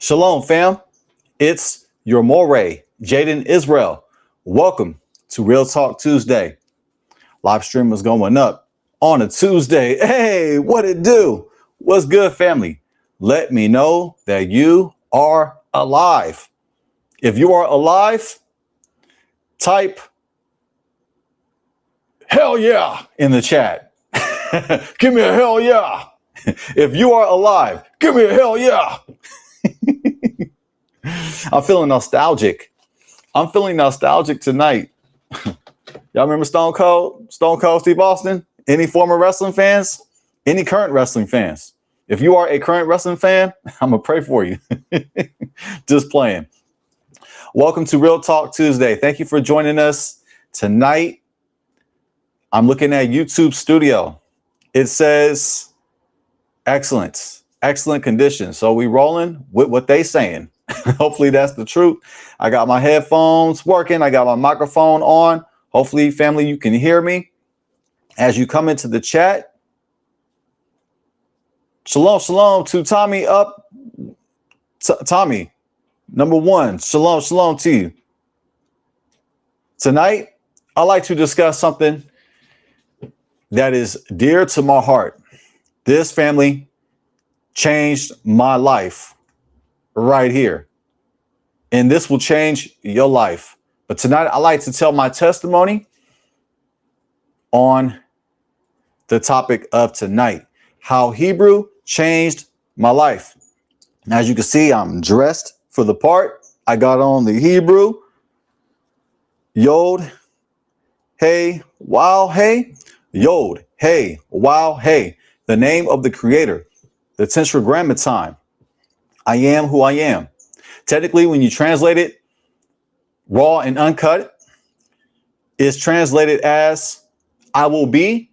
Shalom, fam. It's your Moray, Jaden Israel. Welcome to Real Talk Tuesday. Live stream is going up on a Tuesday. Hey, what it do? What's good, family? Let me know that you are alive. If you are alive, type hell yeah in the chat. Give me a hell yeah. If you are alive, give me a hell yeah. I'm feeling nostalgic. I'm feeling nostalgic tonight. Y'all remember Stone Cold Steve Austin? Any former wrestling fans? Any current wrestling fans? If you are a current wrestling fan, I'm gonna pray for you. Just playing. Welcome to Real Talk Tuesday. Thank you for joining us tonight. I'm looking at YouTube Studio. It says excellent condition. So we rolling with what they saying. Hopefully that's the truth. I got my headphones working. I got my microphone on. Hopefully, family, you can hear me as you come into the chat. Shalom to Tommy up. Tommy, number one. Shalom to you. Tonight, I'd like to discuss something that is dear to my heart. This family changed my life right here. And this will change your life. But tonight, I like to tell my testimony on the topic of tonight, how Hebrew changed my life. As you can see, I'm dressed for the part. I got on the Hebrew. Yod, hey, wow, hey. Yod, hey, wow, hey. The name of the creator, the tetragrammaton. I am who I am. Technically, when you translate it, raw and uncut, is translated as I will be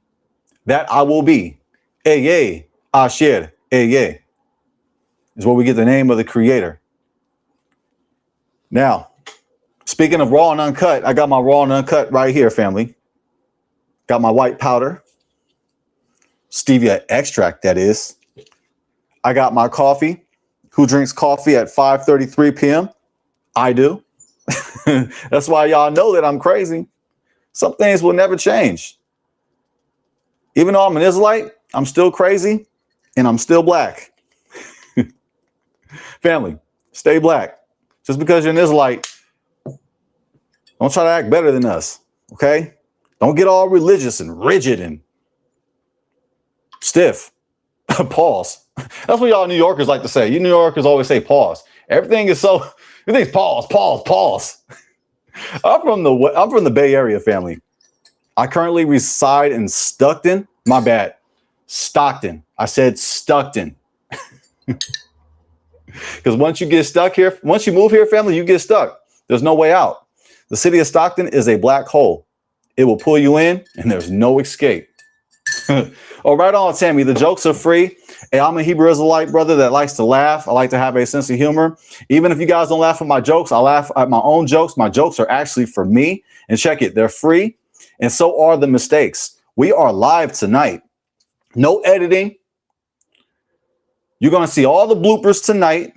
that I will be. Eye, Asher, Eye is where we get the name of the creator. Now, speaking of raw and uncut, I got my raw and uncut right here, family. Got my white powder, stevia extract, that is. I got my coffee. Who drinks coffee at 5:33 p.m.? I do. That's why y'all know that I'm crazy. Some things will never change. Even though I'm an Israelite, I'm still crazy and I'm still black. Family, stay black. Just because you're an Israelite, don't try to act better than us, okay? Don't get all religious and rigid and stiff. Pause. That's what y'all New Yorkers like to say. You New Yorkers always say pause. Everything's pause. I'm from the Bay Area, family. I currently reside in Stockton. My bad. Stockton. I said Stockton. Because once you get stuck here, once you move here, family, you get stuck. There's no way out. The city of Stockton is a black hole. It will pull you in and there's no escape. Oh, right on, Tammy. The jokes are free. Hey, I'm a Hebrew Israelite brother that likes to laugh. I like to have a sense of humor. Even if you guys don't laugh at my jokes, I laugh at my own jokes. My jokes are actually for me. And check it, they're free. And so are the mistakes. We are live tonight. No editing. You're going to see all the bloopers tonight.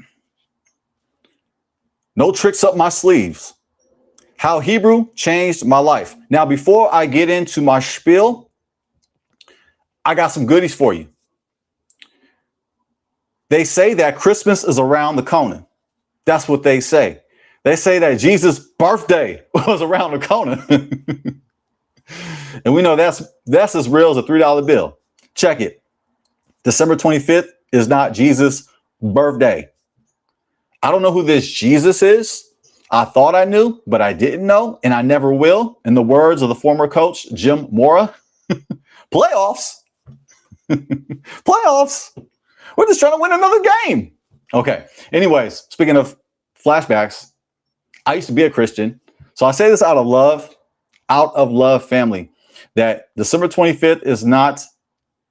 No tricks up my sleeves. How Hebrew changed my life. Now, before I get into my spiel, I got some goodies for you. They say that Christmas is around the corner. That's what they say. They say that Jesus' birthday was around the corner. And we know that's as real as a $3 bill. Check it. December 25th is not Jesus' birthday. I don't know who this Jesus is. I thought I knew, but I didn't know, and I never will. In the words of the former coach, Jim Mora, playoffs. Playoffs. We're just trying to win another game. Okay. Anyways, speaking of flashbacks, I used to be a Christian. So I say this out of love, family, that December 25th is not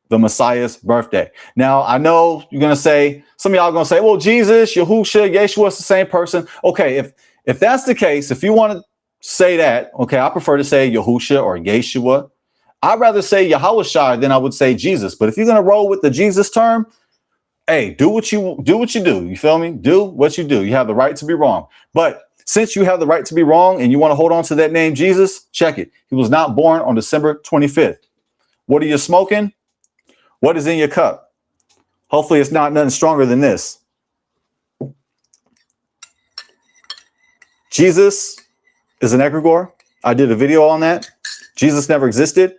the Messiah's birthday. Now, I know you're going to say, some of y'all are going to say, well, Jesus, Yahusha, Yeshua is the same person. Okay. If that's the case, if you want to say that, okay, I prefer to say Yahusha or Yeshua. I'd rather say Yahusha than I would say Jesus. But if you're going to roll with the Jesus term, Hey, do what you do. You feel me? Do what you do. You have the right to be wrong. But since you have the right to be wrong and you want to hold on to that name Jesus, check it. He was not born on December 25th. What are you smoking? What is in your cup? Hopefully it's not nothing stronger than this. Jesus is an egregore. I did a video on that. Jesus never existed.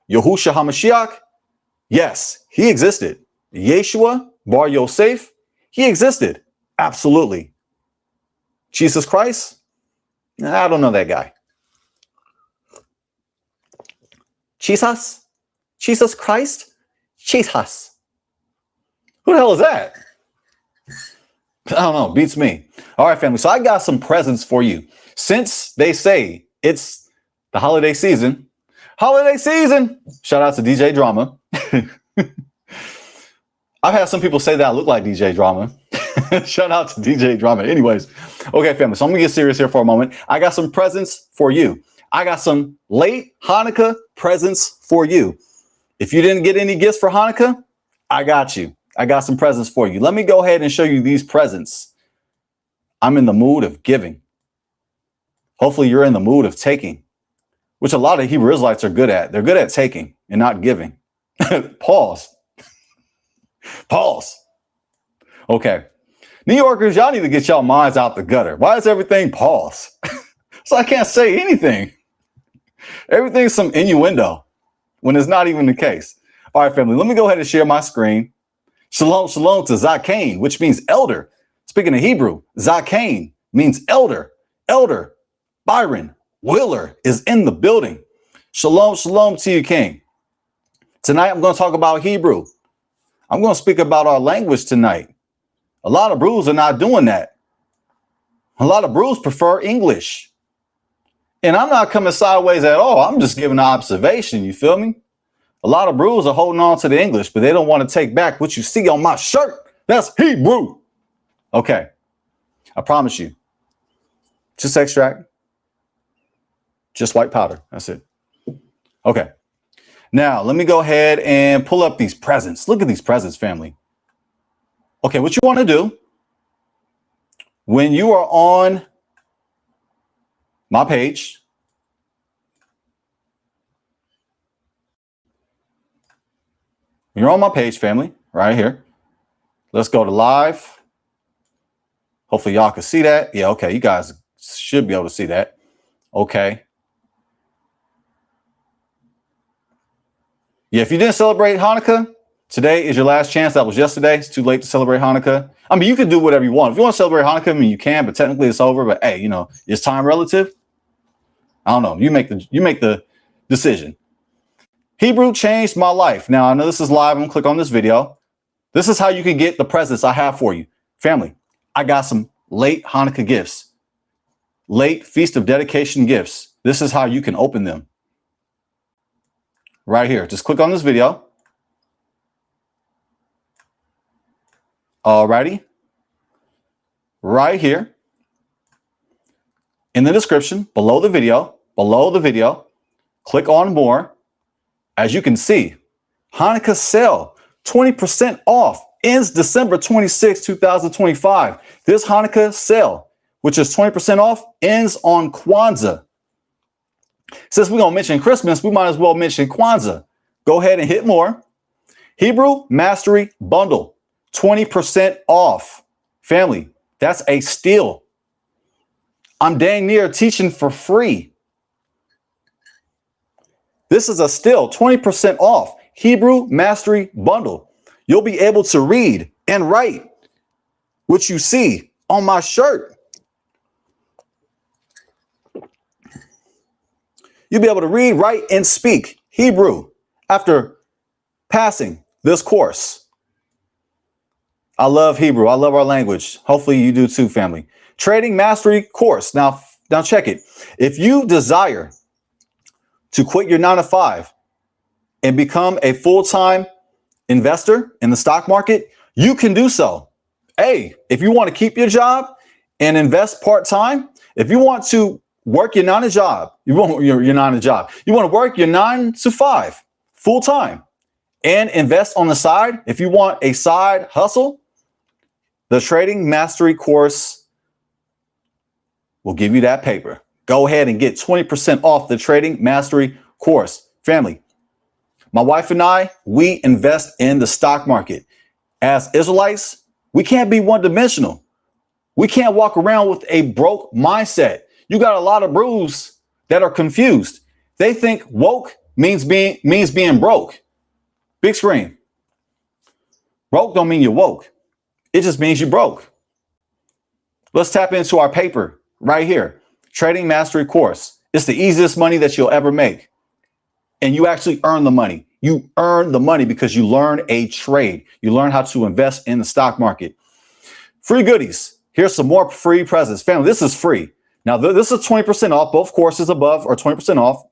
Yahusha HaMashiach, yes, he existed. Yeshua Bar Yosef, he existed. Absolutely. Jesus Christ, I don't know that guy. Jesus Christ, Jesus. Who the hell is that? I don't know. Beats me. All right, family. So I got some presents for you. Since they say it's the holiday season, shout out to DJ Drama. I've had some people say that I look like DJ Drama. Shout out to DJ Drama. Anyways, okay, family. So I'm gonna get serious here for a moment. I got some presents for you. I got some late Hanukkah presents for you. If you didn't get any gifts for Hanukkah, I got you. I got some presents for you. Let me go ahead and show you these presents. I'm in the mood of giving. Hopefully you're in the mood of taking, which a lot of Hebrew Israelites are good at. They're good at taking and not giving. Pause. Okay. New Yorkers, y'all need to get y'all minds out the gutter. Why is everything pause? So I can't say anything. Everything's some innuendo when it's not even the case. All right, family, let me go ahead and share my screen. Shalom, shalom to Zakain, which means elder. Speaking of Hebrew, Zakain means elder. Elder Byron Willer is in the building. Shalom, shalom to you, King. Tonight, I'm going to talk about Hebrew. I'm going to speak about our language tonight. A lot of brews are not doing that. A lot of brews prefer English. And I'm not coming sideways at all. I'm just giving an observation. You feel me? A lot of brews are holding on to the English, but they don't want to take back what you see on my shirt. That's Hebrew. Okay. I promise you. Just extract. Just white powder. That's it. Okay. Now, let me go ahead and pull up these presents. Look at these presents, family. Okay, what you want to do when you are on my page, when you're on my page, family, right here, let's go to live. Hopefully y'all can see that. Yeah, okay, you guys should be able to see that. Okay. Yeah, if you didn't celebrate Hanukkah, today is your last chance. That was yesterday. It's too late to celebrate Hanukkah. I mean, you can do whatever you want. If you want to celebrate Hanukkah, I mean, you can, but technically it's over. But hey, you know, is time relative? I don't know. You make the decision. Hebrew changed my life. Now, I know this is live. I'm gonna click on this video. This is how you can get the presents I have for you. Family, I got some late Hanukkah gifts, late Feast of Dedication gifts. This is how you can open them. Right here. Just click on this video. Alrighty. Right here. In the description, below the video, click on more. As you can see, Hanukkah sale, 20% off, ends December 26, 2025. This Hanukkah sale, which is 20% off, ends on Kwanzaa. Since we're going to mention Christmas, we might as well mention Kwanzaa. Go ahead and hit more. Hebrew Mastery Bundle, 20% off. Family, that's a steal. I'm dang near teaching for free. This is a steal, 20% off. Hebrew Mastery Bundle. You'll be able to read and write what you see on my shirt. You'll be able to read, write, and speak Hebrew after passing this course. I love Hebrew. I love our language. Hopefully you do too, family. Trading Mastery course. Now check it. If you desire to quit your 9-to-5 and become a full-time investor in the stock market, you can do so. Hey, if you want to keep your job and invest part-time, if you want to work your 9-to-5, you want to work your 9-to-5 full-time and invest on the side, if you want a side hustle, the Trading Mastery course will give you that paper. Go ahead and get 20% off the Trading Mastery course. Family, my wife and I, we invest in the stock market. As Israelites, we can't be one-dimensional. We can't walk around with a broke mindset. You got a lot of brews that are confused. They think woke means being broke. Big screen. Broke don't mean you're woke. It just means you broke. Let's tap into our paper right here. Trading Mastery course. It's the easiest money that you'll ever make. And you actually earn the money. You earn the money because you learn a trade. You learn how to invest in the stock market. Free goodies. Here's some more free presents. Family, this is free. Now, this is 20% off. Both courses above are 20% off.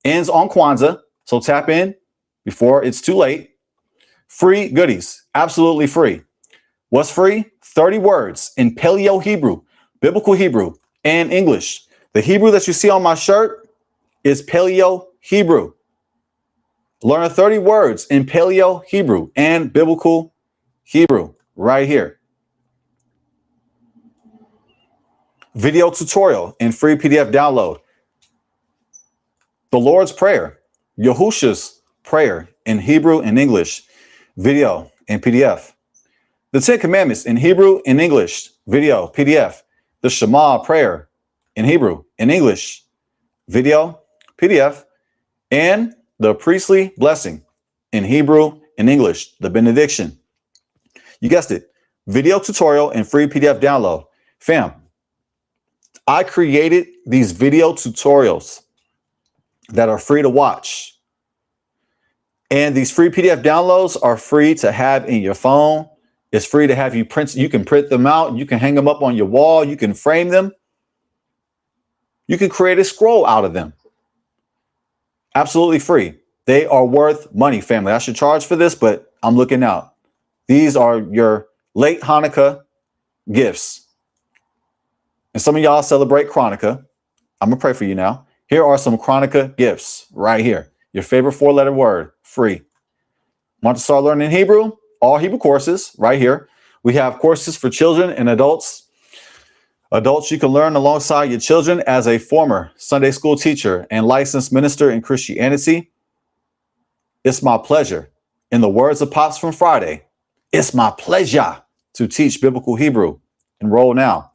Ends on Kwanzaa. So tap in before it's too late. Free goodies. Absolutely free. What's free? 30 words in Paleo Hebrew, Biblical Hebrew, and English. The Hebrew that you see on my shirt is Paleo Hebrew. Learn 30 words in Paleo Hebrew and Biblical Hebrew right here. Video tutorial and free PDF download. The Lord's Prayer, Yahusha's prayer in Hebrew and English, video and PDF. The 10 Commandments in Hebrew and English, video, PDF. The Shema prayer in Hebrew and English, video, PDF. And the priestly blessing in Hebrew and English, the Benediction. You guessed it, video tutorial and free PDF download. Fam, I created these video tutorials that are free to watch. And these free PDF downloads are free to have in your phone. It's free to have you print. You can print them out. You can hang them up on your wall. You can frame them. You can create a scroll out of them. Absolutely free. They are worth money, family. I should charge for this, but I'm looking out. These are your late Hanukkah gifts. And some of y'all celebrate Hanukkah. I'm going to pray for you now. Here are some Hanukkah gifts right here. Your favorite 4-letter word, free. Want to start learning Hebrew? All Hebrew courses right here. We have courses for children and adults. Adults you can learn alongside your children as a former Sunday school teacher and licensed minister in Christianity. It's my pleasure. In the words of Pops from Friday, it's my pleasure to teach biblical Hebrew. Enroll now.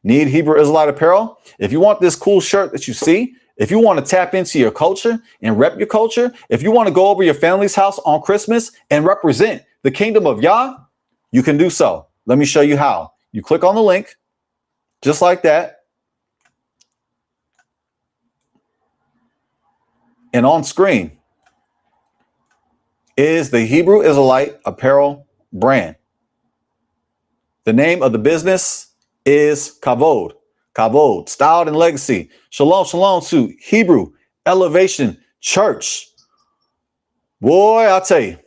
Need Hebrew Israelite apparel? If you want this cool shirt that you see, if you want to tap into your culture and rep your culture, if you want to go over your family's house on Christmas and represent the kingdom of Yah, you can do so. Let me show you how. You click on the link, just like that. And on screen is the Hebrew Israelite apparel brand. The name of the business is Kavod. Kavod, styled and legacy. Shalom, shalom to Hebrew Elevation Church. Boy, I'll tell you.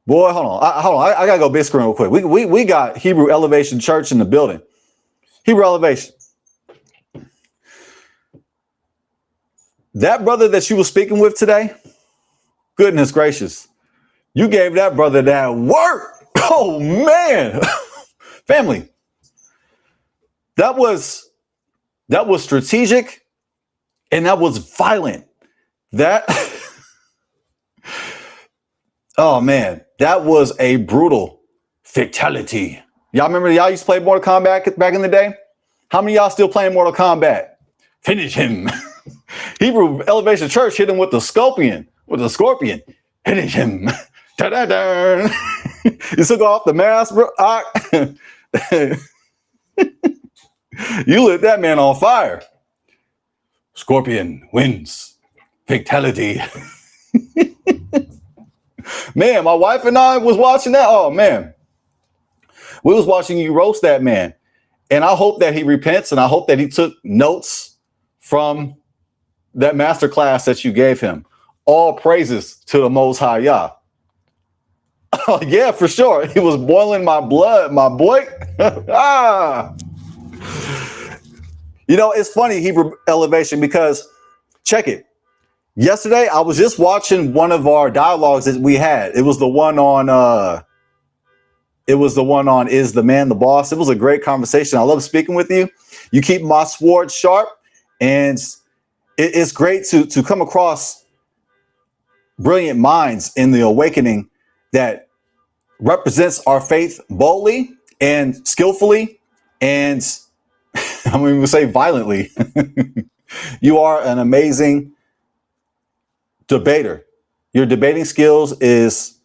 Boy, hold on. I gotta go big screen real quick. We got Hebrew Elevation Church in the building. Hebrew Elevation. That brother that you were speaking with today, goodness gracious, you gave that brother that work. Oh man, family. That was strategic and that was violent. That, oh man, that was a brutal fatality. Y'all remember y'all used to play Mortal Kombat back in the day? How many of y'all still playing Mortal Kombat? Finish him. Hebrew Elevation Church hit him with the scorpion. Finish him. Da-da-da. You took off the mask, bro. You lit that man on fire. Scorpion wins. Fatality. Man, my wife and I was watching that. Oh, man. We was watching you roast that man. And I hope that he repents, and I hope that he took notes from that master class that you gave him. All praises to the Most High Yah. Oh, yeah, for sure. He was boiling my blood, my boy. You know, it's funny, Hebrew Elevation, because check it. Yesterday, I was just watching one of our dialogues that we had. It was the one on Is the Man the Boss? It was a great conversation. I love speaking with you. You keep my sword sharp, and it's great to come across brilliant minds in the awakening that represents our faith boldly and skillfully, and I mean, we'll say violently. You are an amazing debater. Your debating skills is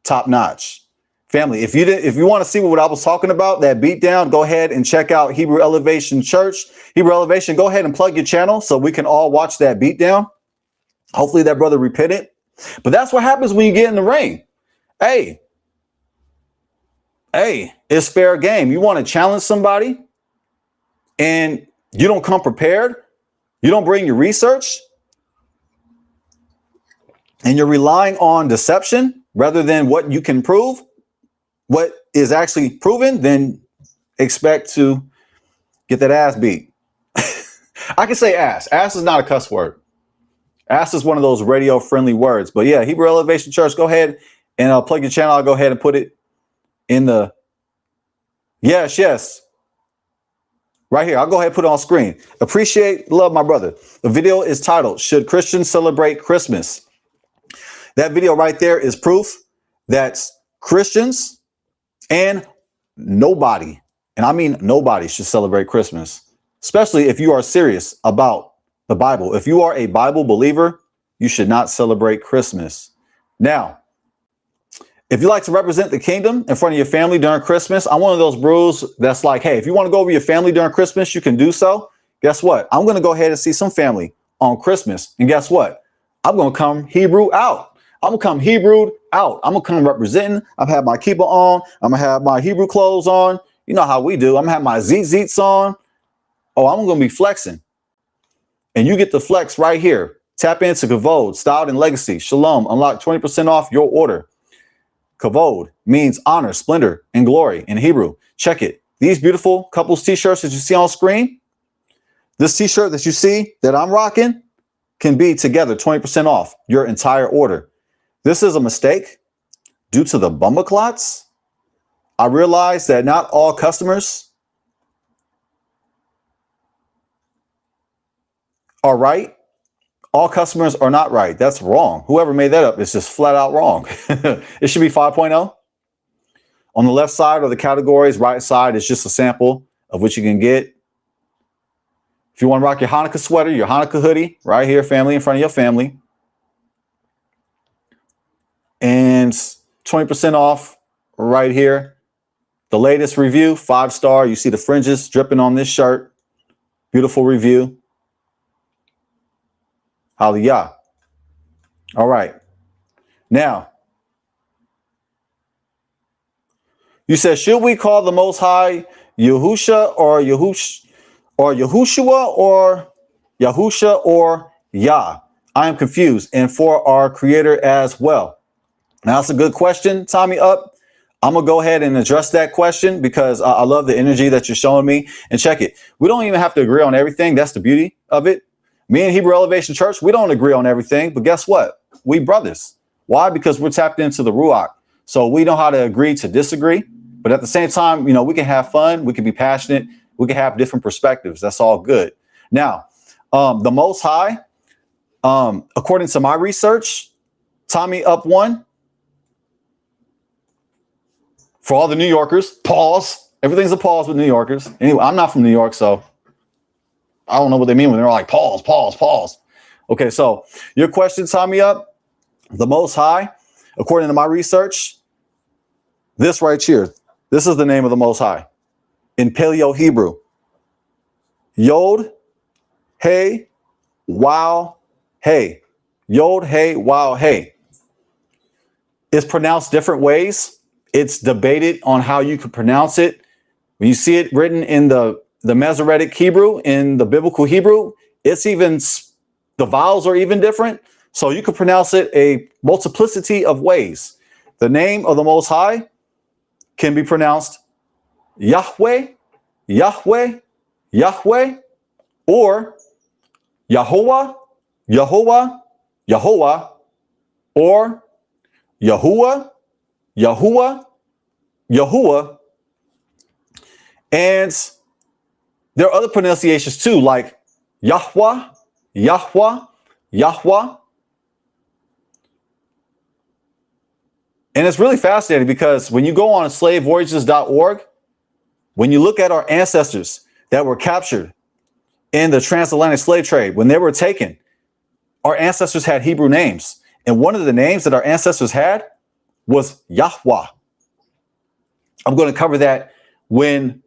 top notch. Family, if you want to see what I was talking about, that beatdown, go ahead and check out Hebrew Elevation Church. Hebrew Elevation, go ahead and plug your channel so we can all watch that beatdown. Hopefully that brother repented. But that's what happens when you get in the ring. Hey, it's fair game. You want to challenge somebody and you don't come prepared. You don't bring your research and you're relying on deception rather than what you can prove, what is actually proven, then expect to get that ass beat. I can say ass. Ass is not a cuss word. Ass is one of those radio friendly words. But yeah, Hebrew Elevation Church, go ahead and plug your channel. I'll go ahead and put it in the yes. Right here. I'll go ahead and put it on screen. Appreciate, love my brother. The video is titled, Should Christians Celebrate Christmas? That video right there is proof that Christians and nobody, and I mean nobody, should celebrate Christmas, especially if you are serious about the Bible. If you are a Bible believer, you should not celebrate Christmas. Now, if you like to represent the kingdom in front of your family during Christmas, I'm one of those bros that's like, hey, if you want to go over your family during Christmas, you can do so. Guess what? I'm going to go ahead and see some family on Christmas. And guess what? I'm going to come Hebrew out. I'm going to come Hebrewed out. I'm going to come representing. I've had my kippah on. I'm going to have my Hebrew clothes on. You know how we do. I'm going to have my zeets on. Oh, I'm going to be flexing. And you get the flex right here. Tap into Kavod, Styled and Legacy. Shalom. Unlock 20% off your order. Kavod means honor, splendor, and glory in Hebrew. Check it. These beautiful couples t-shirts that you see on screen, this t-shirt that you see that I'm rocking can be together 20% off your entire order. This is a mistake due to the bumba clots. I realize that not all customers are right. All customers are not right. That's wrong. Whoever made that up is just flat out wrong. It should be 5.0. On the left side are the categories. Right side is just a sample of what you can get. If you want to rock your Hanukkah sweater, your Hanukkah hoodie, right here, family, in front of your family. And 20% off right here. The latest review, 5-star. You see the fringes dripping on this shirt. Beautiful review. Hallelujah. All right. Now, you said, should we call the Most High Yahusha or Yahushua or Yahusha or Yah? I am confused. And for our creator as well. Now, that's a good question, Tommy Up. I'm going to go ahead and address that question because I love the energy that you're showing me. And check it. We don't even have to agree on everything. That's the beauty of it. Me and Hebrew Elevation Church, we don't agree on everything. But guess what? We brothers. Why? Because we're tapped into the Ruach. So we know how to agree to disagree. But at the same time, you know, we can have fun. We can be passionate. We can have different perspectives. That's all good. Now, the Most High, according to my research, Tommy Up 1. For all the New Yorkers, pause. Everything's a pause with New Yorkers. Anyway, I'm not from New York, so I don't know what they mean when they're like, pause, pause, pause. Okay, so your question, Tommy Up, the Most High, according to my research, this right here, this is the name of the Most High in Paleo Hebrew. Yod, Hey, Wow, Hey. Yod, Hey, Wow, Hey. It's pronounced different ways. It's debated on how you could pronounce it. When you see it written in the Masoretic Hebrew, in the biblical Hebrew, it's even, the vowels are even different. So you could pronounce it a multiplicity of ways. The name of the Most High can be pronounced Yahweh, Yahweh, Yahweh, or Yahuah, Yahuah, yahuah, or yahuah, yahuah, yahuah. And there are other pronunciations too, like yahuah, yahuah, yahuah. And it's really fascinating because when you go on slavevoyages.org, when you look at our ancestors that were captured in the transatlantic slave trade, when they were taken, our ancestors had Hebrew names. And one of the names that our ancestors had was Yahuwah. I'm going to cover that when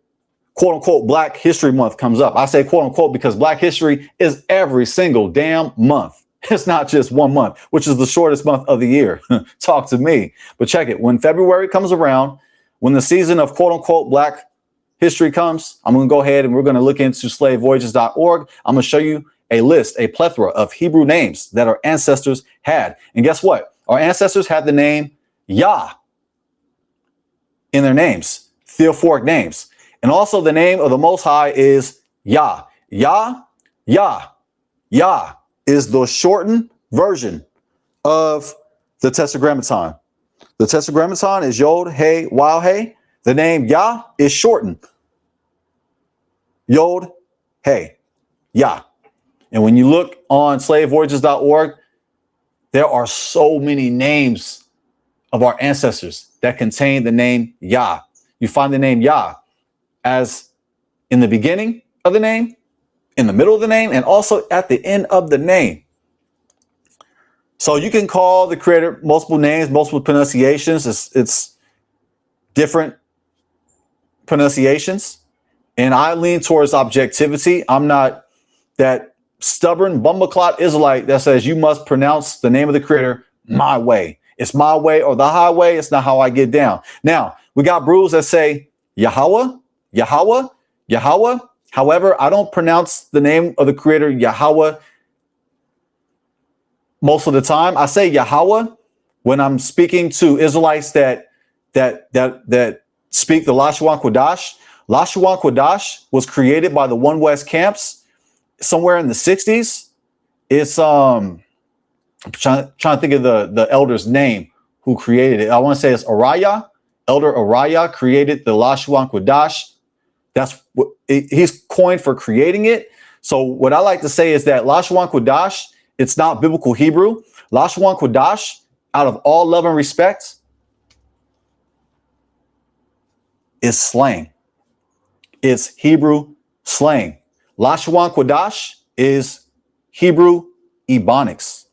quote unquote Black History Month comes up. I say quote unquote because Black History is every single damn month. It's not just 1 month, which is the shortest month of the year. Talk to me. But check it. When February comes around, when the season of quote unquote Black History comes, I'm going to go ahead and we're going to look into slavevoyages.org. I'm going to show you a list, a plethora of Hebrew names that our ancestors had. And guess what? Our ancestors had the name Yah in their names, theophoric names. And also the name of the Most High is Yah. Yah, Yah, Yah is the shortened version of the Tetragrammaton. The Tetragrammaton is Yod, Hey, Wow, Hey. The name Yah is shortened. Yod, Hey, Yah. And when you look on slavevoyages.org, there are so many names of our ancestors that contain the name Yah. You find the name Yah as in the beginning of the name, in the middle of the name, and also at the end of the name. So you can call the Creator multiple names, multiple pronunciations. It's different pronunciations. And I lean towards objectivity. I'm not that stubborn bumbleclot Israelite that says you must pronounce the name of the Creator my way. It's my way or the highway. It's not how I get down. Now, we got brews that say Yahuwah, Yahuwah, Yahuwah. However, I don't pronounce the name of the Creator Yahuwah most of the time. I say Yahuwah when I'm speaking to Israelites that speak the Lashuan Kodash. Lashuan Kodash was created by the One West camps somewhere in the 60s. It's I'm trying to think of the elder's name who created it. I want to say it's Araya. Elder Araya created the Lashuan Kodash. That's what he's coined for creating it. So what I like to say is that Lashuan Kodash, it's not biblical Hebrew. Lashuan Kodash, out of all love and respect, is slang. It's Hebrew slang. Lashuan Kodash is Hebrew Ebonics.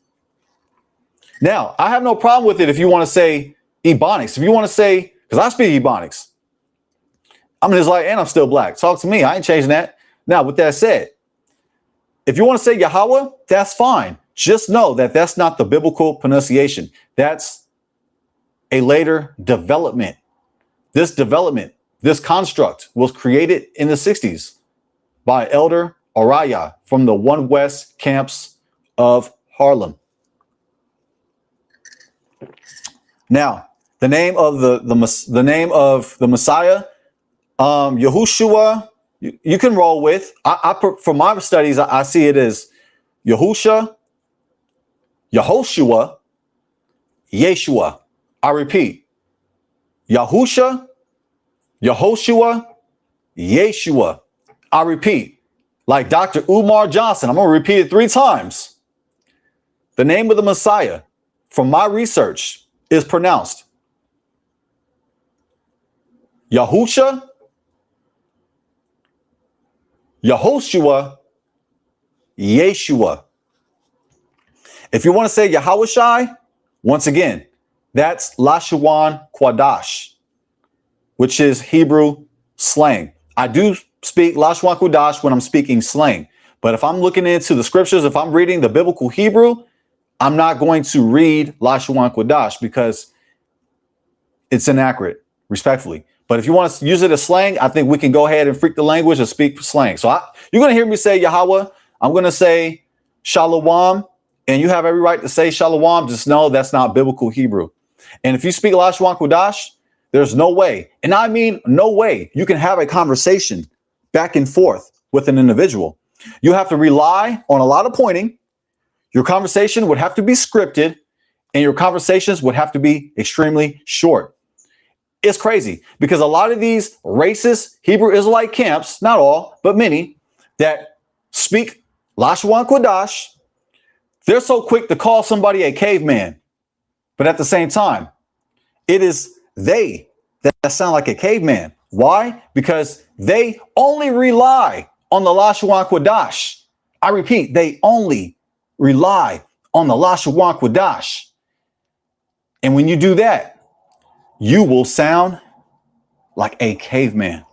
Now, I have no problem with it if you want to say Ebonics. If you want to say, because I speak Ebonics. I'm an Israelite and I'm still Black. Talk to me. I ain't changing that. Now, with that said, if you want to say Yahweh, that's fine. Just know that that's not the biblical pronunciation. That's a later development. This development, this construct was created in the 60s by Elder Araya from the One West camps of Harlem. Now, the name of the name of the Messiah, Yahushua, you can roll with. For my studies, I see it as Yahusha, Yehoshua, Yeshua. I repeat, Yahusha, Yehoshua, Yeshua. I repeat, like Dr. Umar Johnson, I'm going to repeat it 3 times. The name of the Messiah, from my research, is pronounced Yahusha, Yehoshua, Yeshua. If you want to say Yahushai, once again, that's Lashuan Quadash, which is Hebrew slang. I do speak Lashuan Quadash when I'm speaking slang. But if I'm looking into the scriptures, if I'm reading the biblical Hebrew, I'm not going to read Lashuan Quadash because it's inaccurate, respectfully. But if you want to use it as slang, I think we can go ahead and freak the language and speak slang. So you're going to hear me say Yahweh. I'm going to say Shalom. And you have every right to say Shalom. Just know that's not biblical Hebrew. And if you speak Lashuan Qudash, there's no way. And I mean, no way you can have a conversation back and forth with an individual. You have to rely on a lot of pointing. Your conversation would have to be scripted, and your conversations would have to be extremely short. It's crazy because a lot of these racist Hebrew Israelite camps, not all, but many, that speak Lashon Kodash, they're so quick to call somebody a caveman. But at the same time, it is they that sound like a caveman. Why? Because they only rely on the Lashon Kodash. I repeat, they only rely on the Lashon Kodash. And when you do that, you will sound like a caveman.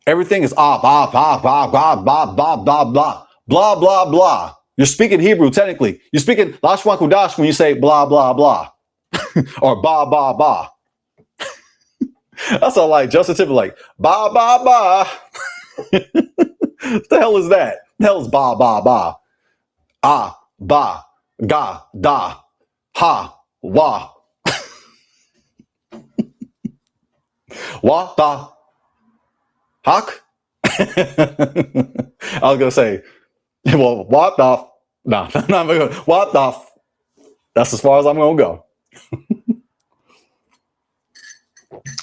Everything is blah, blah, blah, blah, blah, blah, blah, blah, blah, blah, blah, blah. You're speaking Hebrew, technically. You're speaking Lashon Kodash when you say blah, blah, blah. Or ba, ba, ba. That's all like Justin Timberlake. Ba, ba, ba. What the hell is that? The hell is ba, ba, ba? Ah, ba, ga, da, ha, wa. Wa, da, hawk? I was going to say, well, what the? No, I'm not going to. What the? That's as far as I'm going to go.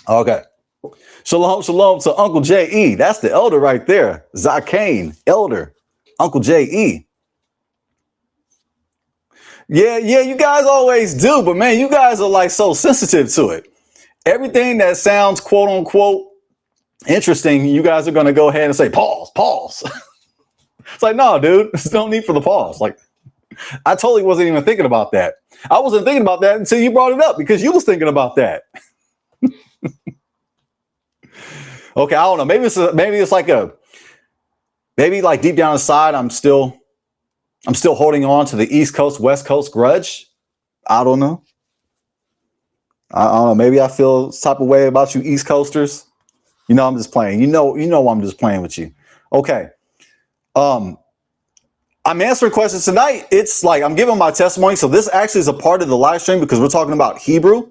Okay. Shalom, shalom to Uncle J.E. That's the elder right there. Zakane, elder. Uncle J.E. Yeah, you guys always do, but man, you guys are like so sensitive to it. Everything that sounds quote unquote interesting, you guys are going to go ahead and say, pause, pause. It's like, no, dude, there's no need for the pause. Like, I totally wasn't even thinking about that. I wasn't thinking about that until you brought it up because you was thinking about that. Okay, I don't know. Maybe it's like deep down inside, I'm still holding on to the East Coast, West Coast grudge. I don't know. I don't know. Maybe I feel this type of way about you East Coasters. You know, I'm just playing. You know, I'm just playing with you. Okay. I'm answering questions tonight. It's like I'm giving my testimony. So this actually is a part of the live stream because we're talking about Hebrew.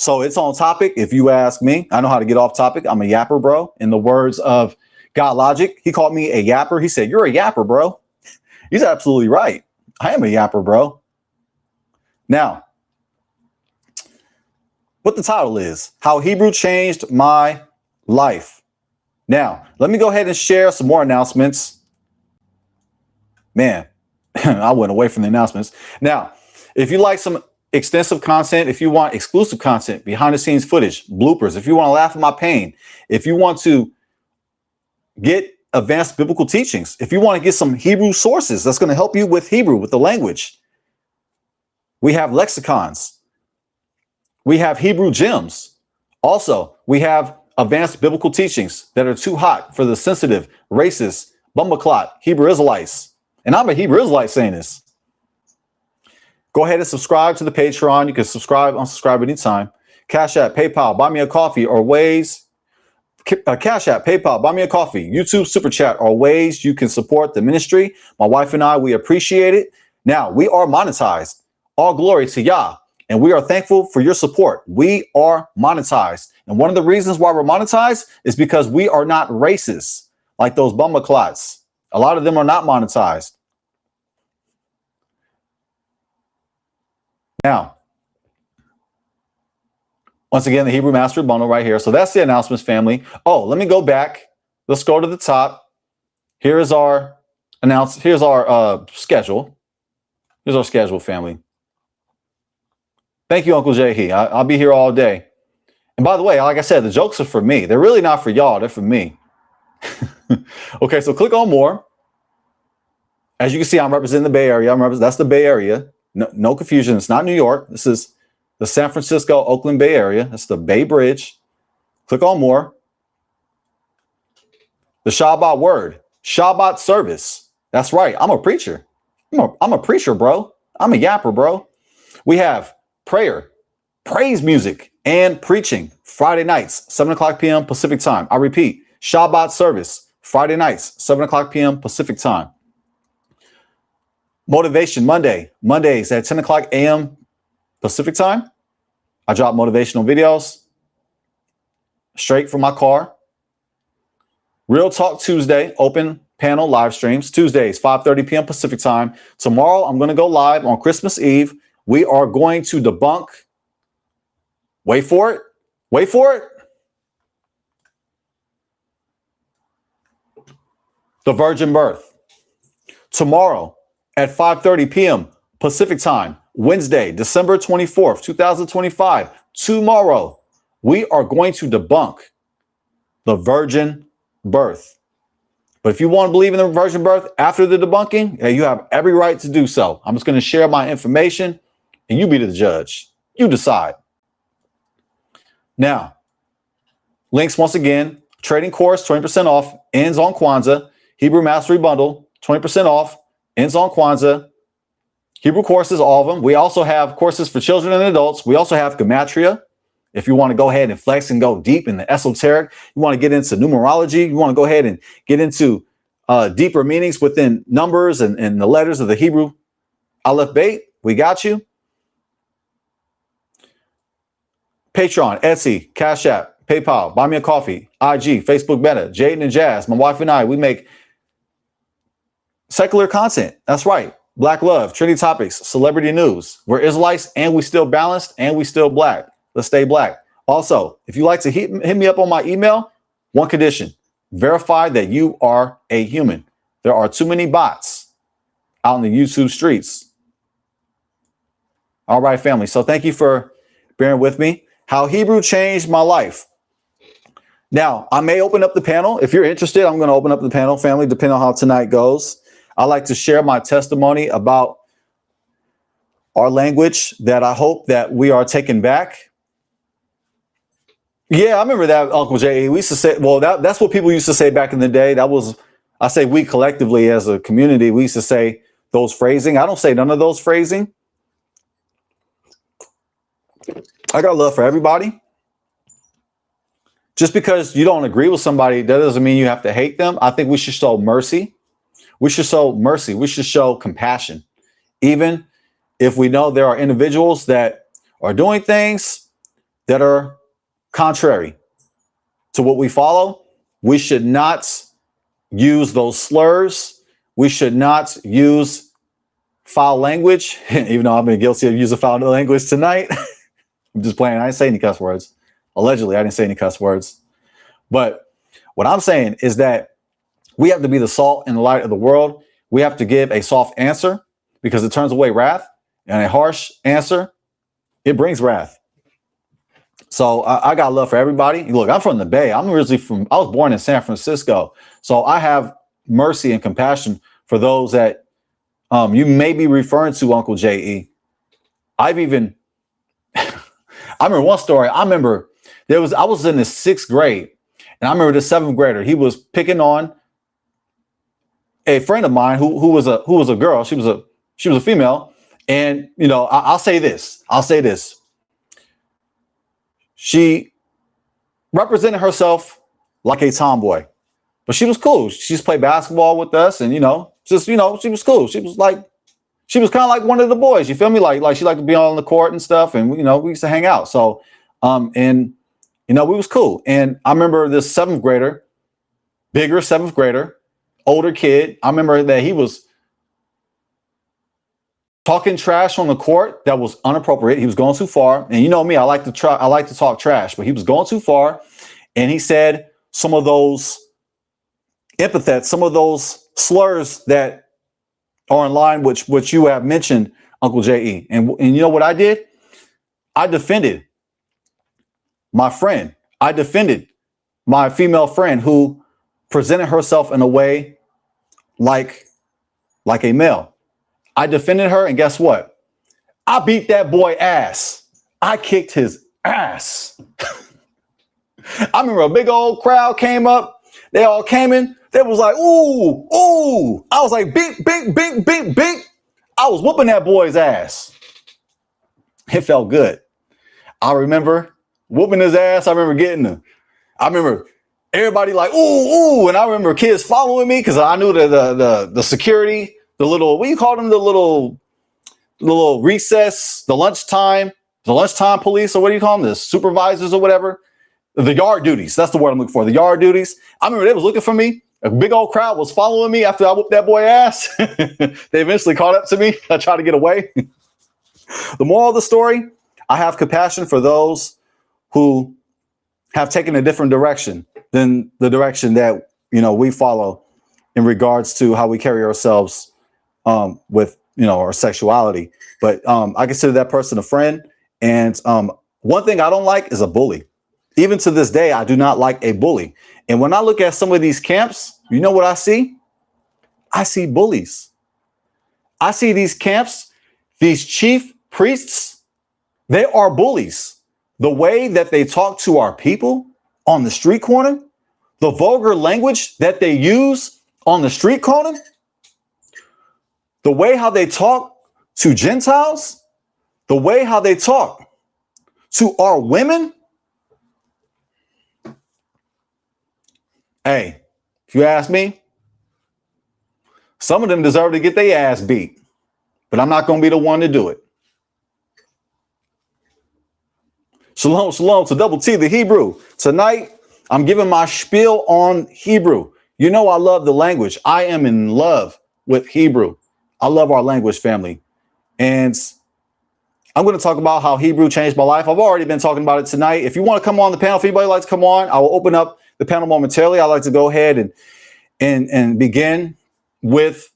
So it's on topic. If you ask me, I know how to get off topic. I'm a yapper, bro. In the words of God Logic, he called me a yapper. He said, "You're a yapper, bro." He's absolutely right. I am a yapper, bro. Now, what the title is, How Hebrew Changed My Life. Now, let me go ahead and share some more announcements. Man, I went away from the announcements. Now, if you like some extensive content, if you want exclusive content, behind the scenes footage, bloopers, if you want to laugh at my pain, if you want to get advanced biblical teachings, if you want to get some Hebrew sources that's going to help you with Hebrew, with the language, we have lexicons. We have Hebrew gems. Also, we have advanced biblical teachings that are too hot for the sensitive, racist, bumbleclot Hebrew Israelites. And I'm a Hebrew Israelite saying this. Go ahead and subscribe to the Patreon. You can subscribe, unsubscribe anytime. Cash App, PayPal, buy me a coffee, or ways. Cash App, PayPal, buy me a coffee, YouTube Super Chat are ways you can support the ministry. My wife and I, we appreciate it. Now, we are monetized. All glory to Yah. And we are thankful for your support. We are monetized. And one of the reasons why we're monetized is because we are not racist like those bumbleclots. A lot of them are not monetized. Now, once again, the Hebrew Mastery Bundle right here. So that's the announcements, family. Oh, let me go back. Let's go to the top. Here's our schedule. Here's our schedule, family. Thank you, Uncle J. I'll be here all day. And by the way, like I said, the jokes are for me. They're really not for y'all. They're for me. Okay, so click on more. As you can see, I'm representing the Bay Area. That's the Bay Area. No confusion. It's not New York. This is the San Francisco, Oakland Bay Area. That's the Bay Bridge. Click on more. The Shabbat word. Shabbat service. That's right. I'm a preacher. I'm a preacher, bro. I'm a yapper, bro. We have prayer, praise music, and preaching Friday nights, 7 o'clock p.m. Pacific time. I repeat, Shabbat service, Friday nights, 7 o'clock p.m. Pacific time. Motivation Mondays at 10 o'clock a.m. Pacific time. I drop motivational videos straight from my car. Real Talk Tuesday, open panel live streams, Tuesdays, 5:30 p.m. Pacific time. Tomorrow, I'm going to go live on Christmas Eve. We are going to debunk, wait for it, the virgin birth. Tomorrow at 5:30 p.m. Pacific time, Wednesday, December 24th, 2025. Tomorrow, we are going to debunk the virgin birth. But if you want to believe in the virgin birth after the debunking, you have every right to do so. I'm just going to share my information and you be the judge. You decide. Now, links once again, trading course, 20% off, ends on Kwanzaa. Hebrew Mastery Bundle, 20% off, ends on Kwanzaa. Hebrew courses, all of them. We also have courses for children and adults. We also have Gematria. If you want to go ahead and flex and go deep in the esoteric, you want to get into numerology, you want to go ahead and get into deeper meanings within numbers and the letters of the Hebrew Aleph Beit, we got you. Patreon, Etsy, Cash App, PayPal, Buy Me a Coffee, IG, Facebook Meta, Jaden and Jazz, my wife and I, we make secular content. That's right. Black love, trendy topics, celebrity news. We're Israelites and we still balanced and we still black. Let's stay black. Also, if you like to hit me up on my email, one condition, verify that you are a human. There are too many bots out in the YouTube streets. All right, family. So thank you for bearing with me. How Hebrew changed my life. Now, I may open up the panel. If you're interested, I'm going to open up the panel, family, depending on how tonight goes. I like to share my testimony about our language that I hope that we are taking back. Yeah, I remember that, Uncle J.E. We used to say, well, that's what people used to say back in the day. That was, I say we collectively as a community, we used to say those phrasing. I don't say none of those phrasing. I got love for everybody. Just because you don't agree with somebody, that doesn't mean you have to hate them. I think we should show mercy. We should show mercy. We should show compassion. Even if we know there are individuals that are doing things that are contrary to what we follow, we should not use those slurs. We should not use foul language, even though I've been guilty of using foul language tonight. I'm just playing. I didn't say any cuss words. Allegedly, I didn't say any cuss words. But what I'm saying is that we have to be the salt and the light of the world. We have to give a soft answer because it turns away wrath, and a harsh answer, it brings wrath. So I got love for everybody. Look, I'm from the Bay. I was born in San Francisco. So I have mercy and compassion for those that you may be referring to, Uncle J.E. I remember one story. I was in the 6th grade, and I remember the 7th grader. He was picking on a friend of mine who was a girl. She was a female. And, you know, I'll say this. She represented herself like a tomboy, but she was cool. She just played basketball with us, and she was cool. She was kind of like one of the boys. You feel me? Like she liked to be on the court and stuff, and we used to hang out. So, we was cool. And I remember this 7th grader, bigger 7th grader, older kid. I remember that he was talking trash on the court that was inappropriate. He was going too far. And you know me, I like to talk trash, but he was going too far. And he said some of those epithets, some of those slurs that are in line with what you have mentioned, Uncle J.E. And you know what I did? I defended my friend. I defended my female friend who presented herself in a way like a male. I defended her, and guess what? I beat that boy ass. I kicked his ass. I remember a big old crowd came up. They all came in. They was like, ooh, ooh. I was like, bink, bink, bink, bink, bink. I was whooping that boy's ass. It felt good. I remember whooping his ass. I remember everybody like, ooh, ooh. And I remember kids following me because I knew that the security, the little, what do you call them? The little recess, the lunchtime police, or what do you call them? The supervisors or whatever. The yard duties. That's the word I'm looking for. The yard duties. I remember they was looking for me. A big old crowd was following me after I whooped that boy ass. They eventually caught up to me. I tried to get away. The moral of the story, I have compassion for those who have taken a different direction than the direction that, we follow in regards to how we carry ourselves with, our sexuality. But I consider that person a friend. And one thing I don't like is a bully. Even to this day, I do not like a bully. And when I look at some of these camps, you know what I see? I see bullies. I see these camps, these chief priests, they are bullies. The way that they talk to our people on the street corner, the vulgar language that they use on the street corner, the way how they talk to Gentiles, the way how they talk to our women. Hey, if you ask me, some of them deserve to get their ass beat, but I'm not going to be the one to do it. Shalom, shalom to Double T, the Hebrew. Tonight, I'm giving my spiel on Hebrew. You know I love the language. I am in love with Hebrew. I love our language, family. And I'm going to talk about how Hebrew changed my life. I've already been talking about it tonight. If you want to come on the panel, if anybody likes to come on, I will open up the panel momentarily. I'd like to go ahead and begin with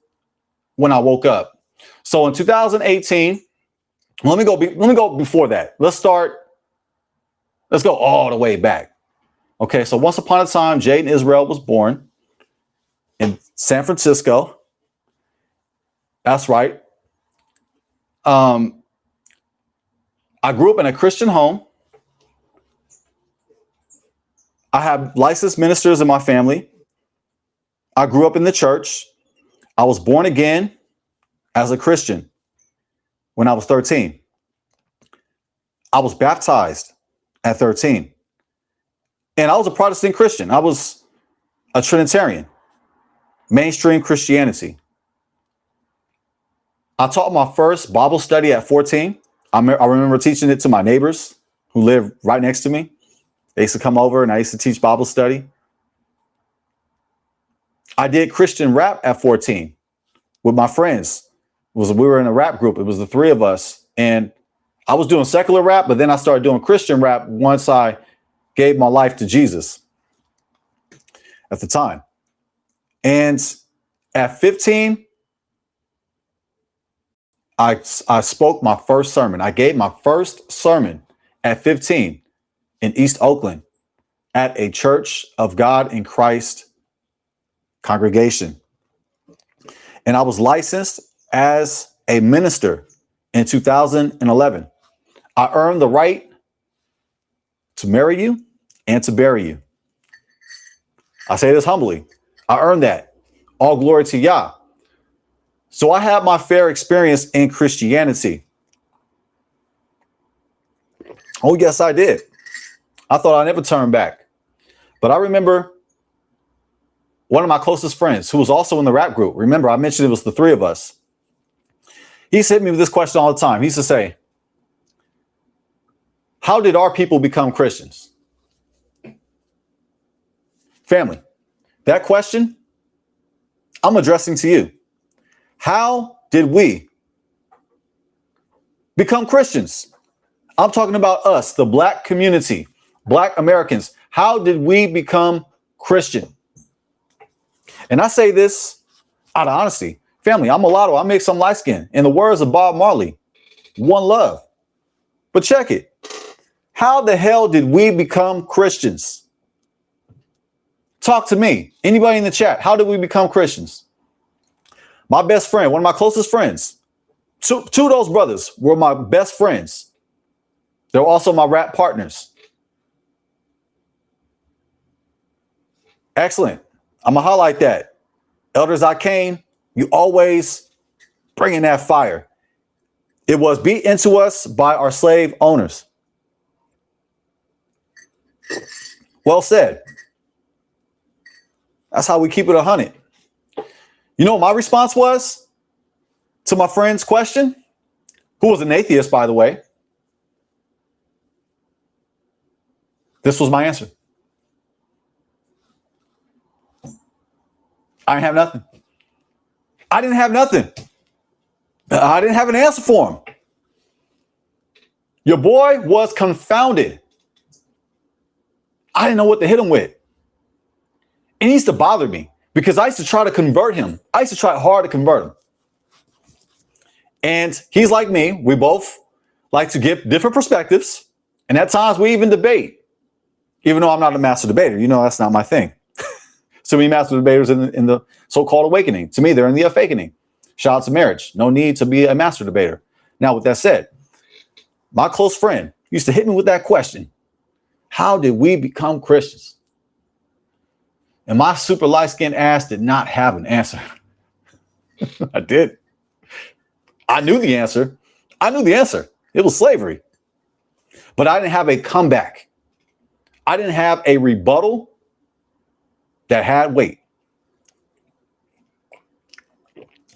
when I woke up. So in 2018, let me go before that. Let's go all the way back. Okay, so once upon a time, Jaden Israel was born in San Francisco. That's right. I grew up in a Christian home. I have licensed ministers in my family. I grew up in the church. I was born again as a Christian when I was 13. I was baptized at 13. And I was a Protestant Christian. I was a Trinitarian, mainstream Christianity. I taught my first Bible study at 14. I remember teaching it to my neighbors who lived right next to me. They used to come over and I used to teach Bible study. I did Christian rap at 14 with my friends. We were in a rap group. It was the three of us. And I was doing secular rap, but then I started doing Christian rap once I gave my life to Jesus at the time. And at 15, I spoke my first sermon. I gave my first sermon at 15 in East Oakland at a Church of God in Christ congregation. And I was licensed as a minister in 2011. I earned the right to marry you and to bury you. I say this humbly. I earned that. All glory to Yah. So I had my fair experience in Christianity. Oh, yes, I did. I thought I'd never turn back. But I remember one of my closest friends who was also in the rap group. Remember, I mentioned it was the three of us. He used to hit me with this question all the time. He used to say, how did our people become Christians? Family, that question I'm addressing to you. How did we become Christians? I'm talking about us, the Black community, Black Americans. How did we become Christian? And I say this out of honesty. Family, I'm mulatto. I mix some light skin. In the words of Bob Marley, one love. But check it. How the hell did we become Christians? Talk to me. Anybody in the chat, how did we become Christians? My best friend, one of my closest friends, two of those brothers were my best friends. They were also my rap partners. Excellent. I'm going to highlight that. Elders Akane, you always bring in that fire. It was beat into us by our slave owners. Well said. That's how we keep it 100. You know what my response was to my friend's question, who was an atheist, by the way? This was my answer. I didn't have nothing. I didn't have nothing. I didn't have an answer for him. Your boy was confounded. I didn't know what to hit him with. It used to bother me because I used to try to convert him. I used to try hard to convert him. And he's like me. We both like to give different perspectives. And at times we even debate, even though I'm not a master debater. You know, that's not my thing. So many master debaters in the so-called awakening. To me, they're in the awakening. Shout out to marriage. No need to be a master debater. Now, with that said, my close friend used to hit me with that question. How did we become Christians? And my super light-skinned ass did not have an answer. I did. I knew the answer. It was slavery. But I didn't have a comeback. I didn't have a rebuttal that had weight.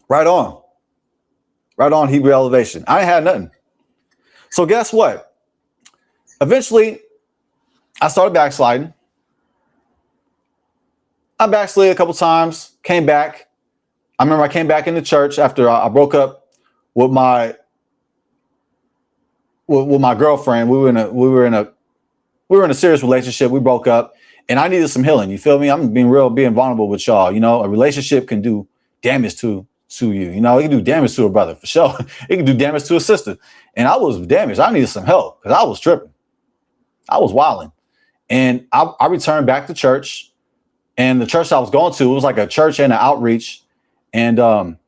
Right on. Right on, Hebrew elevation. I ain't had nothing. So guess what? Eventually, I started backsliding. I backslid a couple times, came back. I remember I came back into church after I broke up with my girlfriend. We were in a serious relationship. We broke up, and I needed some healing. You feel me? I'm being vulnerable with y'all. You know, a relationship can do damage to you. You know, it can do damage to a brother for sure. It can do damage to a sister. And I was damaged. I needed some help because I was tripping. I was wilding. And I returned back to church. And the church I was going to, it was like a church and an outreach. And I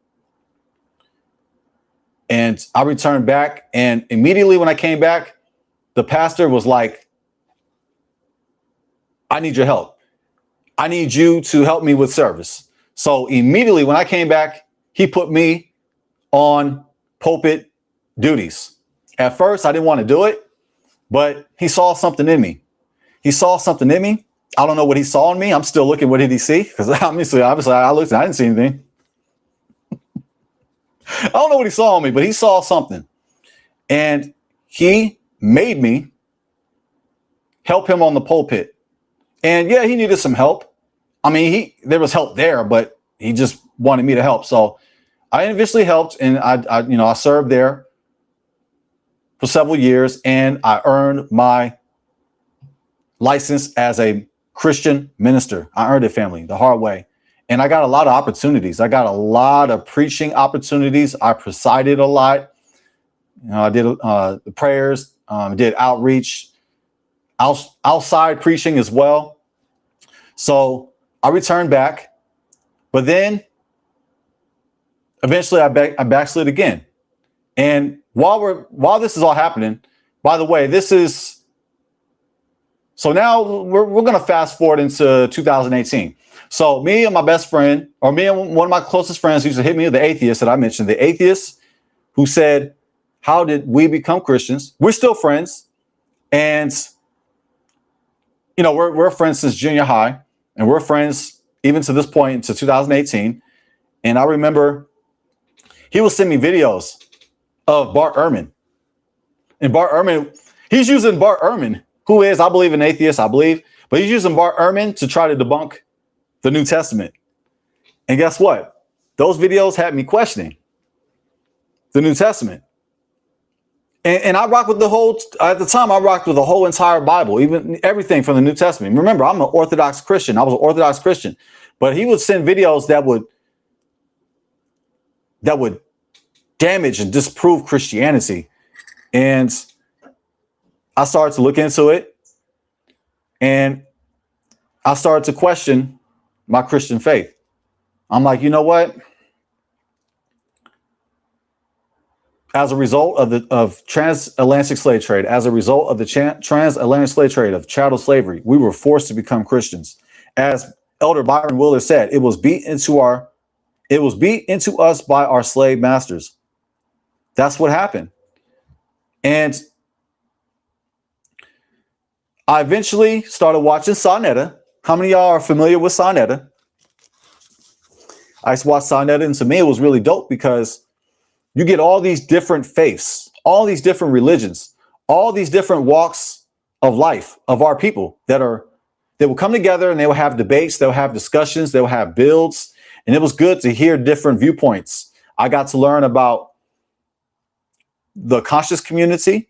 returned back. And immediately when I came back, the pastor was like, I need your help. I need you to help me with service. So immediately when I came back, he put me on pulpit duties. At first, I didn't want to do it, but he saw something in me. I don't know what he saw in me. I'm still looking. What did he see? Because obviously, I looked and I didn't see anything. I don't know what he saw in me, but he saw something. And he made me help him on the pulpit. And yeah, he needed some help. I mean, there was help there, but he just wanted me to help. So I eventually helped, and I served there for several years, and I earned my license as a Christian minister. I earned it, family, the hard way. And I got a lot of opportunities. I got a lot of preaching opportunities. I presided a lot. You know, I did the prayers, did outreach, outside preaching as well. So I returned back, but then eventually I backslid again. And while this is all happening, by the way, so now we're going to fast forward into 2018. So me and my best friend, or me and one of my closest friends who used to hit me with the atheist that I mentioned, the atheist who said, how did we become Christians? We're still friends. And, you know, we're friends since junior high, and we're friends even to this point into 2018. And I remember he would send me videos of Bart Ehrman. And Bart Ehrman, he's using Bart Ehrman, who is, I believe, an atheist, but he's using Bart Ehrman to try to debunk the New Testament. And guess what? Those videos had me questioning the New Testament. And I rocked with at the time, I rocked with the whole entire Bible, even everything from the New Testament. Remember, I'm an Orthodox Christian. I was an Orthodox Christian. But he would send videos that would damage and disprove Christianity. And I started to look into it, and I started to question my Christian faith. I'm like, you know what? As a result of transatlantic slave trade, as a result of the transatlantic slave trade of chattel slavery, we were forced to become Christians. As Elder Byron Wheeler said, it was beat into us by our slave masters. That's what happened. And I eventually started watching Sonetta. How many of y'all are familiar with Sonetta? I used to watch Sonetta, and to me, it was really dope because you get all these different faiths, all these different religions, all these different walks of life of our people that will come together, and they will have debates, they'll have discussions, they'll have builds, And it was good to hear different viewpoints. I got to learn about the conscious community.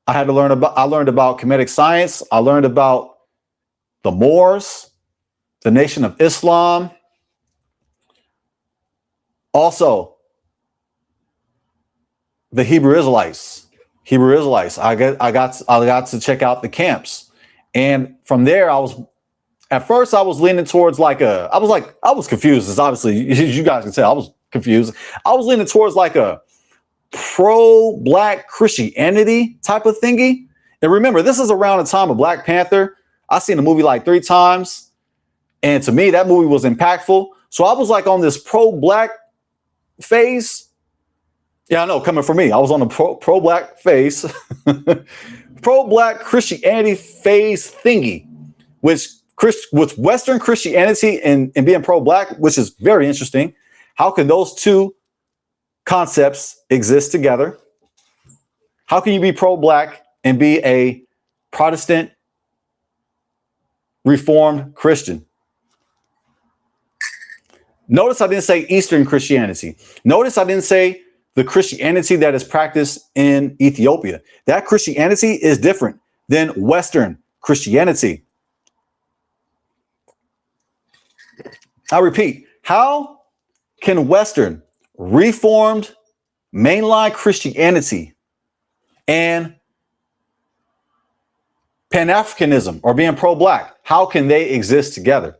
I learned about Kemetic science. I learned about the Moors, the Nation of Islam. Also, the Hebrew Israelites. I got to check out the camps. And from there, I was leaning towards I was confused. As obviously, you guys can tell, I was confused. I was leaning towards like a pro-black Christianity type of thingy. And remember, this is around the time of Black Panther. I've seen the movie like 3 times. And to me, that movie was impactful. So I was like on this pro-black phase. Yeah, I know, coming from me. I was on the pro-black phase. Pro-black Christianity phase thingy, which with Western Christianity and being pro-black, which is very interesting. How can those two concepts exist together? How can you be pro-black and be a Protestant Reformed Christian? Notice I didn't say Eastern Christianity. Notice I didn't say the Christianity that is practiced in Ethiopia. That Christianity is different than Western Christianity. I repeat, how can Western Reformed mainline Christianity and Pan-Africanism or being pro-black, how can they exist together?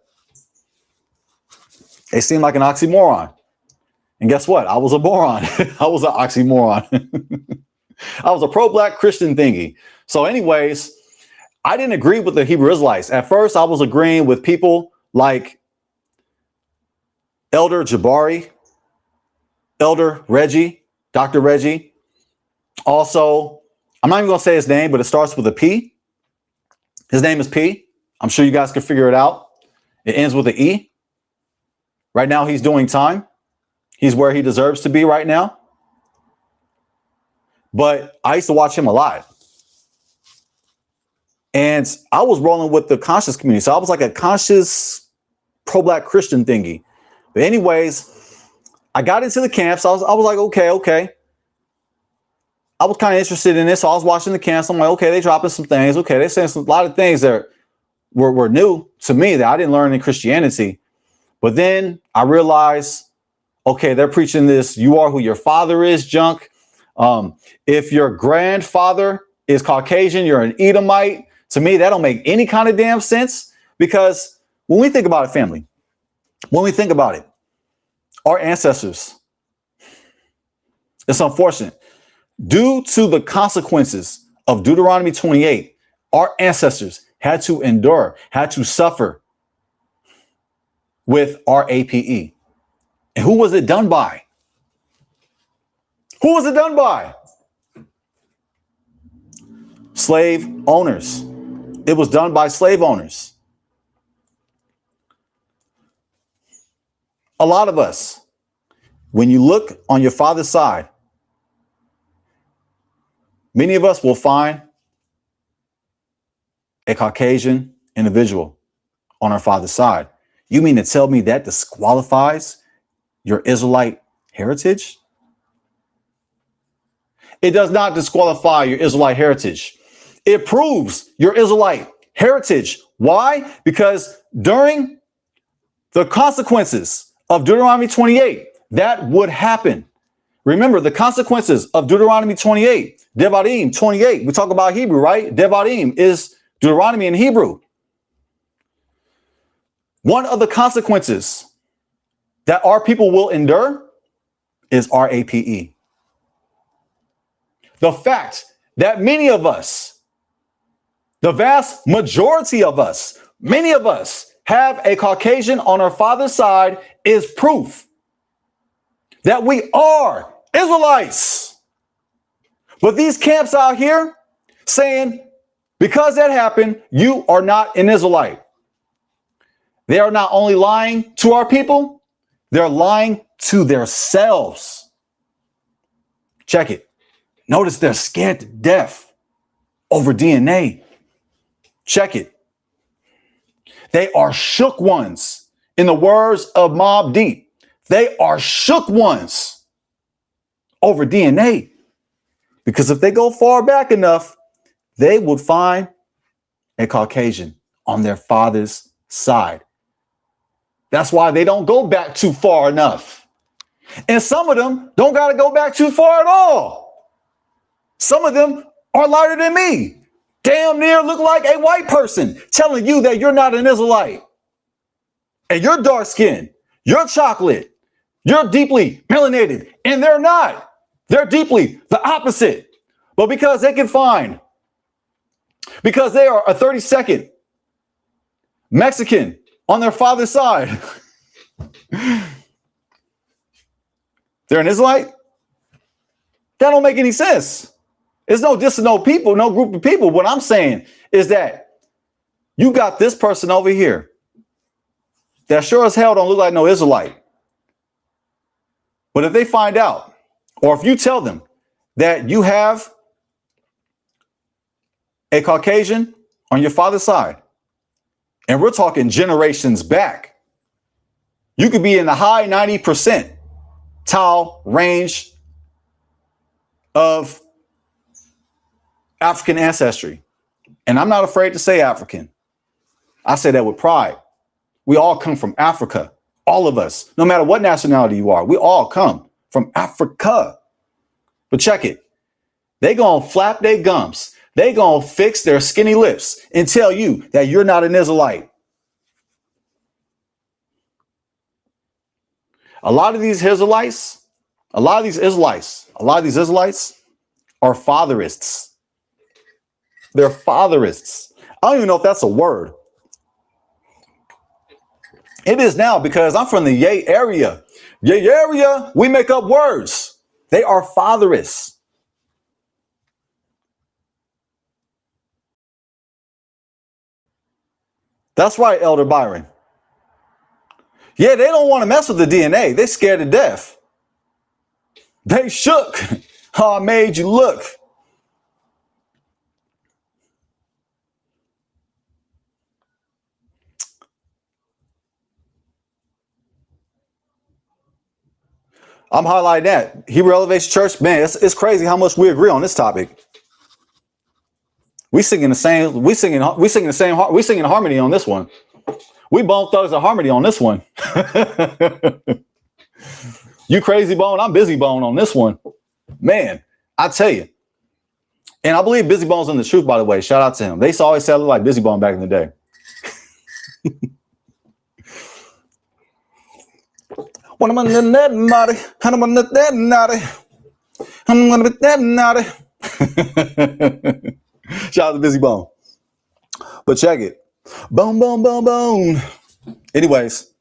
They seem like an oxymoron. And guess what? I was a moron. I was an oxymoron. I was a pro-black Christian thingy. So anyways, I didn't agree with the Hebrew Israelites. At first, I was agreeing with people like Elder Jabari, Elder Reggie, Dr. Reggie. Also, I'm not even going to say his name, but it starts with a P. His name is P. I'm sure you guys can figure it out. It ends with an E. Right now, he's doing time. He's where he deserves to be right now. But I used to watch him a lot. And I was rolling with the conscious community. So I was like a conscious pro-black Christian thingy. But anyways, I got into the camps. I was like, okay. I was kind of interested in this. So I was watching the camps. I'm like, okay, they dropping some things. Okay, they're saying a lot of things that were new to me that I didn't learn in Christianity. But then I realized, okay, they're preaching this, you are who your father is junk. If your grandfather is Caucasian, you're an Edomite. To me, that don't make any kind of damn sense, because when we think about it, family, when we think about it, our ancestors, it's unfortunate. Due to the consequences of Deuteronomy 28, our ancestors had to endure, had to suffer with our APE. And who was it done by? Who was it done by? Slave owners. It was done by slave owners. A lot of us, when you look on your father's side, many of us will find a Caucasian individual on our father's side. You mean to tell me that disqualifies your Israelite heritage? It does not disqualify your Israelite heritage. It proves your Israelite heritage. Why? Because during the consequences of Deuteronomy 28, that would happen. Remember the consequences of Deuteronomy 28, Devarim 28. We talk about Hebrew, right? Devarim is Deuteronomy in Hebrew. One of the consequences that our people will endure is RAPE. The fact that many of us, the vast majority of us, many of us have a Caucasian on our father's side is proof that we are Israelites. But these camps out here saying, because that happened, you are not an Israelite. They are not only lying to our people, they're lying to themselves. Check it. Notice they're scared to death over DNA. Check it. They are shook ones In the words of Mobb Deep, they are shook ones over DNA. Because if they go far back enough, they would find a Caucasian on their father's side. That's why they don't go back too far enough. And some of them don't got to go back too far at all. Some of them are lighter than me. Damn near look like a white person telling you that you're not an Israelite. And you're dark skinned, you're chocolate, you're deeply melanated, and they're not. They're deeply the opposite. But because they can find, because they are a 32nd Mexican on their father's side, they're an Israelite? That don't make any sense. It's no diss to no people, no group of people. What I'm saying is that you got this person over here that sure as hell don't look like no Israelite. But if they find out, or if you tell them that you have a Caucasian on your father's side, and we're talking generations back, you could be in the high 90% tile range of African ancestry. And I'm not afraid to say African. I say that with pride. We all come from Africa. All of us, no matter what nationality you are, we all come from Africa. But check it. They gonna flap their gums. They gonna fix their skinny lips and tell you that you're not an Israelite. A lot of these Israelites are fatherists. They're fatherists. I don't even know if that's a word. It is now, because I'm from the Yay area. Yay area, we make up words. They are fatherists. That's right, Elder Byron. Yeah, they don't want to mess with the DNA. They scared to death. They shook. How I made you look. I'm highlighting that. Hebrew Elevation Church, man, it's crazy how much we agree on this topic. We singing harmony on this one. We Bone Thugs of Harmony on this one. You Crazy Bone, I'm Busy Bone on this one. Man, I tell you. And I believe Busy Bone's in the truth, by the way. Shout out to him. They used to always sound like Busy Bone back in the day. When I'm under that naughty, and I'm under that naughty, I'm gonna be that naughty. Shout out to Busy Bone. But check it. Bone, bone, bone, bone. Anyways,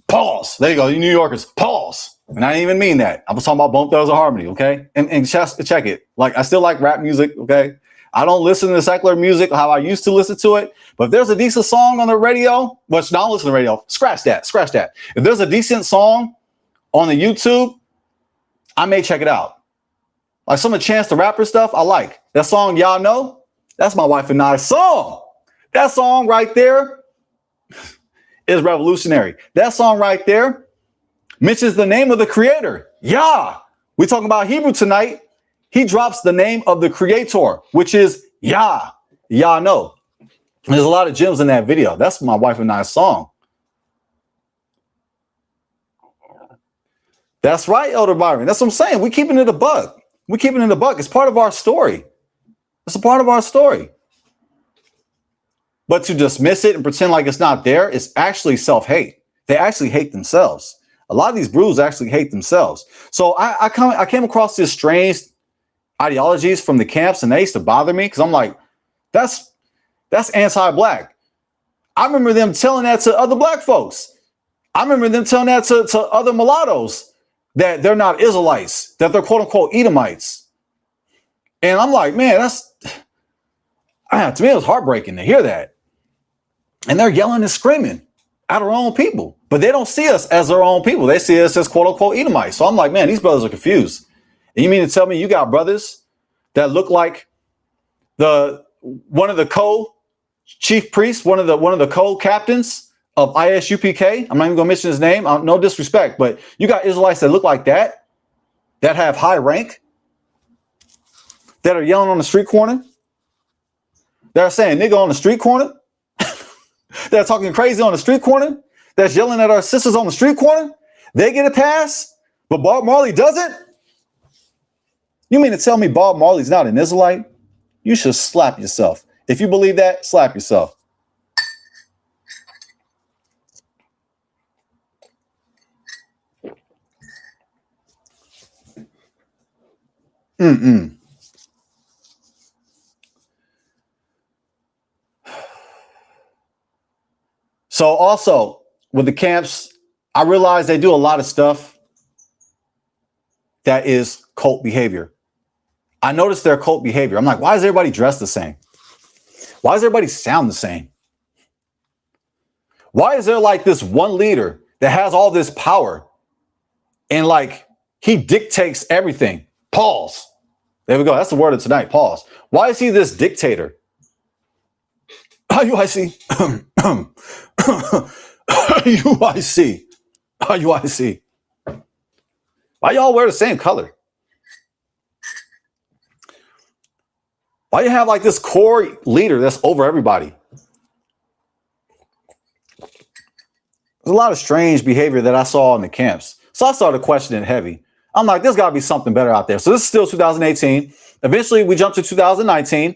pause. There you go, you New Yorkers. Pause. And I didn't even mean that. I was talking about Bone Thugs of Harmony, okay? And just check it. Like, I still like rap music, okay? I don't listen to secular music how I used to listen to it. But if there's a decent song on the radio, which don't listen to the radio, scratch that. If there's a decent song on the YouTube, I may check it out. Like some of Chance the Rapper stuff, I like. That song, Y'all Know, that's my wife and I's song. That song right there is revolutionary. That song right there mentions the name of the creator, Yah. We're talking about Hebrew tonight. He drops the name of the creator, which is Yah. Y'all know. There's a lot of gems in that video. That's my wife and I's song. That's right, Elder Byron. That's what I'm saying. We're keeping it a buck. It's part of our story. It's a part of our story. But to dismiss it and pretend like it's not there, it's actually self-hate. They actually hate themselves. A lot of these brews actually hate themselves. So I came across this strange ideologies from the camps, and they used to bother me because I'm like, that's anti-black. I remember them telling that to other black folks. I remember them telling that to other mulattoes, that they're not Israelites, that they're quote unquote Edomites. And I'm like, man, to me, it was heartbreaking to hear that. And they're yelling and screaming at our own people, but they don't see us as their own people. They see us as quote unquote Edomites. So I'm like, man, these brothers are confused. And you mean to tell me you got brothers that look like one of the co-chief priests, one of the co-captains of ISUPK. I'm not even going to mention his name. No disrespect, but you got Israelites that look like that have high rank, that are yelling on the street corner, that are saying nigga on the street corner, that are talking crazy on the street corner, that's yelling at our sisters on the street corner. They get a pass, but Bob Marley doesn't? You mean to tell me Bob Marley's not an Israelite? You should slap yourself. If you believe that, slap yourself. So also with the camps, I realize they do a lot of stuff that is cult behavior. I noticed their cult behavior. I'm like, why is everybody dressed the same? Why does everybody sound the same? Why is there like this one leader that has all this power and like he dictates everything? Pause. There we go. That's the word of tonight. Pause. Why is he this dictator? IUIC. IUIC. IUIC. Why y'all wear the same color? Why you have like this core leader that's over everybody? There's a lot of strange behavior that I saw in the camps. So I started questioning heavy. I'm like, there's got to be something better out there. So this is still 2018. Eventually, we jumped to 2019.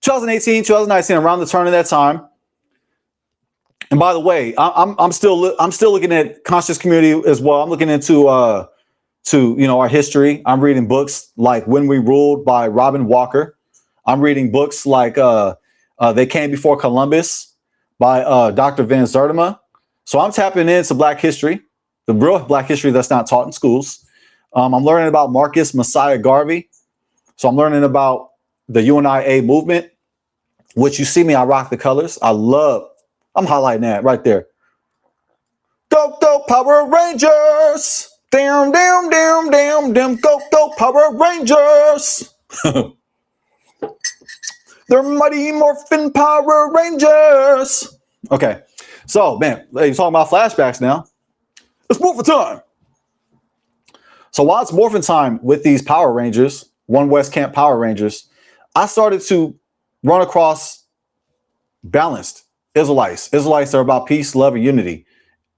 2019, around the turn of that time. And by the way, I'm still looking at conscious community as well. I'm looking into our history. I'm reading books like When We Ruled by Robin Walker. I'm reading books like They Came Before Columbus by Dr. Van Zertima. So I'm tapping into Black history, the real Black history that's not taught in schools. I'm learning about Marcus Messiah Garvey. So I'm learning about the UNIA movement, which you see me, I rock the colors. I'm highlighting that right there. Go Power Rangers. Damn, go Power Rangers. They're Mighty Morphin Power Rangers. Okay, so man, you're talking about flashbacks now. It's morphin' time. So while it's morphin' time with these Power Rangers, One West Camp Power Rangers, I started to run across balanced Israelites. Israelites are about peace, love, and unity.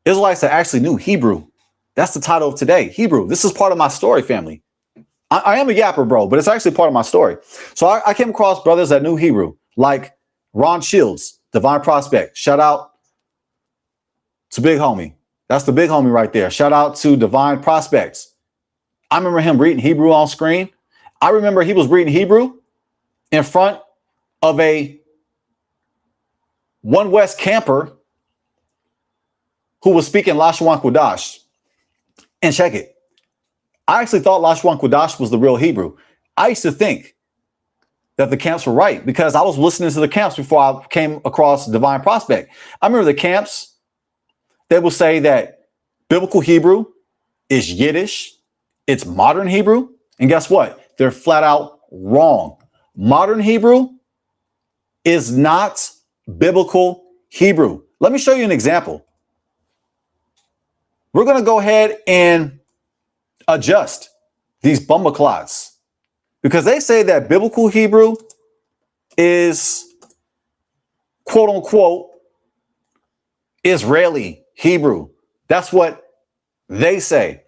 Israelites that actually knew Hebrew. That's the title of today, Hebrew. This is part of my story, family. I am a yapper, bro, but it's actually part of my story. So I came across brothers that knew Hebrew, like Ron Shields, Divine Prospect. Shout out to Big Homie. That's the big homie right there. Shout out to Divine Prospects. I remember him reading Hebrew on screen. I remember he was reading Hebrew in front of a One West camper who was speaking Lashwan Kodash. And check it. I actually thought Lashwan Kodash was the real Hebrew. I used to think that the camps were right because I was listening to the camps before I came across Divine Prospect. I remember the camps, they will say that biblical Hebrew is Yiddish. It's modern Hebrew. And guess what? They're flat out wrong. Modern Hebrew is not biblical Hebrew. Let me show you an example. We're going to go ahead and adjust these bumbleclots because they say that biblical Hebrew is quote unquote Israeli Hebrew. That's what they say.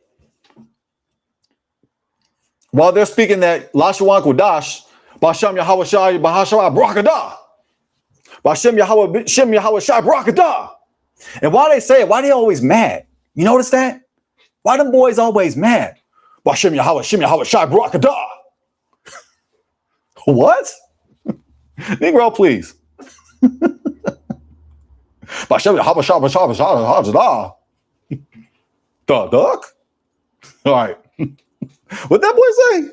While they're speaking that Lashwan Kodash, Bashem Yahweh Shai Bahashai Brakadah. Bashem Yahweh Shem Yahweh Shai Brakadah. And why they say it, why they always mad? You notice that? Why them boys always mad? Bashem Yahweh Shem Yahweh Shai Brakadah. What? Negro, please. Bashem Yahweh Shai Brakadah. The duck? All right. What that boy say?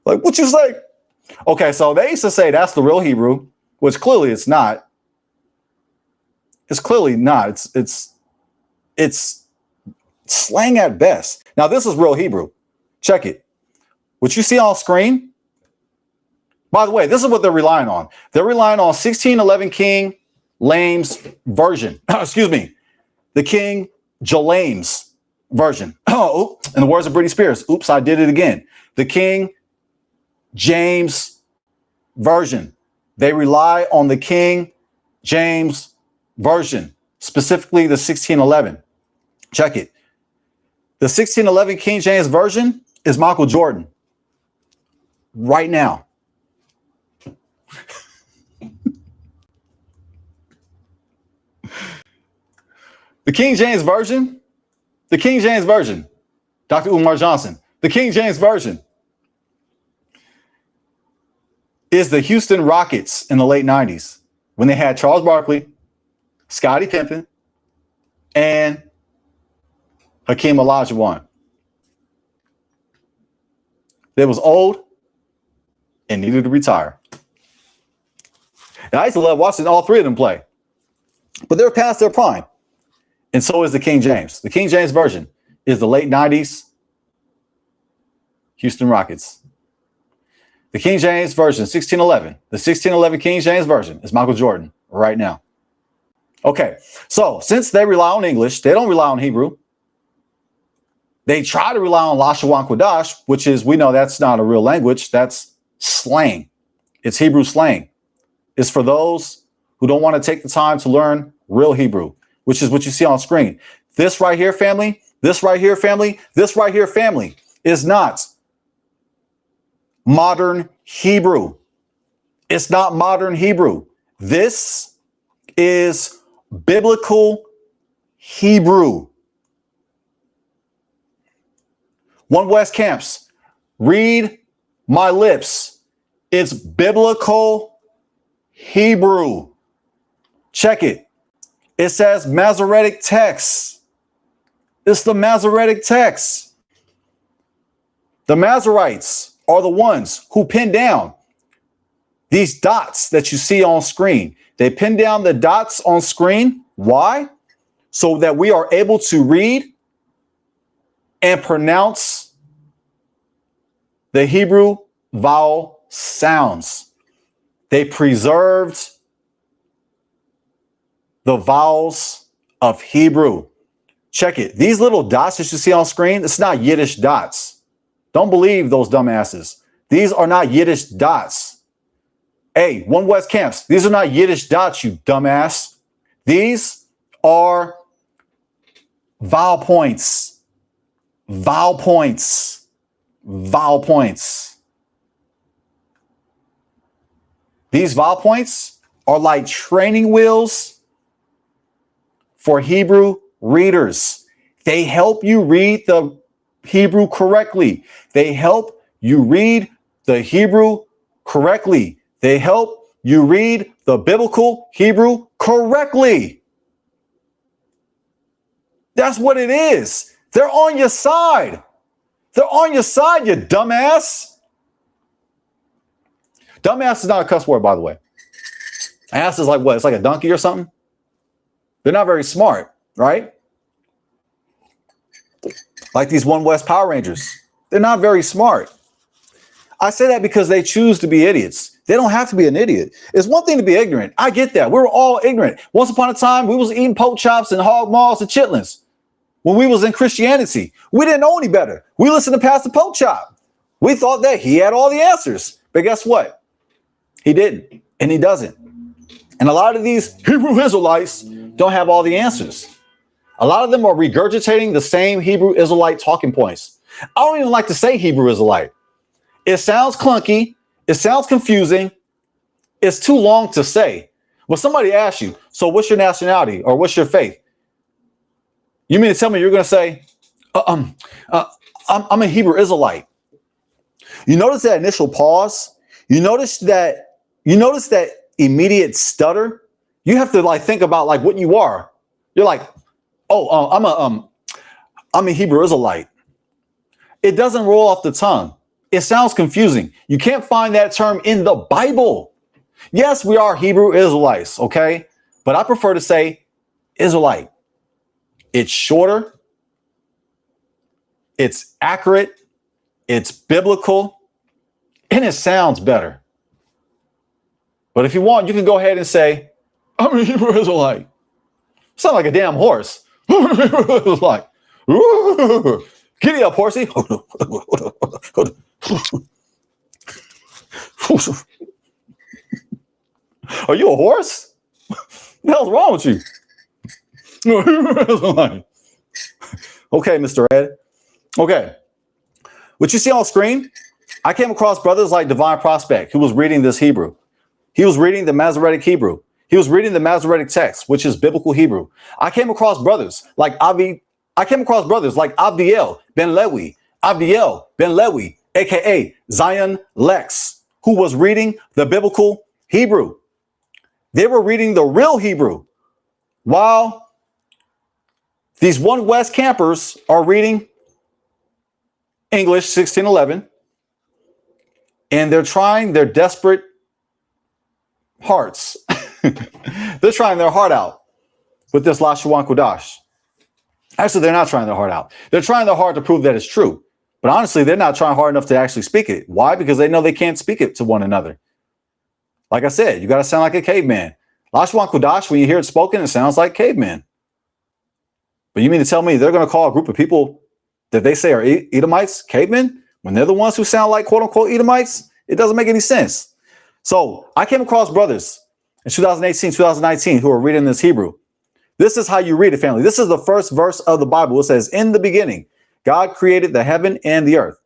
Like, what you say? Okay, so they used to say that's the real Hebrew, which clearly it's not. It's clearly not. It's slang at best. Now, this is real Hebrew. Check it. What you see on screen, by the way, this is what they're relying on. They're relying on 1611 King Lame's version. Excuse me. The King James version. Oh, in the words of Britney Spears. Oops, I did it again. The King James version. They rely on the King James version, specifically the 1611. Check it. The 1611 King James version is Michael Jordan right now. The King James version, Dr. Umar Johnson, the King James version is the Houston Rockets in the late 90s when they had Charles Barkley, Scottie Pippen, and Hakeem Olajuwon. They was old and needed to retire. And I used to love watching all three of them play. But they're past their prime. And so is the King James. The King James version is the late 90s Houston Rockets. The King James version, 1611. The 1611 King James version is Michael Jordan right now. Okay, so since they rely on English, they don't rely on Hebrew. They try to rely on Lashawan Kodash, which is, we know that's not a real language. That's slang. It's Hebrew slang. It's for those who don't want to take the time to learn real Hebrew, which is what you see on screen. This right here, family, this right here, family, this right here, family, is not modern Hebrew. It's not modern Hebrew. This is biblical Hebrew. One West Camps, read my lips. It's biblical Hebrew. Check it. It says Masoretic text. It's the Masoretic text. The Masoretes are the ones who pin down these dots that you see on screen. They pin down the dots on screen. Why? So that we are able to read and pronounce the Hebrew vowel sounds. They preserved the vowels of Hebrew. Check it. These little dots that you see on screen, it's not Yiddish dots. Don't believe those dumbasses. These are not Yiddish dots. Hey, One West Camps, these are not Yiddish dots, you dumbass. These are vowel points. Vowel points. Vowel points. These vowel points are like training wheels for Hebrew readers. They help you read the Hebrew correctly. They help you read the Hebrew correctly. They help you read the biblical Hebrew correctly. That's what it is. They're on your side. They're on your side, you dumbass. Dumbass is not a cuss word, by the way. Ass is like what? It's like a donkey or something? They're not very smart, right? Like these One West Power Rangers. They're not very smart. I say that because they choose to be idiots. They don't have to be an idiot. It's one thing to be ignorant. I get that. We were all ignorant. Once upon a time, we was eating pork chops and hog maws and chitlins. When we was in Christianity, we didn't know any better. We listened to Pastor Pork Chop. We thought that he had all the answers. But guess what? He didn't, and he doesn't. And a lot of these Hebrew Israelites don't have all the answers. A lot of them are regurgitating the same Hebrew Israelite talking points. I don't even like to say Hebrew Israelite. It sounds clunky. It sounds confusing. It's too long to say. When somebody asks you, so what's your nationality or what's your faith? You mean to tell me you're going to say, I'm a Hebrew Israelite? You notice that initial pause? You notice that immediate stutter? You have to like think about like what you are. You're like, oh, I'm a Hebrew Israelite. It doesn't roll off the tongue. It sounds confusing. You can't find that term in the Bible. Yes, we are Hebrew Israelites, okay? But I prefer to say Israelite. It's shorter. It's accurate. It's biblical. And it sounds better. But if you want, you can go ahead and say, I'm a Hebrew Israelite. Sound like a damn horse. I'm a Hebrew Israelite. Giddy up, horsey. Are you a horse? What the hell's wrong with you? Okay, Mr. Ed. Okay. What you see on screen, I came across brothers like Divine Prospect, who was reading this Hebrew. He was reading the Masoretic Hebrew. He was reading the Masoretic text, which is biblical Hebrew. I came across brothers like Abdiel Ben Lewi, aka Zion Lex, who was reading the biblical Hebrew. They were reading the real Hebrew, while these One West campers are reading English 1611, and they're trying their desperate hearts. They're trying their heart out with this Lashuan Kudash. Actually, they're not trying their heart out. They're trying their heart to prove that it's true. But honestly, they're not trying hard enough to actually speak it. Why? Because they know they can't speak it to one another. Like I said, you got to sound like a caveman. Lashuan Kudash, when you hear it spoken, it sounds like caveman. But you mean to tell me they're going to call a group of people that they say are Edomites cavemen when they're the ones who sound like quote unquote Edomites? It doesn't make any sense. So I came across brothers in 2018, 2019 who are reading this Hebrew. This is how you read it, family. This is the first verse of the Bible. It says, in the beginning, God created the heaven and the earth.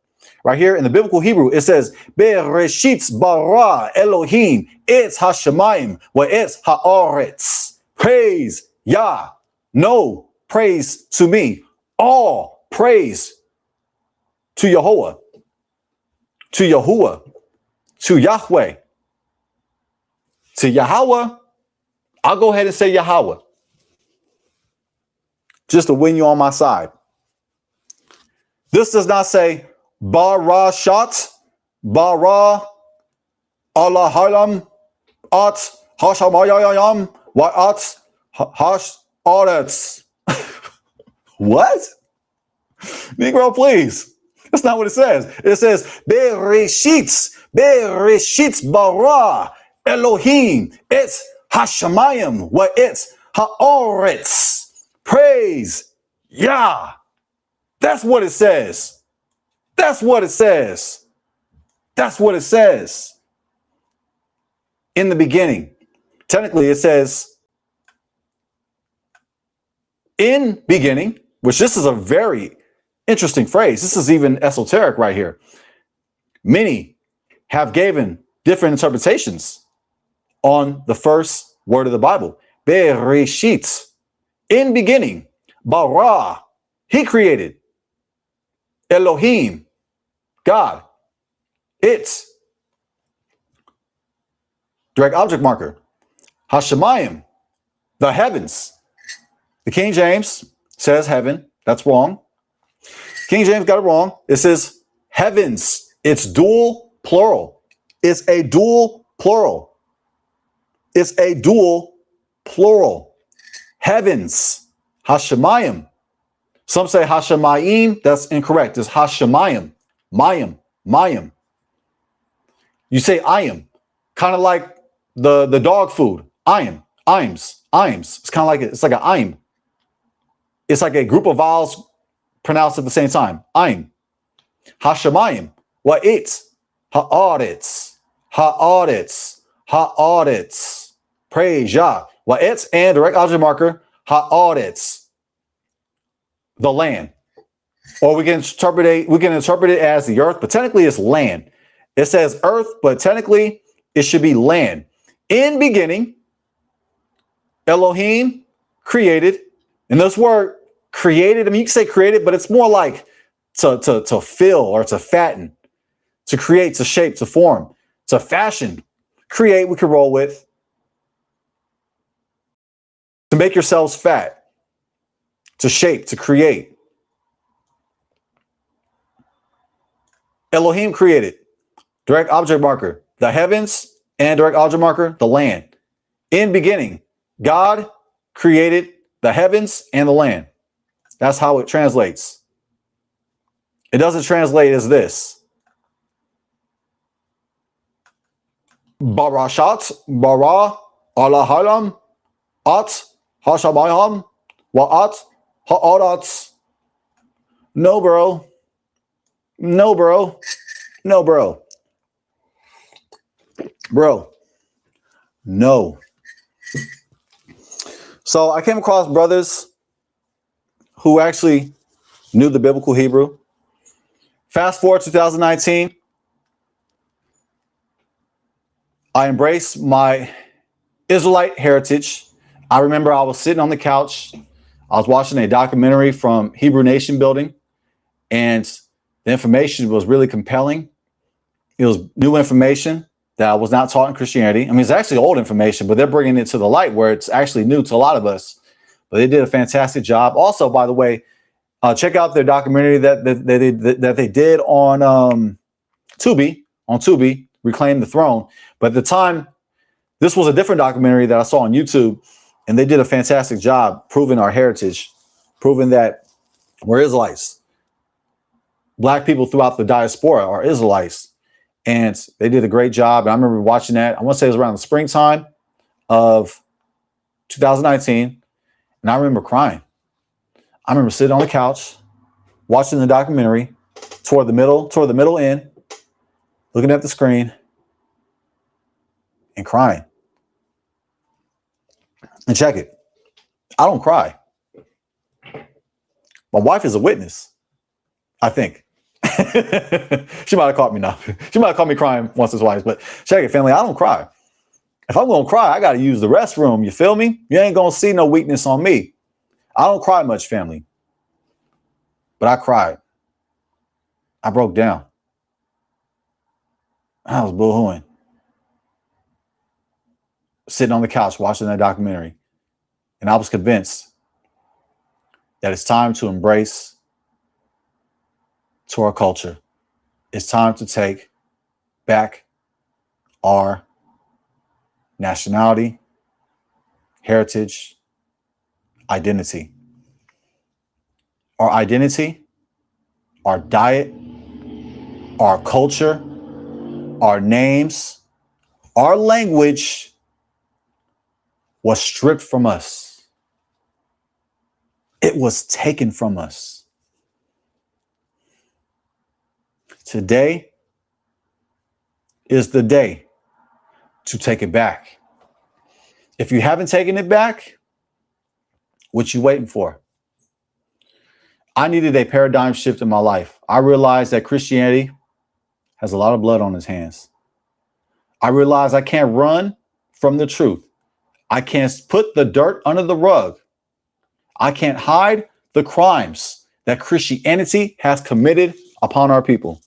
Right here in the biblical Hebrew, it says, Bereshit bara Elohim etz hashemayim wa etz haaretz. Praise Yah. No praise to me. All praise to Yahuah, to Yahuwah, to Yahweh, to Yahweh. I'll go ahead and say Yahweh, just to win you on my side. This does not say Barashat, Bara, Allah Halam, At, Hashamayayam, Wa'at, Hash, Aretz. What? Negro, please. That's not what it says. It says, Bereshit bara Elohim, etz hashamayim, wa etz haaretz. Praise Yah. That's what it says. That's what it says. That's what it says. In the beginning. Technically, it says in beginning, which this is a very interesting phrase. This is even esoteric right here. Many have given different interpretations on the first word of the Bible. Bereshit. In beginning. Bara. He created. Elohim. God. It's. Direct object marker. Hashemayim. The heavens. The King James says heaven. That's wrong. King James got it wrong. It says heavens. It's dual plural. It's a dual plural. It's a dual plural. Heavens. Hashemayim. Some say Hashemayim. That's incorrect. It's Hashemayim. Mayim. Mayim. You say ayim. Kind of like the dog food. Ayim. Ims. Ims. It's kind of like it's like an ayim. It's like a group of vowels pronounced at the same time. Ayim. Hashemayim. What it's? Haaretz. Haaretz. Haaretz. Praise Yah. What it's and direct object marker. Haaretz. The land. Or we can interpret it as the earth, but technically it's land. It says earth, but technically it should be land. In beginning, Elohim created. And this word created, I mean, you can say created, but it's more like to fill or to fatten, to create, to shape, to form, to fashion. Create, we can roll with. To make yourselves fat, to shape, to create. Elohim created. Direct object marker, the heavens, and direct object marker, the land. In beginning, God created the heavens and the land. That's how it translates. It doesn't translate as this. Barashat, bara, Allah halam, At hashabayam wa at ha'adatz. No, bro. No, bro. No, bro. Bro. No. So I came across brothers who actually knew the biblical Hebrew. Fast forward 2019. I embraced my Israelite heritage. I remember I was sitting on the couch. I was watching a documentary from Hebrew Nation Building, and the information was really compelling. It was new information that was not taught in Christianity. I mean, it's actually old information, but they're bringing it to the light where it's actually new to a lot of us. But they did a fantastic job. Also, by the way, check out their documentary that they did on Tubi, Reclaim the Throne. But at the time, this was a different documentary that I saw on YouTube, and they did a fantastic job proving our heritage, proving that we're Israelites. Black people throughout the diaspora are Israelites, and they did a great job. And I remember watching that. I want to say it was around the springtime of 2019, and I remember crying. I remember sitting on the couch, watching the documentary toward the middle end, looking at the screen and crying. And check it. I don't cry. My wife is a witness, I think. She might have caught me now. She might have caught me crying once or twice, but check it, family. I don't cry. If I'm going to cry, I got to use the restroom. You feel me? You ain't going to see no weakness on me. I don't cry much, family. But I cried. I broke down. I was boo-hooing. Sitting on the couch watching that documentary. And I was convinced that it's time to embrace Torah culture. It's time to take back our nationality, heritage, identity. Our identity, our diet, our culture, our names, our language was stripped from us. It was taken from us. Today is the day to take it back. If you haven't taken it back, what you waiting for? I needed a paradigm shift in my life. I realized that Christianity has a lot of blood on its hands. I realized I can't run from the truth. I can't put the dirt under the rug. I can't hide the crimes that Christianity has committed upon our people.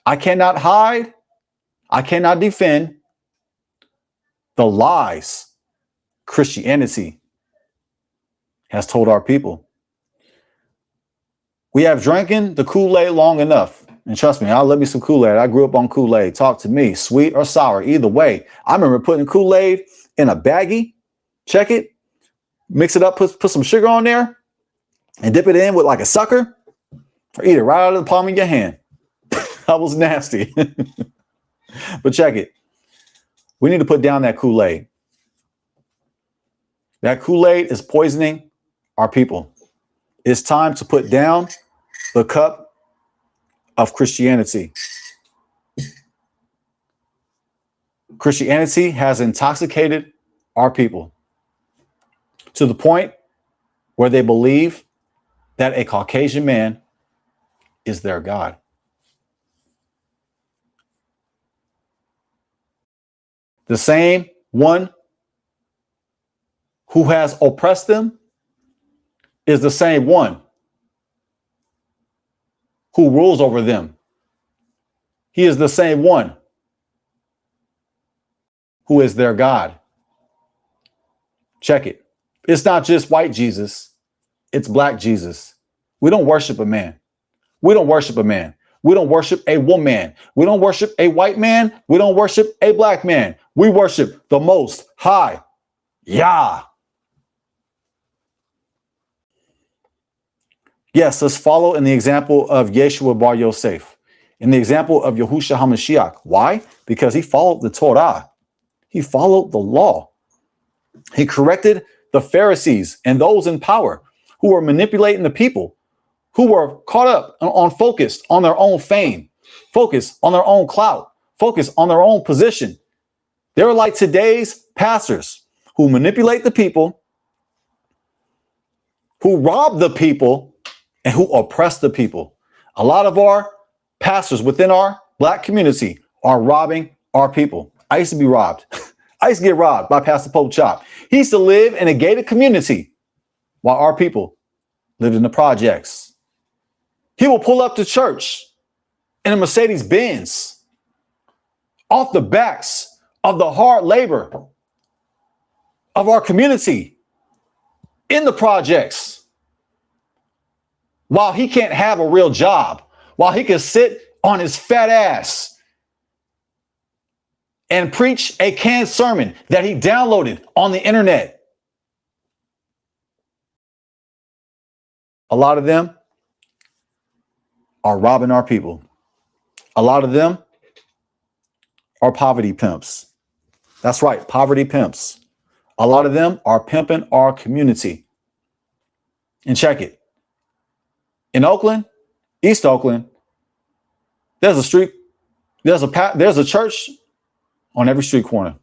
I cannot hide. I cannot defend the lies Christianity has told our people. We have drinking the Kool-Aid long enough. And trust me, I'll let me some Kool-Aid. I grew up on Kool-Aid. Talk to me, sweet or sour, either way. I remember putting Kool-Aid in a baggie, check it, mix it up, put some sugar on there, and dip it in with like a sucker, or eat it right out of the palm of your hand. That was nasty. But check it. We need to put down that Kool-Aid. That Kool-Aid is poisoning our people. It's time to put down the cup of Christianity. Christianity has intoxicated our people to the point where they believe that a Caucasian man is their God. The same one who has oppressed them is the same one who rules over them. He is the same one who is their God. Check it. It's not just white Jesus. It's black Jesus. We don't worship a man. We don't worship a man. We don't worship a woman. We don't worship a white man. We don't worship a black man. We worship the Most High, Yah. Yes, let's follow in the example of Yeshua Bar Yosef, in the example of Yahusha HaMashiach. Why? Because he followed the Torah. He followed the law. He corrected the Pharisees and those in power who were manipulating the people, who were caught up on focused on their own fame, focused on their own clout, focused on their own position. They were like today's pastors who manipulate the people, who rob the people, and who oppress the people. A lot of our pastors within our black community are robbing our people. I used to be robbed. I used to get robbed by Pastor Pope Chop. He used to live in a gated community while our people lived in the projects. He will pull up to church in a Mercedes Benz off the backs of the hard labor of our community in the projects, while he can't have a real job, while he can sit on his fat ass and preach a canned sermon that he downloaded on the internet. A lot of them are robbing our people. A lot of them are poverty pimps. That's right, poverty pimps. A lot of them are pimping our community. And check it. In Oakland, East Oakland, there's a church on every street corner.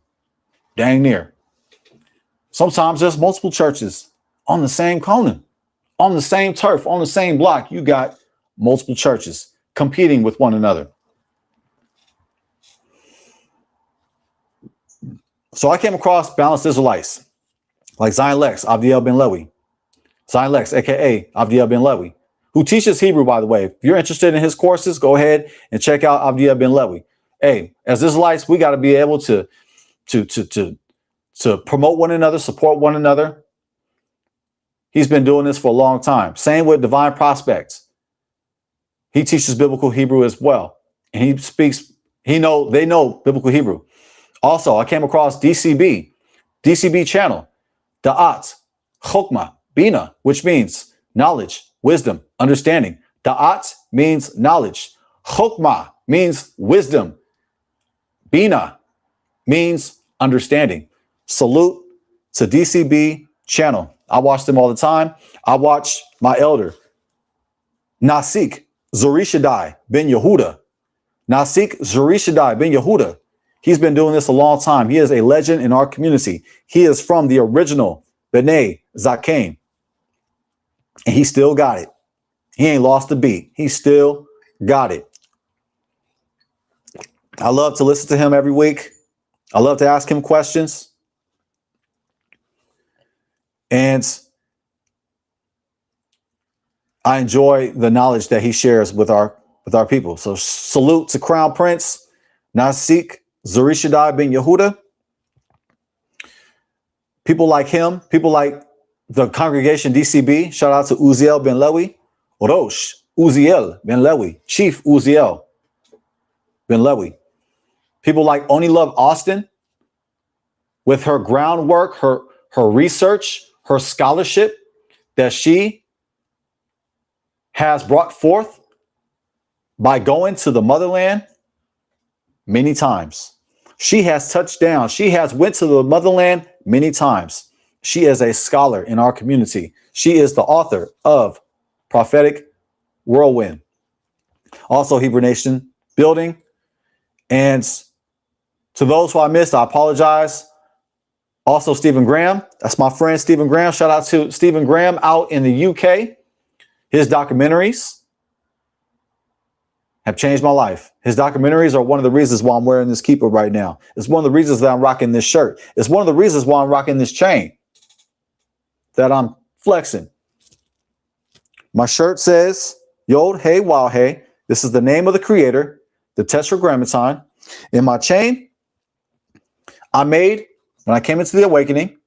Dang near. Sometimes there's multiple churches on the same corner, on the same turf, on the same block. You got multiple churches competing with one another. So I came across balanced Israelites like Zion Lex, Avdiel Ben Lewi. Zion Lex, aka Avdiel Ben Lewi, who teaches Hebrew, by the way. If you're interested in his courses, go ahead and check out Avdiel Ben Lewi. Hey, as Israelites, we got to be able to promote one another, support one another. He's been doing this for a long time. Same with Divine Prospects. He teaches biblical Hebrew as well. And they know biblical Hebrew. Also, I came across DCB channel, Da'at, Chokmah, Bina, which means knowledge, wisdom, understanding. Da'at means knowledge. Chokmah means wisdom. Bina means understanding. Salute to DCB channel. I watch them all the time. I watch my elder, Nasik Zorishadai Ben Yehuda. Nasik Zorishadai Ben Yehuda. He's been doing this a long time. He is a legend in our community. He is from the original B'nai Zaken. And he still got it. He ain't lost a beat. He still got it. I love to listen to him every week. I love to ask him questions. And I enjoy the knowledge that he shares with our people. So salute to Crown Prince Nasik Zorishadai Ben Yehuda. People like him, people like the congregation DCB. Shout out to Uziel Ben Lewi, Rosh Uziel Ben Lewi, Chief Uziel Ben Lewi. People like Oni Love Austin, with her groundwork, her research, her scholarship that she has brought forth by going to the motherland many times. She has touched down. She has went to the motherland many times. She is a scholar in our community. She is the author of Prophetic Whirlwind. Also, Hebrew Nation Building. And to those who I missed, I apologize. Also, Stephen Graham. That's my friend, Stephen Graham. Shout out to Stephen Graham out in the UK. His documentaries have changed my life. His documentaries are one of the reasons why I'm wearing this kippah right now. It's one of the reasons that I'm rocking this shirt. It's one of the reasons why I'm rocking this chain that I'm flexing. My shirt says, Yod Hey Wow Hey. This is the name of the creator, the Tetragrammaton. In my chain, I made when I came into the awakening.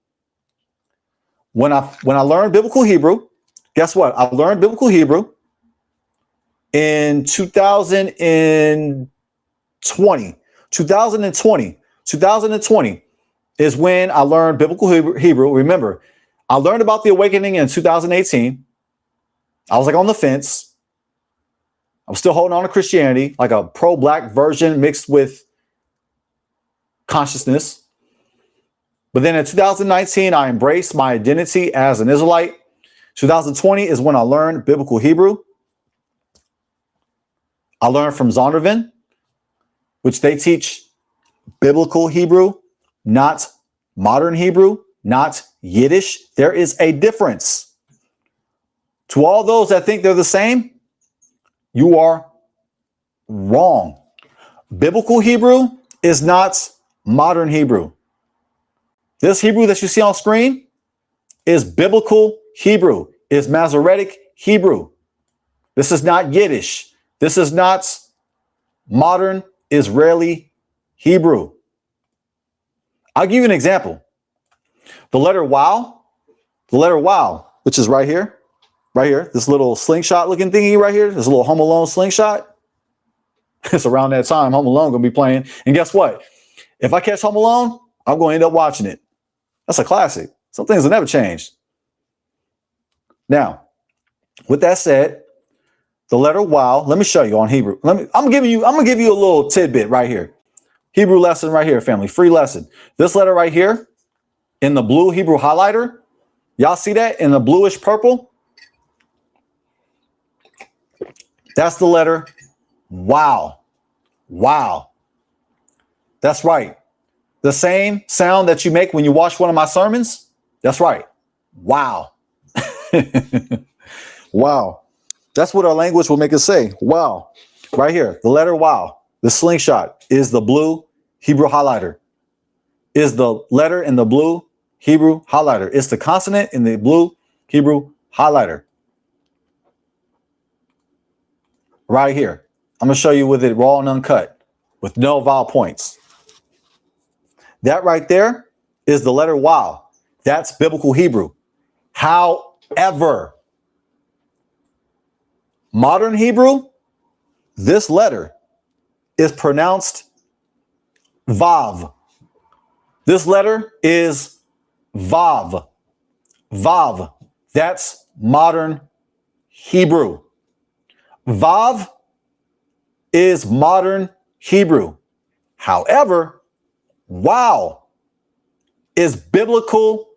When I learned biblical Hebrew, guess what? I learned biblical Hebrew in 2020. 2020 is when I learned biblical Hebrew. Remember, I learned about the awakening in 2018. I was like on the fence. I'm still holding on to Christianity, like a pro-black version mixed with consciousness. But then in 2019, I embraced my identity as an Israelite. 2020 is when I learned biblical Hebrew. I learned from Zondervan, which they teach biblical Hebrew, not modern Hebrew, not Yiddish. There is a difference. To all those that think they're the same, you are wrong. Biblical Hebrew is not modern Hebrew. This Hebrew that you see on screen is biblical Hebrew, is Masoretic Hebrew. This is not Yiddish. This is not modern Israeli Hebrew. I'll give you an example. The letter wow, which is right here, this little slingshot looking thingy right here, this little Home Alone slingshot. It's around that time Home Alone gonna be playing. And guess what? If I catch Home Alone, I'm gonna end up watching it. That's a classic. Some things will never change. Now, with that said, the letter wow, let me show you on Hebrew. I'm gonna give you a little tidbit right here. Hebrew lesson right here, family, free lesson. This letter right here in the blue Hebrew highlighter, y'all see that in the bluish purple? That's the letter wow. Wow. That's right. The same sound that you make when you watch one of my sermons. That's right. Wow. Wow. That's what our language will make us say. Wow. Right here, the letter wow. The slingshot is the blue Hebrew highlighter. Is the letter in the blue Hebrew highlighter. It's the consonant in the blue Hebrew highlighter. Right here. I'm going to show you with it raw and uncut with no vowel points. That right there is the letter wow. That's biblical Hebrew. However, modern Hebrew, this letter is pronounced vav. This letter is vav. Vav. That's modern Hebrew. Vav is modern Hebrew. However, wow is biblical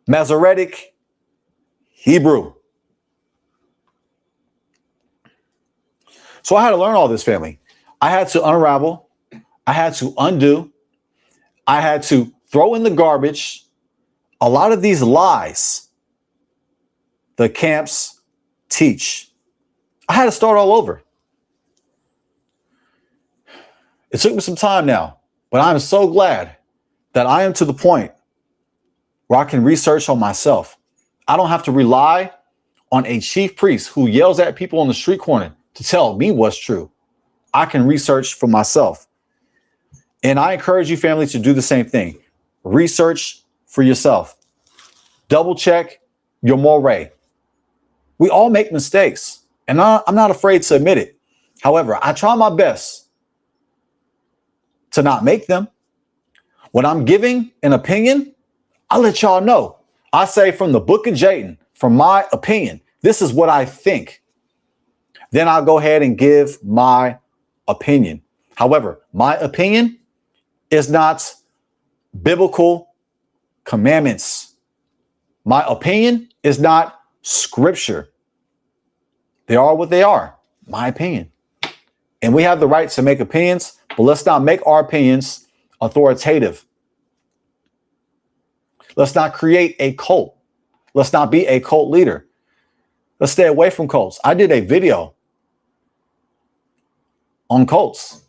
Masoretic Hebrew. So I had to learn all this, family. I had to unravel. I had to undo. I had to throw in the garbage a lot of these lies the camps teach. I had to start all over. It took me some time now, but I'm so glad that I am to the point where I can research on myself. I don't have to rely on a chief priest who yells at people on the street corner to tell me what's true. I can research for myself. And I encourage you, family, to do the same thing. Research for yourself. Double check your moray. We all make mistakes, and I'm not afraid to admit it. However, I try my best to not make them. When I'm giving an opinion, I'll let y'all know. I say from the book of Jayden, from my opinion, this is what I think. Then I'll go ahead and give my opinion. However, my opinion is not biblical commandments. My opinion is not scripture. They are what they are, my opinion. And we have the right to make opinions, but let's not make our opinions authoritative. Let's not create a cult. Let's not be a cult leader. Let's stay away from cults. I did a video on cults.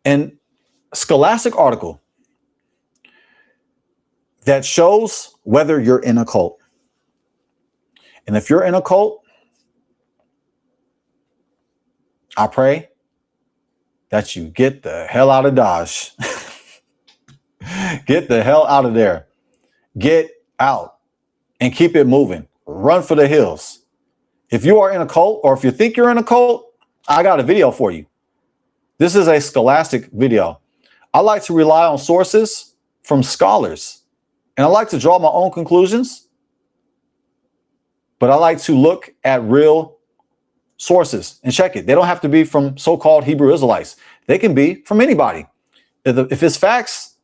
An scholastic article that shows whether you're in a cult. And if you're in a cult, I pray that you get the hell out of Dodge. Get the hell out of there. Get out and keep it moving. Run for the hills. If you are in a cult, or if you think you're in a cult, I got a video for you. This is a scholastic video. I like to rely on sources from scholars, and I like to draw my own conclusions, but I like to look at real sources and check it. They don't have to be from so-called Hebrew Israelites. They can be from anybody. If it's facts,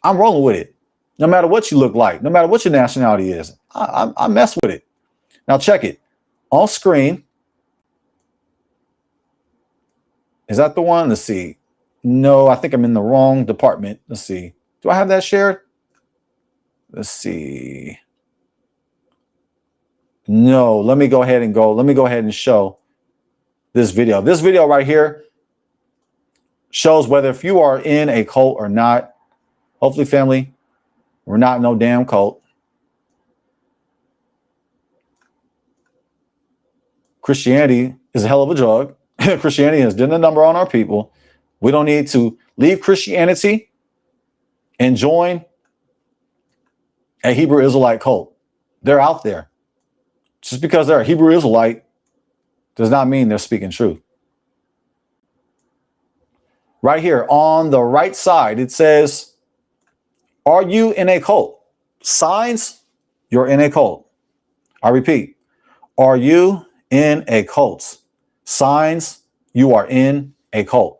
I'm rolling with it. No matter what you look like, no matter what your nationality is, I mess with it. Now check it. On screen, is that the one? Let's see. No, I think I'm in the wrong department. Let's see. Do I have that shared? Let's see. No, let me go ahead and show this video. This video right here shows whether if you are in a cult or not. Hopefully, family, we're not in no damn cult. Christianity is a hell of a drug. Christianity has done a number on our people. We don't need to leave Christianity and join a Hebrew Israelite cult. They're out there. Just because they're a Hebrew Israelite does not mean they're speaking truth. Right here on the right side, it says, are you in a cult? Signs, you're in a cult. I repeat, are you in a cult? Signs, you are in a cult.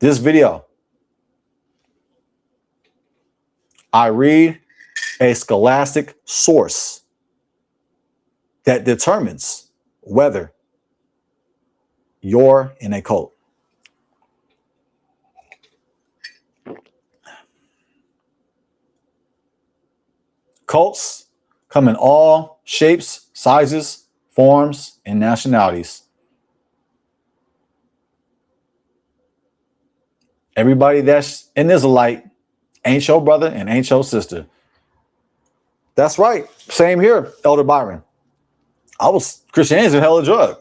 This video, I read a scholastic source that determines whether you're in a cult. Cults come in all shapes, sizes, forms, and nationalities. Everybody that's an Israelite ain't your brother and ain't your sister. That's right. Same here, Elder Byron. Christianity's a hell of a drug.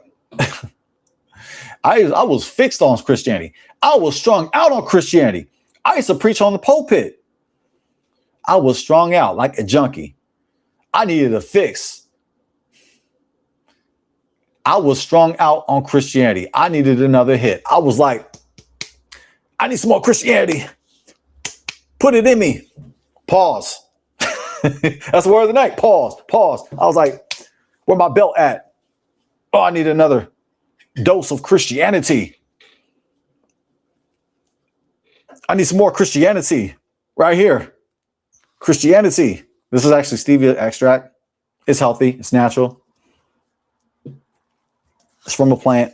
I was fixed on Christianity. I was strung out on Christianity. I used to preach on the pulpit. I was strung out like a junkie. I needed a fix. I was strung out on Christianity. I needed another hit. I was like, I need some more Christianity. Put it in me. Pause. That's the word of the night. Pause. I was like, where my belt at? Oh, I need another dose of Christianity. I need some more Christianity right here. Christianity. This is actually stevia extract. It's healthy. It's natural. It's from a plant.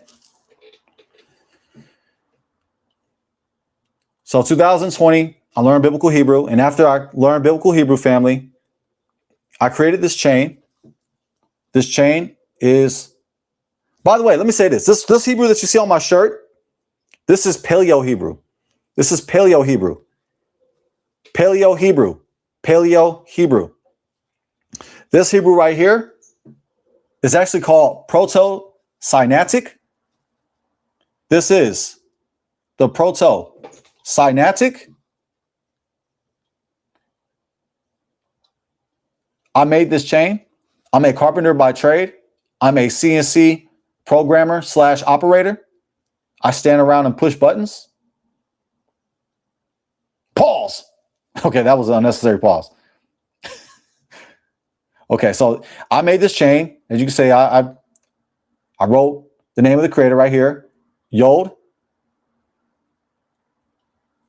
So 2020, I learned biblical Hebrew. And after I learned biblical Hebrew, family, I created this chain. This chain is, by the way, let me say this. This Hebrew that you see on my shirt, this is Paleo Hebrew. This is Paleo Hebrew. Paleo Hebrew. Paleo Hebrew. This Hebrew right here is actually called Proto-Sinaitic. This is the Proto-Sinaitic. I made this chain. I'm a carpenter by trade. I'm a CNC programmer / operator. I stand around and push buttons. Pause. Okay, that was an unnecessary pause. Okay, so I made this chain. As you can see, I wrote the name of the creator right here. Yod.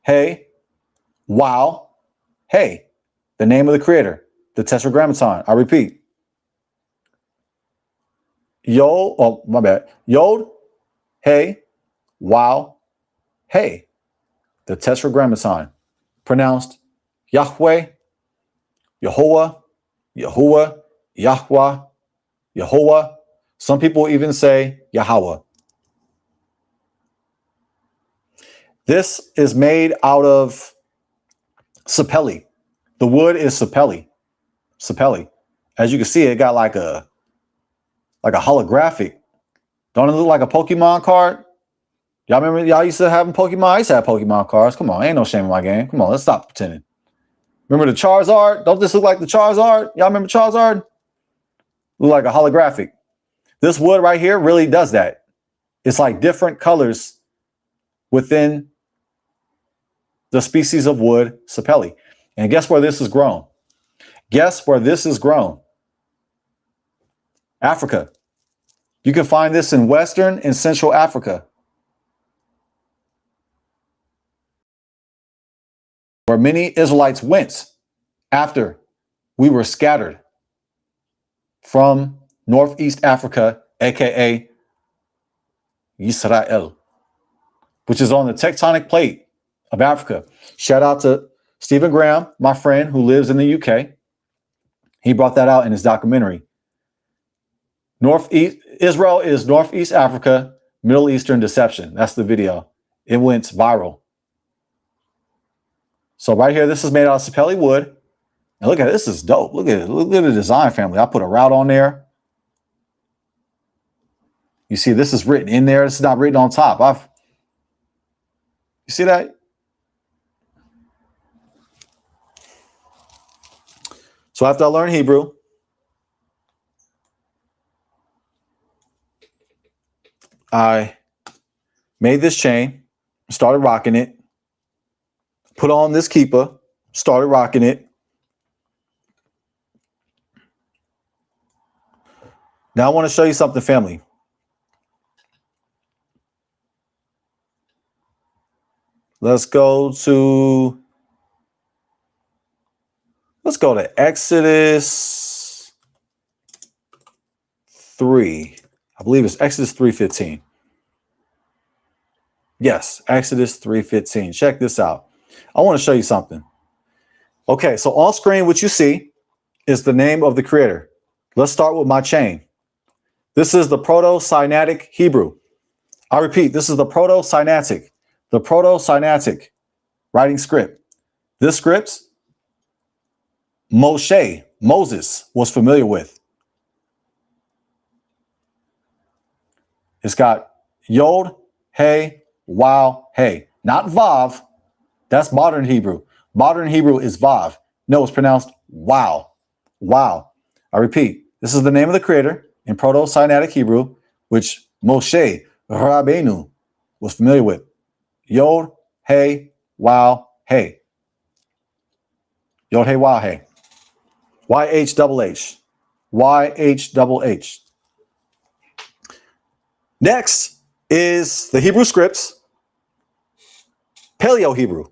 Hey. Wow. Hey. The name of the creator. The Tetragrammaton. I repeat. Yod. Oh, my bad. Yod. Hey. Wow. Hey. The Tetragrammaton. Pronounced Yahweh, Yahuah, Yahuwah, Yahuah, Yahuwah. Some people even say Yahweh. This is made out of sapelli. The wood is sapelli. Sapelli. As you can see, it got like a holographic. Don't it look like a Pokemon card? Y'all remember y'all used to have Pokemon? I used to have Pokemon cards. Come on, ain't no shame in my game. Come on, let's stop pretending. Remember the Charizard? Don't this look like the Charizard? Y'all remember Charizard? Look like a holographic. This wood right here really does that. It's like different colors within the species of wood, sapelli. And guess where this is grown? Guess where this is grown? Africa. You can find this in Western and Central Africa. where many Israelites went after we were scattered from Northeast Africa, aka Israel, which is on the tectonic plate of Africa. Shout out to Stephen Graham, my friend who lives in the UK. He brought that out in his documentary. Northeast Israel is Northeast Africa, Middle Eastern deception. That's the video. It went viral. So right here, this is made out of sapelli wood. And look at it. This is dope. Look at it. Look at the design, family. I put a route on there. You see, this is written in there. This is not written on top. You see that? So after I learned Hebrew, I made this chain, started rocking it, put on this kippah, started rocking it. Now I want to show you something, family. Let's go to Exodus 3. I believe it's Exodus 3:15. Yes, Exodus 3:15. Check this out. I want to show you something. Okay, so on screen, what you see is the name of the creator. Let's start with my chain. This is the Proto-Sinaitic Hebrew. I repeat, this is the Proto-Sinaitic writing script. This script, Moses was familiar with. It's got Yod, Hey, Wow, Hey. Not Vav. That's modern Hebrew. Modern Hebrew is Vav. No, it's pronounced Wow. Wow. I repeat, this is the name of the creator in Proto-Sinaitic Hebrew, which Moshe Rabbeinu was familiar with. Yod, Hey, Wow, Hey. Yod, Hey, Wow, Hey. YHWH. YHWH. Next is the Hebrew scripts, Paleo Hebrew.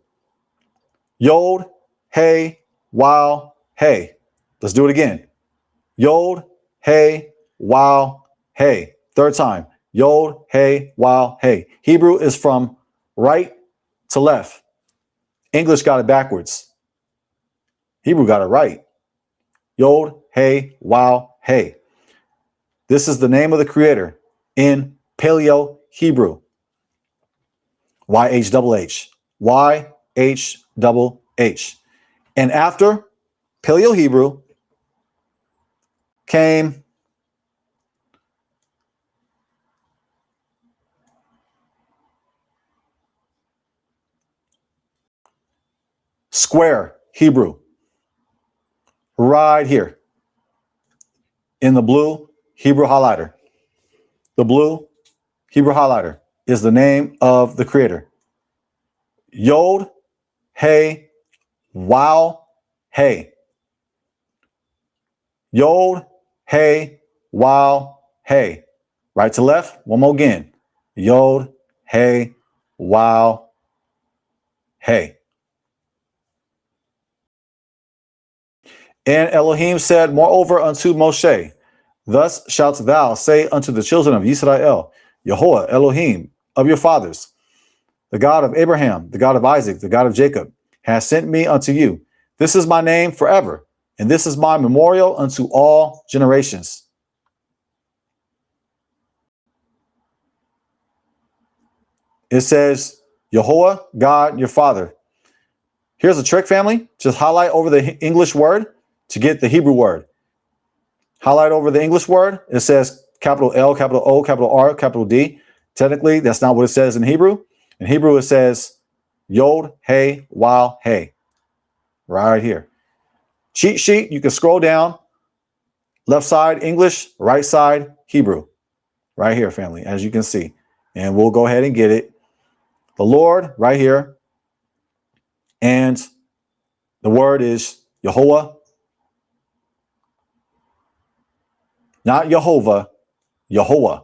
Yod, Hey, Wow, Hey. Let's do it again. Yod, Hey, Wow, Hey. Third time. Yod, Hey, Wow, Hey. Hebrew is from right to left. English got it backwards. Hebrew got it right. Yod, Hey, Wow, Hey. This is the name of the creator in Paleo Hebrew. YHWH. YHWH. And after Paleo Hebrew came Square Hebrew. Right here in the blue Hebrew highlighter. The blue Hebrew highlighter is the name of the creator. Yod, Hey, Wow, Hey. Yod, Hey, Wow, Hey. Right to left, one more again. Yod, Hey, Wow, Hey. And Elohim said, moreover unto Moshe, thus shalt thou say unto the children of Israel, Yahuah, Elohim of your fathers, the God of Abraham, the God of Isaac, the God of Jacob, has sent me unto you. This is my name forever, and this is my memorial unto all generations. It says, Yahuah, God, your Father. Here's a trick, family. Just highlight over the English word to get the Hebrew word. Highlight over the English word. It says capital L, capital O, capital R, capital D. Technically, that's not what it says in Hebrew. In Hebrew, it says Yod, Hey, Wow, Hey. Right here. Cheat sheet, you can scroll down. Left side, English. Right side, Hebrew. Right here, family, as you can see. And we'll go ahead and get it. The Lord, right here. And the word is Yahuah. Not Jehovah, Yahuah,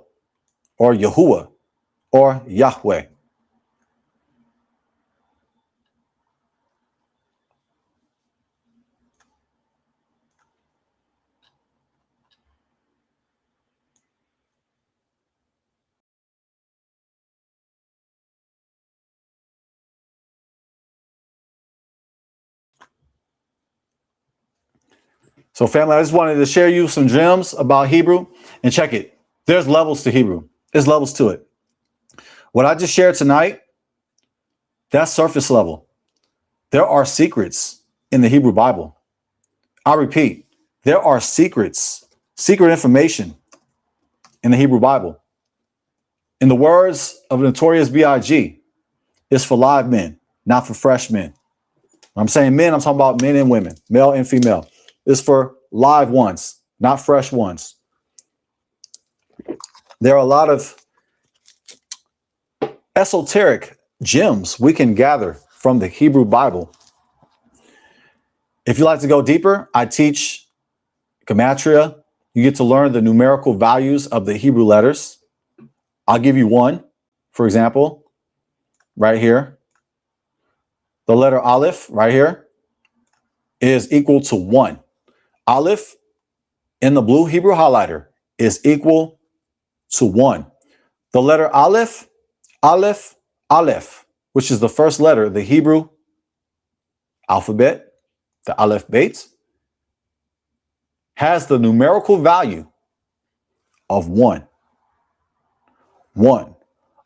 or Yahuwah, or Yahweh. So family, I just wanted to share you some gems about Hebrew, and check it. There's levels to Hebrew. There's levels to it. What I just shared tonight, that's surface level. There are secrets in the Hebrew Bible. I repeat, there are secrets, secret information in the Hebrew Bible. In the words of Notorious B.I.G., it's for live men, not for fresh men. When I'm saying men, I'm talking about men and women, male and female. It's for live ones, not fresh ones. There are a lot of esoteric gems we can gather from the Hebrew Bible. If you like to go deeper, I teach gematria. You get to learn the numerical values of the Hebrew letters. I'll give you one, for example, right here. The letter Aleph right here is equal to 1. Aleph in the blue Hebrew highlighter is equal to 1. The letter Aleph, Aleph, Aleph, which is the first letter of the Hebrew alphabet, the Aleph Beit, has the numerical value of 1. 1.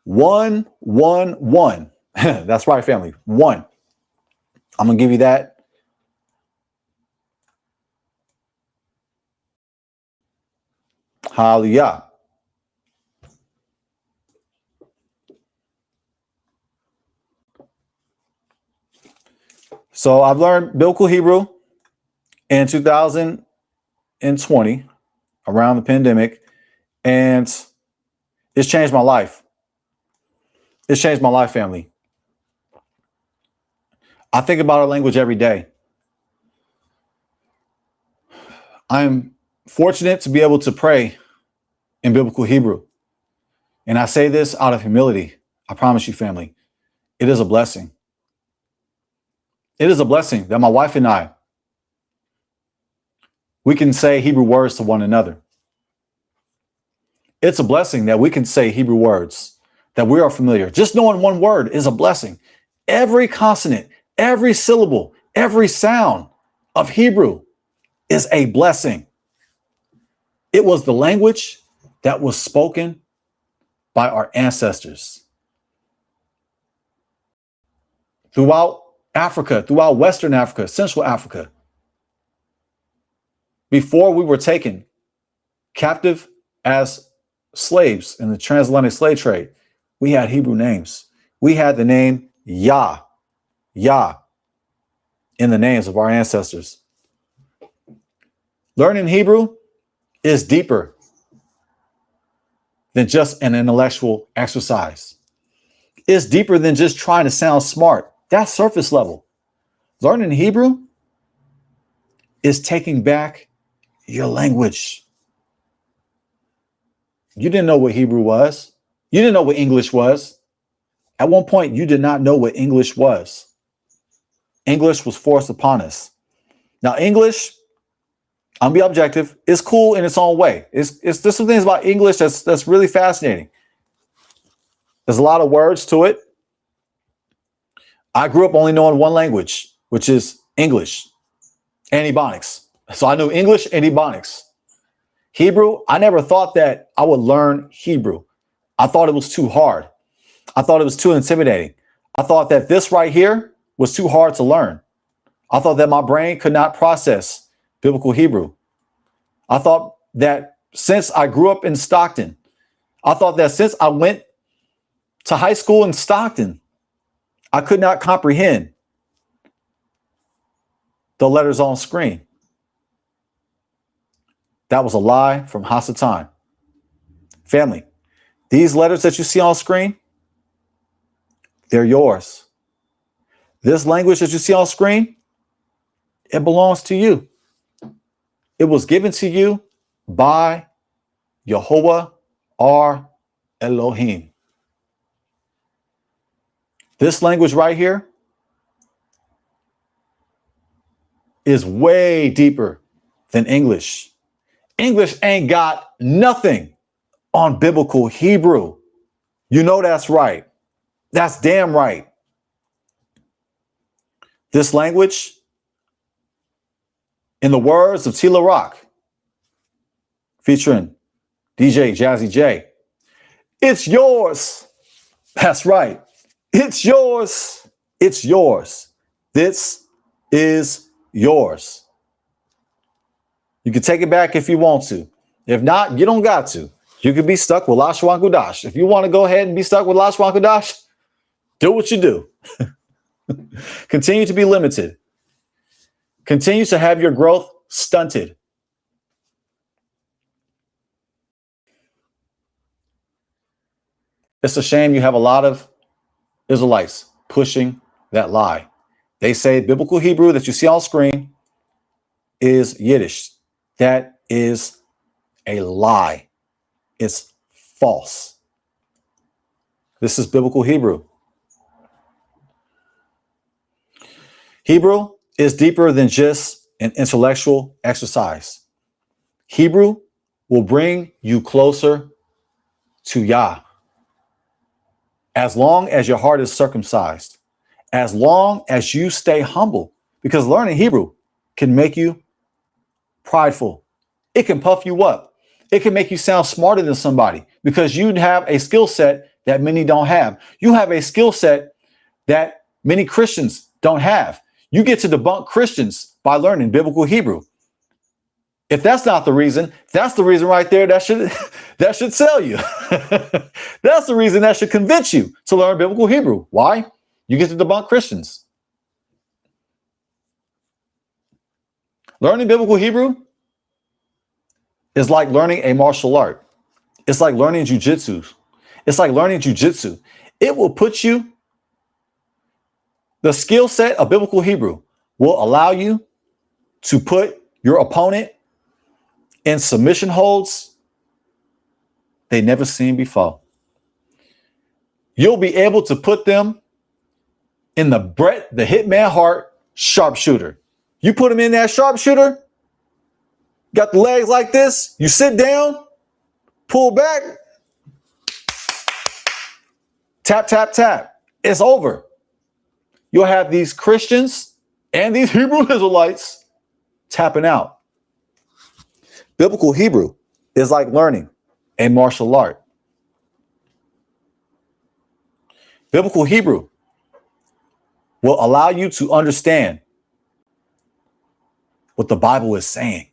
1, 1, 1. That's right, family. 1. I'm going to give you that. Hallelujah. So I've learned biblical Hebrew in 2020 around the pandemic, and it's changed my life. It's changed my life, family. I think about our language every day. I'm fortunate to be able to pray in biblical Hebrew. And I say this out of humility. I promise you, family, it is a blessing. It is a blessing that my wife and I, we can say Hebrew words to one another. It's a blessing that we can say Hebrew words that we are familiar. Just knowing one word is a blessing. Every consonant, every syllable, every sound of Hebrew is a blessing. It was the language that was spoken by our ancestors. Throughout Africa, throughout Western Africa, Central Africa, before we were taken captive as slaves in the transatlantic slave trade, we had Hebrew names. We had the name Yah, Yah, in the names of our ancestors. Learning Hebrew is deeper than just an intellectual exercise. It's deeper than just trying to sound smart. That's surface level. Learning Hebrew is taking back your language. You didn't know what Hebrew was. You didn't know what English was. At one point, you did not know what English was. English was forced upon us. Now, English, I'm gonna be objective, is cool in its own way. There's some things about English that's really fascinating. There's a lot of words to it. I grew up only knowing one language, which is English and Ebonics. So I knew English and Ebonics. Hebrew, I never thought that I would learn Hebrew. I thought it was too hard. I thought it was too intimidating. I thought that this right here was too hard to learn. I thought that my brain could not process biblical Hebrew. I thought that since I grew up in Stockton, I thought that since I went to high school in Stockton, I could not comprehend the letters on screen. That was a lie from Hasatan. Family, these letters that you see on screen, they're yours. This language that you see on screen, it belongs to you. It was given to you by Yahuwah our Elohim. This language right here is way deeper than English. English ain't got nothing on biblical Hebrew. You know that's right. That's damn right. This language In the words of Tila Rock, featuring DJ Jazzy J, it's yours. That's right. It's yours. It's yours. This is yours. You can take it back if you want to. If not, you don't got to. You could be stuck with Lashwan Kudash. If you want to go ahead and be stuck with Lashwan Kudash, do what you do. Continue to be limited. Continue to have your growth stunted. It's a shame you have a lot of Israelites pushing that lie. They say biblical Hebrew that you see on screen is Yiddish. That is a lie. It's false. This is biblical Hebrew. Hebrew is deeper than just an intellectual exercise. Hebrew will bring you closer to Yah. As long as your heart is circumcised, as long as you stay humble, because learning Hebrew can make you prideful. It can puff you up. It can make you sound smarter than somebody because you have a skill set that many don't have. You have a skill set that many Christians don't have. You get to debunk Christians by learning biblical Hebrew. If that's not the reason, that's the reason right there that should sell you. That's the reason that should convince you to learn biblical Hebrew. Why? You get to debunk Christians. Learning biblical Hebrew is like learning a martial art. It's like learning jujitsu. It's like learning jujitsu. It will put you, the skill set of biblical Hebrew will allow you to put your opponent in submission holds they never seen before. You'll be able to put them in the Brett, the Hitman Hart sharpshooter. You put them in that sharpshooter, got the legs like this, you sit down, pull back, tap, tap, tap. It's over. You'll have these Christians and these Hebrew Israelites tapping out. Biblical Hebrew is like learning a martial art. Biblical Hebrew will allow you to understand what the Bible is saying.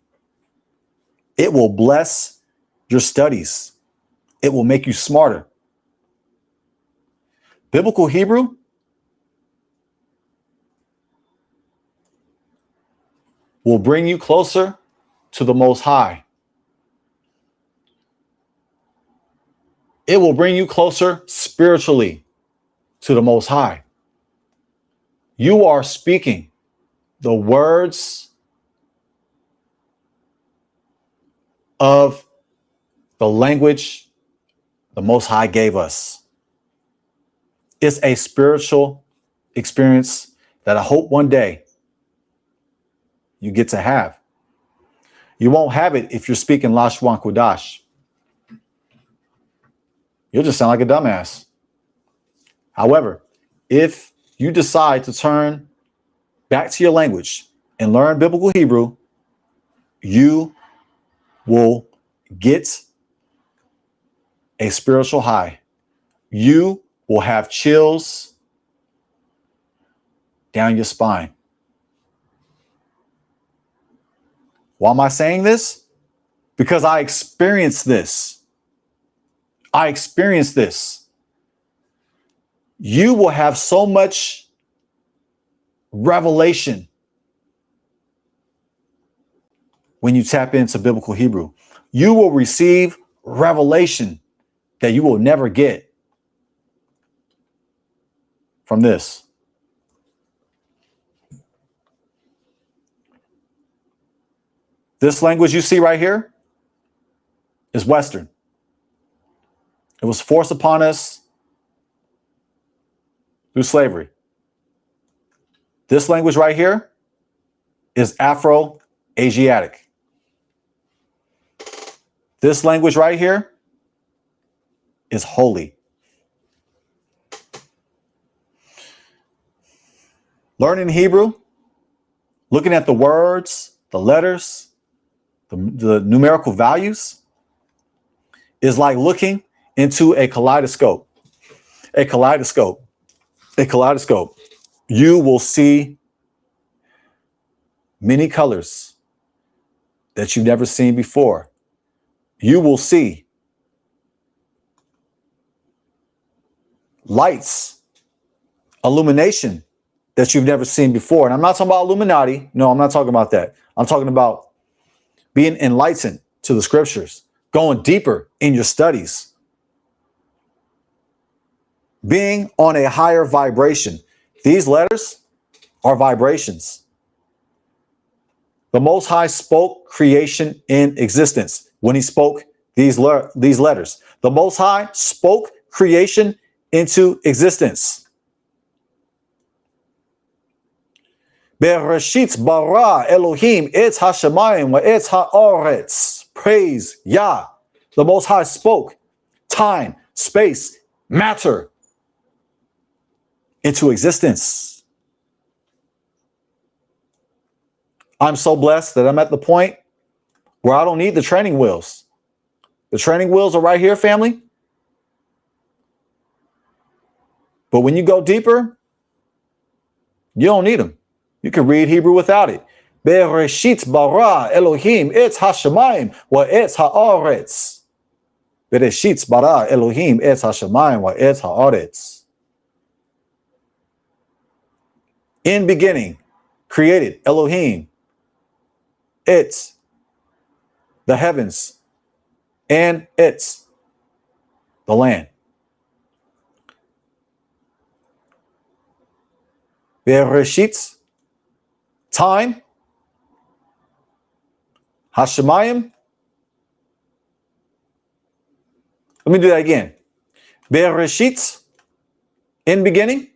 It will bless your studies. It will make you smarter. Biblical Hebrew will bring you closer to the Most High. It will bring you closer spiritually to the Most High. You are speaking the words of the language the Most High gave us. It's a spiritual experience that I hope one day you get to have. You won't have it if you're speaking Lashwan Kudash. You'll just sound like a dumbass. However, if you decide to turn back to your language and learn biblical Hebrew, you will get a spiritual high. You will have chills down your spine. Why am I saying this? Because I experienced this. I experienced this. You will have so much revelation when you tap into biblical Hebrew. You will receive revelation that you will never get from this. This language you see right here is Western. It was forced upon us through slavery. This language right here is Afro-Asiatic. This language right here is holy. Learning Hebrew, looking at the words the letters, the numerical values, is like looking into a kaleidoscope. A kaleidoscope. A kaleidoscope. You will see many colors that you've never seen before. You will see lights, illumination that you've never seen before. And I'm not talking about Illuminati. No, I'm not talking about that. I'm talking about being enlightened to the scriptures, going deeper in your studies, being on a higher vibration. These letters are vibrations. The Most High spoke creation in existence when he spoke these letters. The Most High spoke creation into existence. Bereshit bara Elohim et hashamayim wa et haaretz. Praise Yah. The Most High spoke time, space, matter into existence. I'm so blessed that I'm at the point where I don't need the training wheels. The training wheels are right here, family. But when you go deeper, you don't need them. You can read Hebrew without it. Bereshit bara Elohim et hashamayim wa et haaretz. Bereshit bara Elohim et hashamayim wa et haaretz. In beginning, created Elohim, it, the heavens, and it's the land. Bereshit, time, Hashemayim. Let me do that again. Bereshit, in beginning,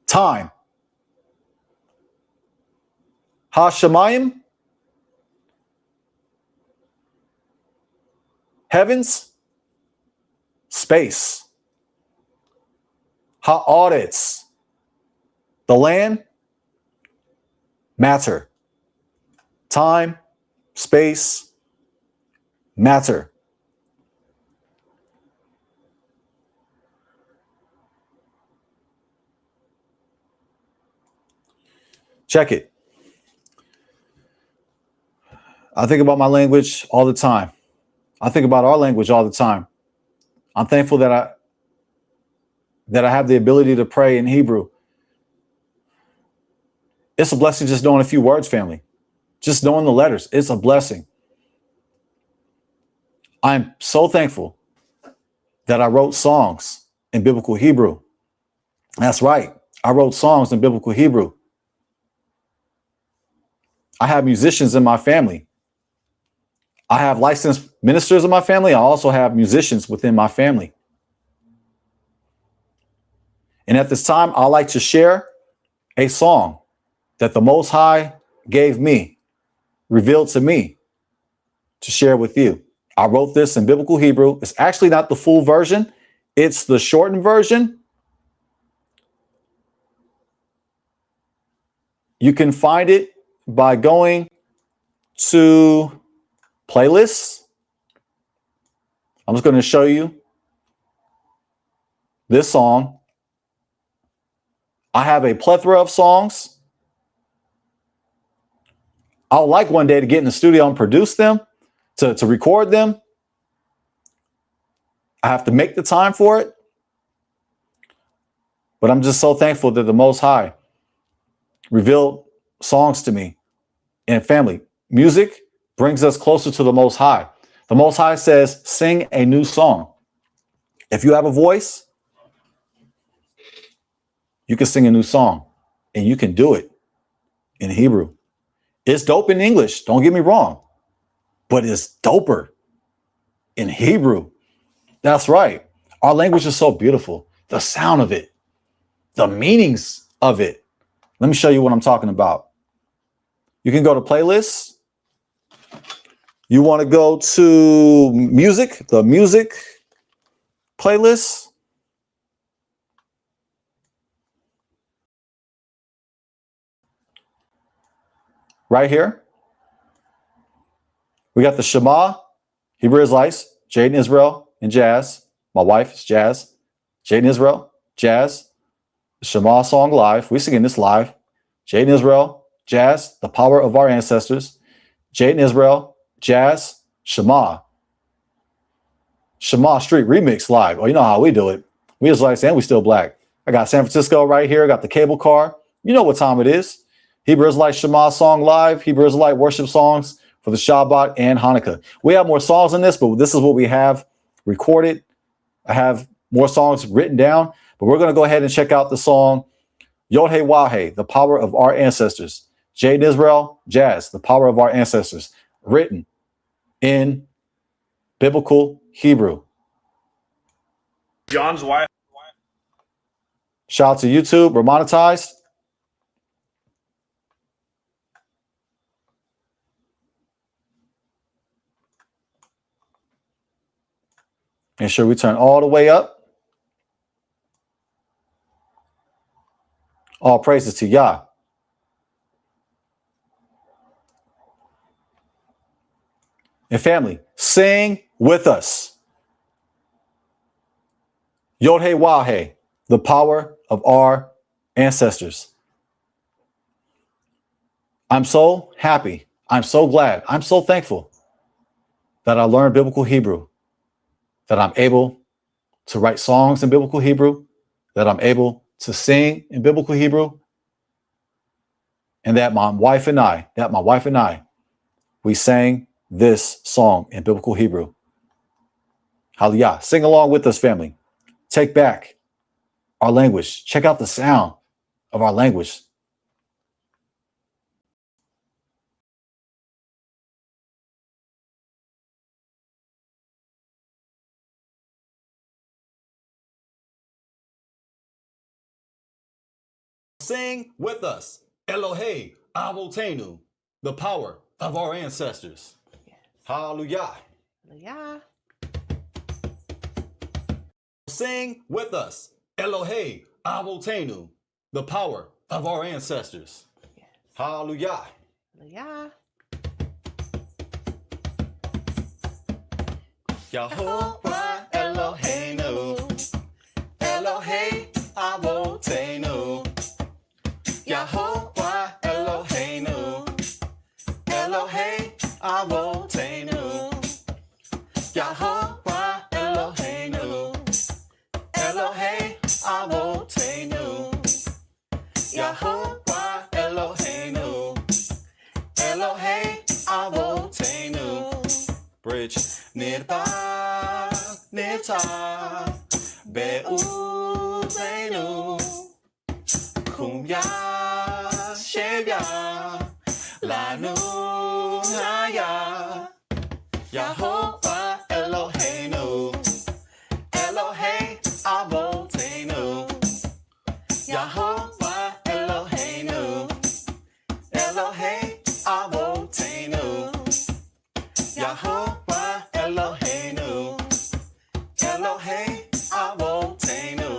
time, Hashemayim, heavens, space, Haaretz, the land, matter, time, space, matter. Check it. I think about my language all the time. I think about our language all the time. I'm thankful that I have the ability to pray in Hebrew. It's a blessing just knowing a few words, family. Just knowing the letters. It's a blessing. I'm so thankful that I wrote songs in biblical Hebrew. That's right. I wrote songs in biblical Hebrew. I have musicians in my family. I have licensed ministers in my family. I also have musicians within my family. And at this time, I like to share a song that the Most High gave me, revealed to me, to share with you. I wrote this in biblical Hebrew. It's actually not the full version. It's the shortened version. You can find it by going to playlists. I'm just going to show you this song. I have a plethora of songs. I would like one day to get in the studio and produce them, to record them. I have to make the time for it. But I'm just so thankful that the Most High revealed songs to me. And family, music brings us closer to the Most High. The Most High says, sing a new song. If you have a voice, you can sing a new song, and you can do it in Hebrew. It's dope in English, don't get me wrong, but it's doper in Hebrew. That's right. Our language is so beautiful. The sound of it, the meanings of it. Let me show you what I'm talking about. You can go to playlists. You want to go to music, the music playlist. right here. We got the Shema, Hebrew Israelites, Jaden Israel, and Jazz. My wife is Jazz. Jaden Israel, Jazz. The Shema song live. We singing this live. Jaden Israel, Jazz, the power of our ancestors. Jaden Israel, Jazz, Shema. Shema Street remix live. Oh, you know how we do it. We Israelites and we still black. I got San Francisco right here. I got the cable car. You know what time it is. Hebrew Israelite Shema song live. Hebrew Israelite worship songs for the Shabbat and Hanukkah. We have more songs in this, but this is what we have recorded. I have more songs written down, but we're going to go ahead and check out the song Yahusha, the power of our ancestors. Jaden Israel, Jazz, the power of our ancestors, written in biblical Hebrew. John's wife. Shout out to YouTube. We're monetized. Make sure we turn all the way up. All praises to Yah. And family, sing with us. Yod-Heh-Wah-Heh, the power of our ancestors. I'm so happy. I'm so glad. I'm so thankful that I learned biblical Hebrew, that I'm able to write songs in biblical Hebrew, that I'm able to sing in biblical Hebrew, and that my wife and I, we sang this song in biblical Hebrew. Hallelujah. Sing along with us, family. Take back our language. Check out the sound of our language. Sing with us. Elohei Avotenu, the power of our ancestors. Yes. Hallelujah. Hallelujah. Sing with us. Elohei Avotenu, the power of our ancestors. Yes. Hallelujah. Hallelujah. Yahuwah Eloheinu, Elohei Avotenu, Yahuwah Eloheinu, Elohei Avotenu, Yahuwah Eloheinu, Elohei Avotenu, Yahuwah Eloheinu, Elohei Avotenu. Bridge. Nirba, nirta, be'uzenu, kumya, shevya, lanu, haya, Yahovah Eloheinu, Elohei Avotenu, Yahovah Eloheinu, Elohei Avotenu, Yahovah Eloheinu, Elohei Avotenu,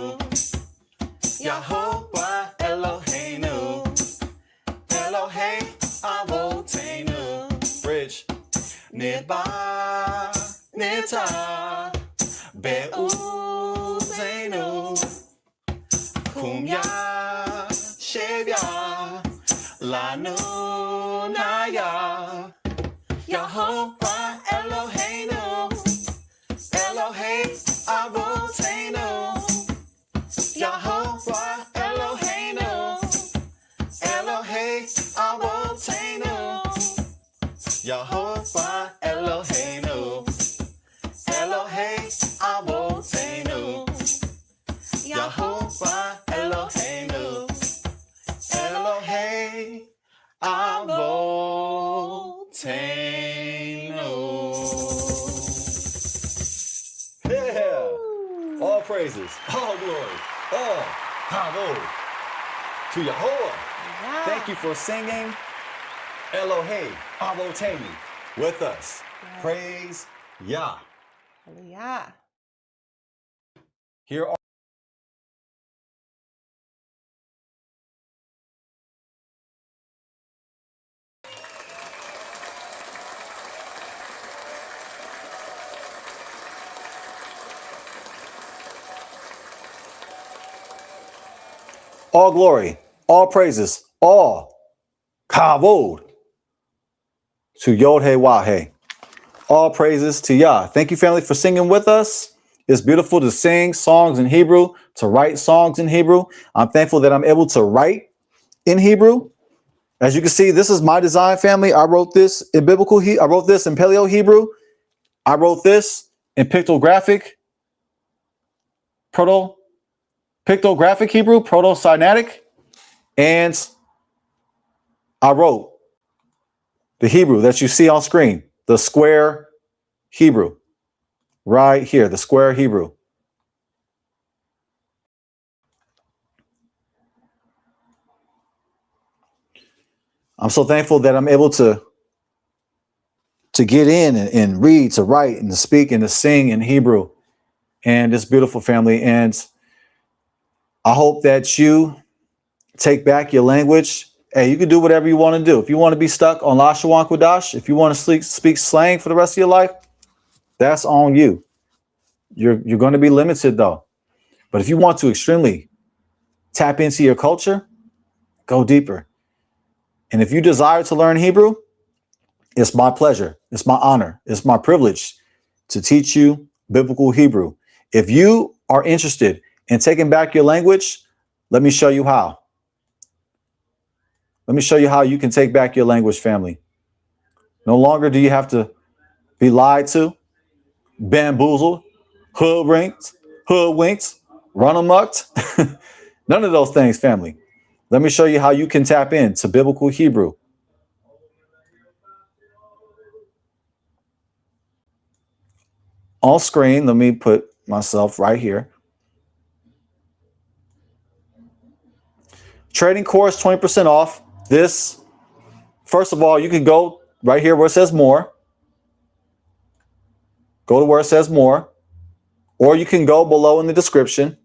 Yahovah Eloheinu, Elohei Avotenu. Bridge. Nirba, nirta, be'uzenu, kumya, shevya, lanu, naya, Yahovah Eloheinu, Elohei Avotenu, Yahovah Eloheinu, Elohei Avotenu, Yahovah Eloheinu, Elohei Avotenu, Yahovah Eloheinu, Elohei Avotenu. Yeah. All praises, all glory, all power to Yahuwah. Yeah. Thank you for singing Elohei Avotenu with us. Yes. Praise Yah. Hallelujah. Here are all glory, all praises, all kavod to Yod He Wah He. All praises to Yah. Thank you, family, for singing with us. It's beautiful to sing songs in Hebrew, to write songs in Hebrew. I'm thankful that I'm able to write in Hebrew. As you can see, this is my design, family. I wrote this in I wrote this in Paleo Hebrew. I wrote this in pictographic Hebrew, Proto-Sinaitic, and I wrote the Hebrew that you see on screen, the square Hebrew, right here, the square Hebrew. I'm so thankful that I'm able to get in and read, to write, and to speak, and to sing in Hebrew. And it's beautiful, family. And I hope that you take back your language. Hey, you can do whatever you want to do. If you want to be stuck on Lashawan Kudash, if you want to speak slang for the rest of your life, that's on you. You're going to be limited, though. But if you want to extremely tap into your culture, go deeper. And if you desire to learn Hebrew, it's my pleasure. It's my honor. It's my privilege to teach you biblical Hebrew. If you are interested in taking back your language, let me show you how. Let me show you how you can take back your language, family. No longer do you have to be lied to, bamboozled, hoodwinked, run amucked. None of those things, family. Let me show you how you can tap into biblical Hebrew. On screen, let me put myself right here. Trading course, 20% off. This, first of all, you can go right here where it says more. Go to where it says more. Or you can go below in the description.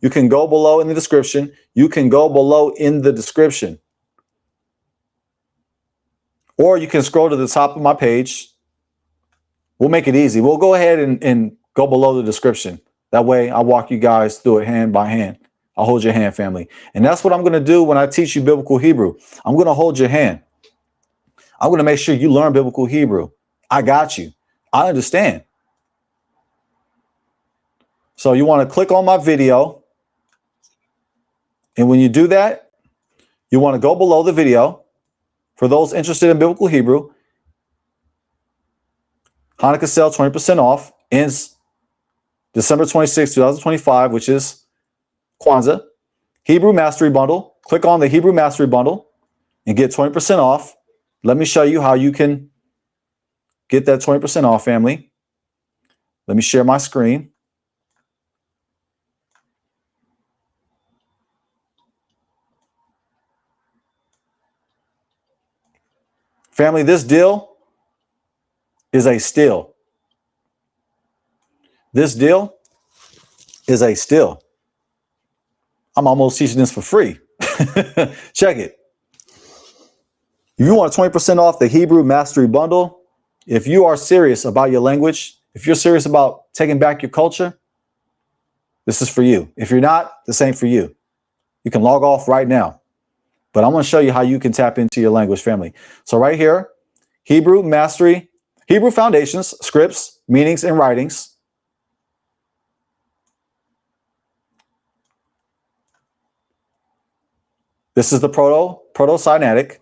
You can go below in the description. You can go below in the description. Or you can scroll to the top of my page. We'll make it easy. We'll go ahead and go below the description. That way I'll walk you guys through it hand by hand. I'll hold your hand, family. And that's what I'm going to do when I teach you biblical Hebrew. I'm going to hold your hand. I'm going to make sure you learn biblical Hebrew. I got you. I understand. So you want to click on my video. And when you do that, you want to go below the video. For those interested in biblical Hebrew, Hanukkah sale 20% off ends December 26, 2025, which is Kwanzaa. Hebrew Mastery Bundle. Click on the Hebrew Mastery Bundle and get 20% off. Let me show you how you can get that 20% off, family. Let me share my screen. Family, this deal is a steal. This deal is a steal. I'm almost teaching this for free. Check it. If you want 20% off the Hebrew Mastery Bundle, if you are serious about your language, if you're serious about taking back your culture, this is for you. If you're not, this ain't for you. You can log off right now. But I'm going to show you how you can tap into your language, family. So right here, Hebrew Mastery, Hebrew Foundations, Scripts, Meanings, and Writings. This is the Proto-Sinaitic.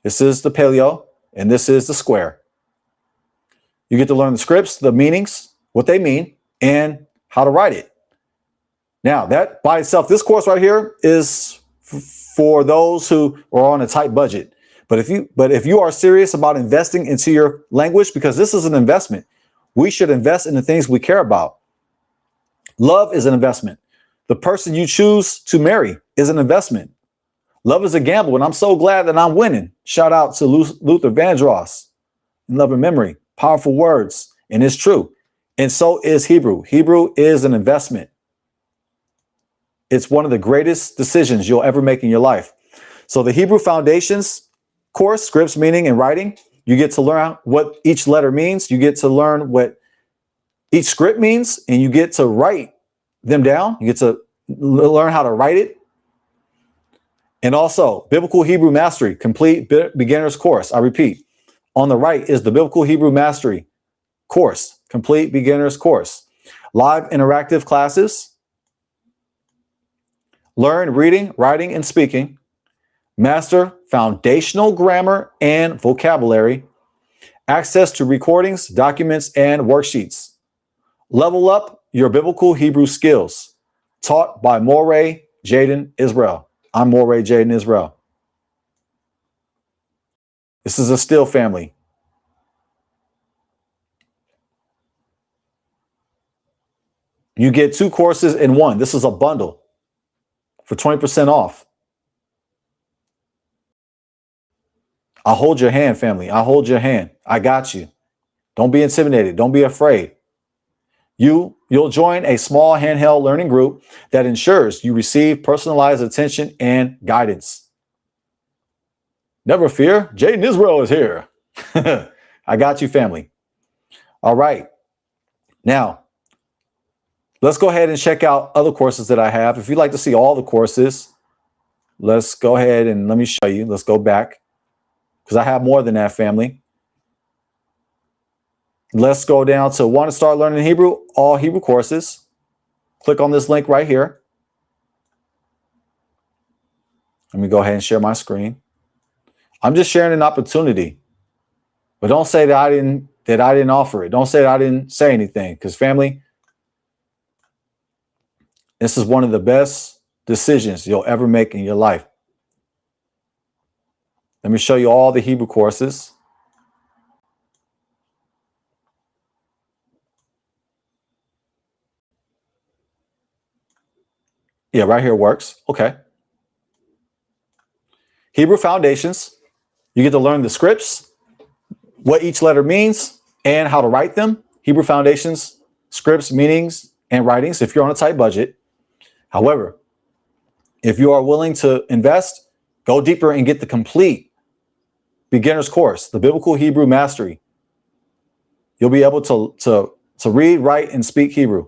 This is the Paleo, and this is the Square. You get to learn the scripts, the meanings, what they mean, and how to write it. Now, that by itself, this course right here is for those who are on a tight budget. But if you are serious about investing into your language, because this is an investment, we should invest in the things we care about. Love is an investment. The person you choose to marry is an investment. Love is a gamble, and I'm so glad that I'm winning. Shout out to Luther Vandross. In love and memory, powerful words, and it's true. And so is Hebrew. Hebrew is an investment. It's one of the greatest decisions you'll ever make in your life. So the Hebrew Foundations course, Scripts, Meaning, and Writing, you get to learn what each letter means. You get to learn what each script means, and you get to write them down. You get to learn how to write it. And also, Biblical Hebrew Mastery, complete beginner's course. I repeat, on the right is the Biblical Hebrew Mastery course, complete beginner's course. Live interactive classes, learn reading, writing, and speaking, master foundational grammar and vocabulary, access to recordings, documents, and worksheets. Level up your biblical Hebrew skills, taught by Moray Jaden Israel. I'm Moray Jaden Israel. This is a Still family. You get 2 courses in one. This is a bundle for 20% off. I'll hold your hand, family. I'll hold your hand. I got you. Don't be intimidated. Don't be afraid. You'll join a small handheld learning group that ensures you receive personalized attention and guidance. Never fear, Jaden Israel is here. I got you, family. All right. Now, let's go ahead and check out other courses that I have. If you'd like to see all the courses, let's go ahead and let me show you. Let's go back because I have more than that, family. Let's go down to want to start learning Hebrew, all Hebrew courses. Click on this link right here. Let me go ahead and share my screen. I'm just sharing an opportunity, but don't say that I didn't offer it. Don't say that I didn't say anything, because family, this is one of the best decisions you'll ever make in your life. Let me show you all the Hebrew courses. Yeah, right here works. Okay. Hebrew Foundations. You get to learn the scripts, what each letter means, and how to write them. Hebrew Foundations, scripts, meanings, and writings if you're on a tight budget. However, if you are willing to invest, go deeper and get the complete beginner's course, the Biblical Hebrew Mastery. You'll be able to read, write, and speak Hebrew.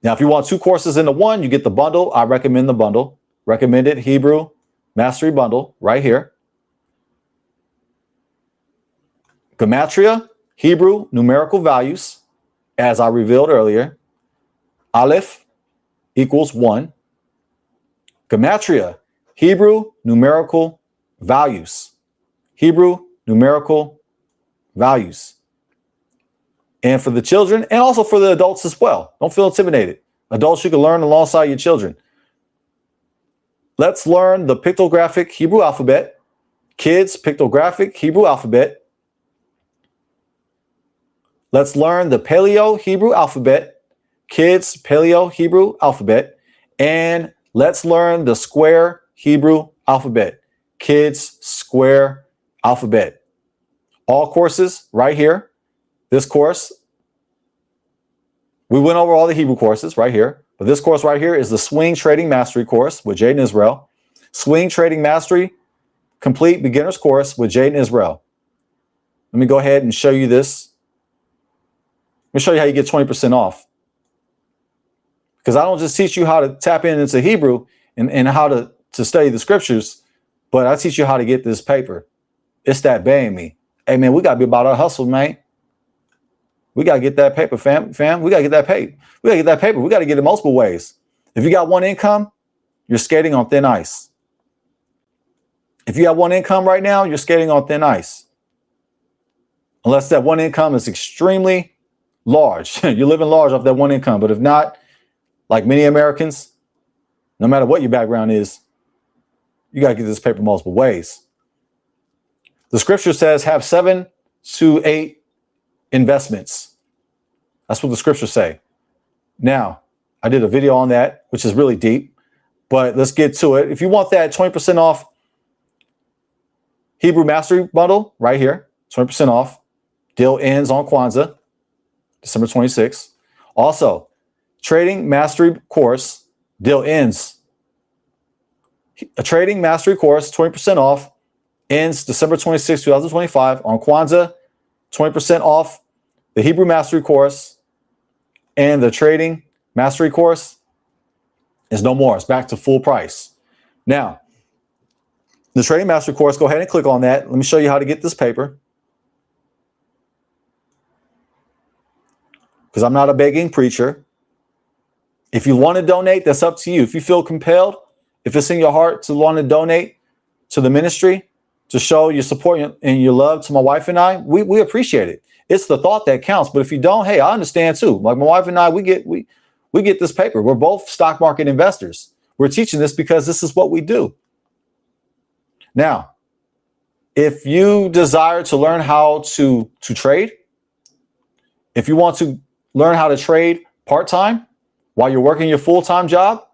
Now, if you want 2 courses into one, you get the bundle. I recommend the bundle. Recommended Hebrew Mastery Bundle right here. Gematria, Hebrew numerical values, as I revealed earlier. Aleph equals 1. Gematria, Hebrew numerical values. Hebrew numerical values. And for the children and also for the adults as well. Don't feel intimidated. Adults, you can learn alongside your children. Let's learn the pictographic Hebrew alphabet. Kids, pictographic Hebrew alphabet. Let's learn the Paleo Hebrew alphabet. Kids, Paleo Hebrew alphabet. And let's learn the square Hebrew alphabet. Kids, square alphabet. All courses right here. This course, we went over all the Hebrew courses right here, but this course right here is the Swing Trading Mastery course with Jaden Israel. Swing Trading Mastery, complete beginner's course with Jaden Israel. Let me go ahead and show you this. Let me show you how you get 20% off. Because I don't just teach you how to tap into Hebrew and how to study the scriptures, but I teach you how to get this paper. It's that bay in me. Hey, man, we got to be about our hustle, man. We got to get that paper, fam. We got to get that paper. We got to get that paper. We got to get it multiple ways. If you got one income, you're skating on thin ice. If you got one income right now, you're skating on thin ice. Unless that one income is extremely large. You're living large off that one income. But if not, like many Americans, no matter what your background is, you got to get this paper multiple ways. The scripture says have 7 to 8 investments. That's what the scriptures say. Now, I did a video on that, which is really deep, but let's get to it. If you want that 20% off Hebrew Mastery Bundle right here, 20% off. Deal ends on Kwanzaa, December 26th. Also, Trading Mastery Course, deal ends. A Trading Mastery Course, 20% off, ends December 26, 2025 on Kwanzaa, 20% off the Hebrew Mastery Course, and the Trading Mastery Course is no more. It's back to full price. Now, the Trading Master course, go ahead and click on that. Let me show you how to get this paper. Because I'm not a begging preacher. If you want to donate, that's up to you. If you feel compelled, if it's in your heart to want to donate to the ministry, to show your support and your love to my wife and I, we appreciate it. It's the thought that counts. But if you don't, hey, I understand too. Like my wife and I, we get this paper. We're both stock market investors. We're teaching this because this is what we do. Now, if you desire to learn how to trade, if you want to learn how to trade part-time while you're working your full-time job,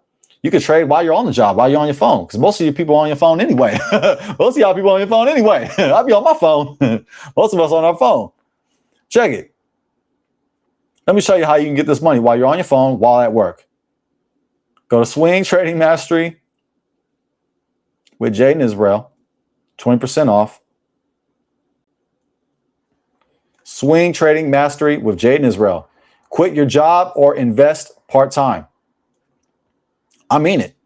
you can trade while you're on the job, while you're on your phone, because most of you people are on your phone anyway. Most of y'all people on your phone anyway. I'll be on my phone. Most of us on our phone. Check it. Let me show you how you can get this money while you're on your phone, while at work. Go to Swing Trading Mastery with Jaden Israel, 20% off. Swing Trading Mastery with Jaden Israel. Quit your job or invest part-time. I mean it.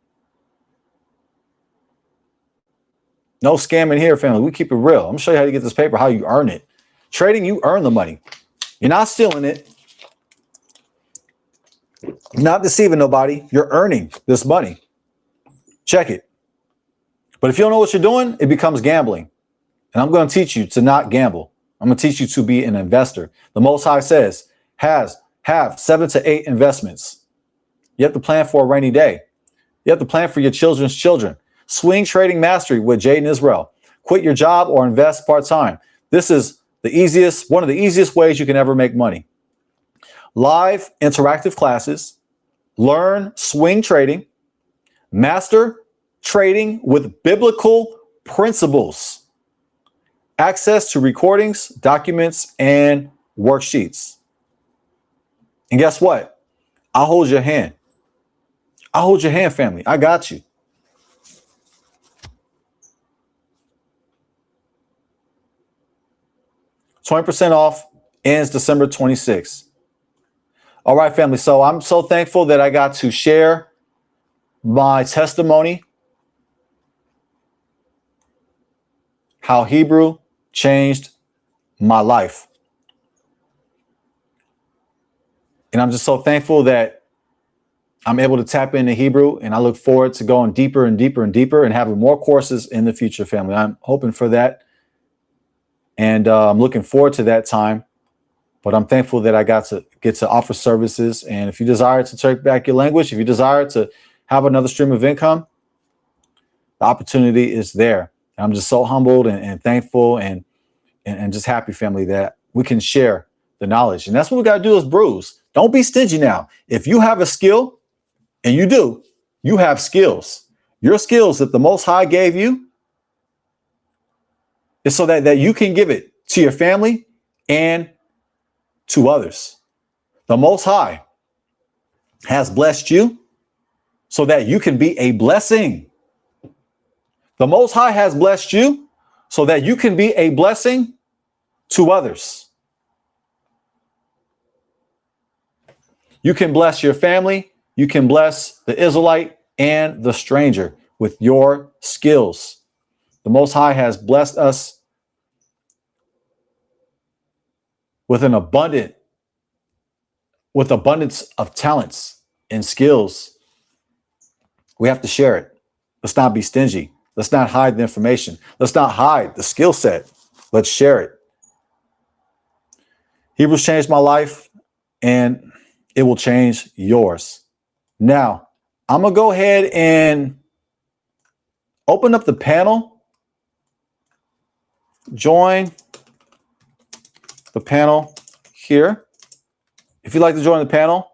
No scamming here, family. We keep it real. I'm going to show you how to get this paper, how you earn it. Trading, you earn the money. You're not stealing it. You're not deceiving nobody. You're earning this money. Check it. But if you don't know what you're doing, it becomes gambling. And I'm going to teach you to not gamble. I'm going to teach you to be an investor. The Most High says, have 7 to 8 investments. You have to plan for a rainy day. You have to plan for your children's children. Swing Trading Mastery with Jaden Israel. Quit your job or invest part-time. This is one of the easiest ways you can ever make money. Live interactive classes. Learn swing trading. Master trading with biblical principles. Access to recordings, documents, and worksheets. And guess what? I'll hold your hand. I'll hold your hand, family. I got you. $20 off, ends December 26th. All right, family. So I'm so thankful that I got to share my testimony, how Hebrew changed my life. And I'm just so thankful that I'm able to tap into Hebrew, and I look forward to going deeper and deeper and deeper and having more courses in the future, family. I'm hoping for that. And I'm looking forward to that time. But I'm thankful that I get to offer services. And if you desire to take back your language, if you desire to have another stream of income, the opportunity is there. I'm just so humbled and thankful and just happy, family, that we can share the knowledge. And that's what we got to do as brews. Don't be stingy now. If you have a skill, and you have skills. Your skills that the Most High gave you is so that you can give it to your family and to others. The Most High has blessed you so that you can be a blessing. The Most High has blessed you so that you can be a blessing to others. You can bless your family. You can bless the Israelite and the stranger with your skills. The Most High has blessed us with abundance of talents and skills. We have to share it. Let's not be stingy. Let's not hide the information. Let's not hide the skill set. Let's share it. Hebrews changed my life, and it will change yours. Now, I'm going to go ahead and open up the panel. Join the panel here. If you'd like to join the panel,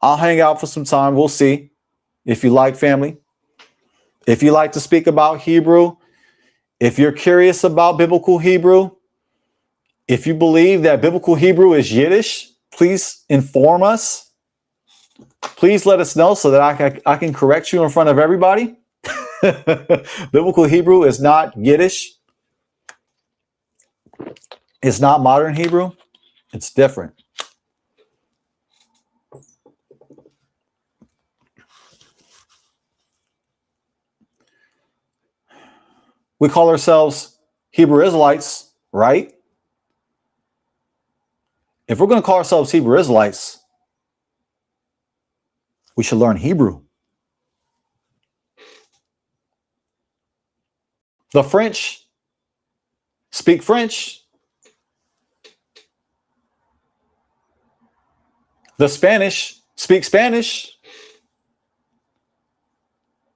I'll hang out for some time. We'll see if you like, family. If you like to speak about Hebrew, if you're curious about biblical Hebrew, if you believe that biblical Hebrew is Yiddish, please inform us. Please let us know so that I can correct you in front of everybody. Biblical Hebrew is not Yiddish. It's not modern Hebrew. It's different. We call ourselves Hebrew Israelites, right? If we're going to call ourselves Hebrew Israelites, we should learn Hebrew. The French speak French. The Spanish speak Spanish.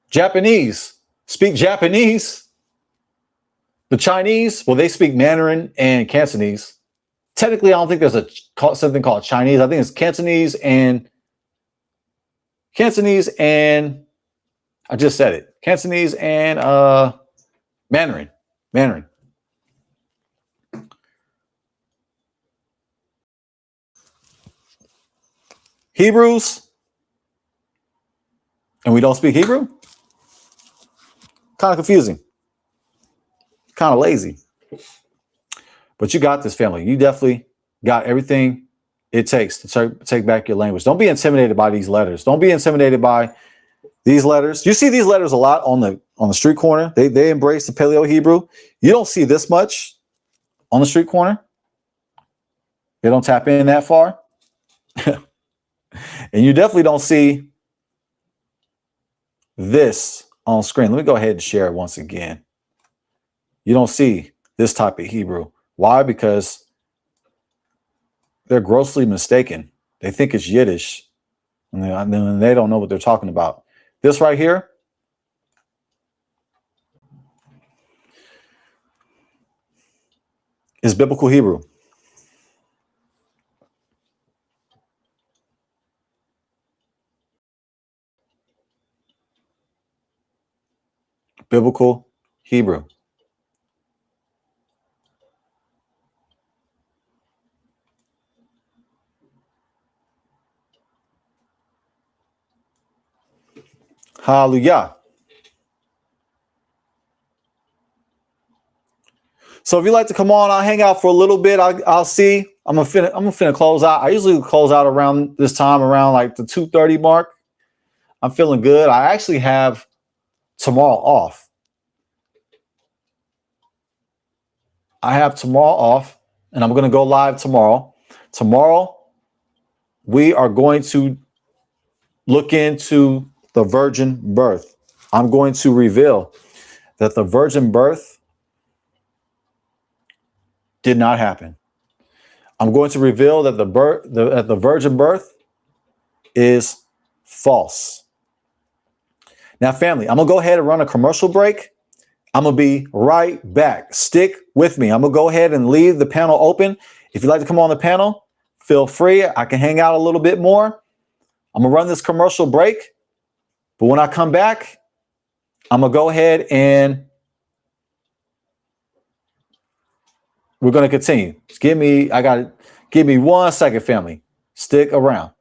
Japanese speak Japanese. The Chinese, well, they speak Mandarin and Cantonese. Technically, I don't think there's something called Chinese. I think it's Cantonese and I just said it. Cantonese and Mandarin. Mandarin. Hebrews, and we don't speak Hebrew? Kind of confusing. Kind of lazy. But you got this, family. You definitely got everything it takes to take back your language. Don't be intimidated by these letters. Don't be intimidated by these letters. You see these letters a lot on the street corner. They embrace the Paleo Hebrew. You don't see this much on the street corner. They don't tap in that far. And you definitely don't see this on screen. Let me go ahead and share it once again. You don't see this type of Hebrew. Why? Because they're grossly mistaken. They think it's Yiddish, and they don't know what they're talking about. This right here is biblical Hebrew. Biblical Hebrew. Hallelujah. So if you'd like to come on, I'll hang out for a little bit. I'll see. I'm gonna finna close out. I usually close out around this time, around like the 2:30 mark. I'm feeling good. I actually have tomorrow off. I have tomorrow off, and I'm gonna go live tomorrow. Tomorrow, we are going to look into the virgin birth. I'm going to reveal that the virgin birth did not happen. I'm going to reveal that the virgin birth is false. Now, family, I'm going to go ahead and run a commercial break. I'm going to be right back. Stick with me. I'm going to go ahead and leave the panel open. If you'd like to come on the panel, feel free. I can hang out a little bit more. I'm going to run this commercial break. But when I come back, I'm going to go ahead and we're going to continue. Just give me 1 second, family. Stick around.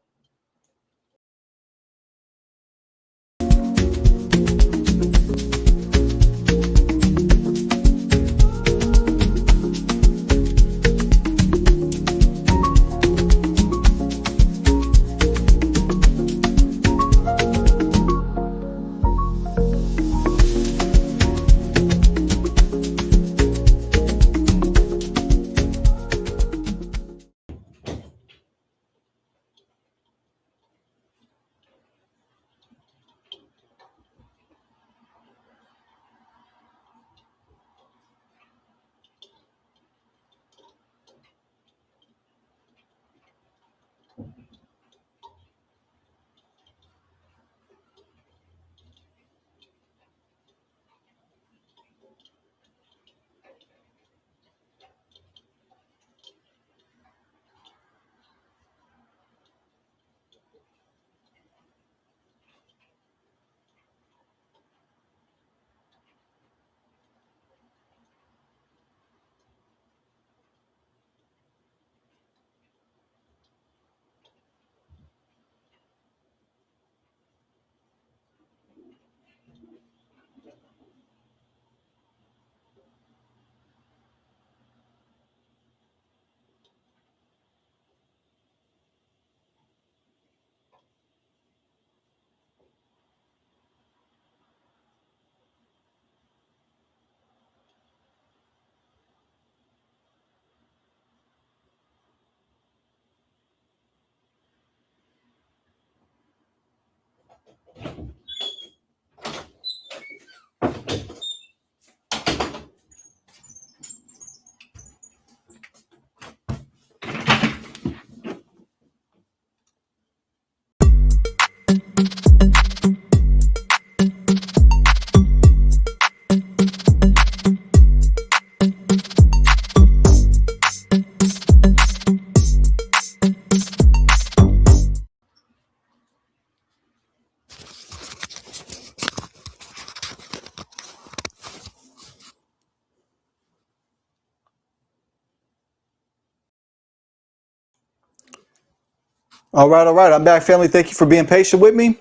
All right, all right. I'm back, family. Thank you for being patient with me.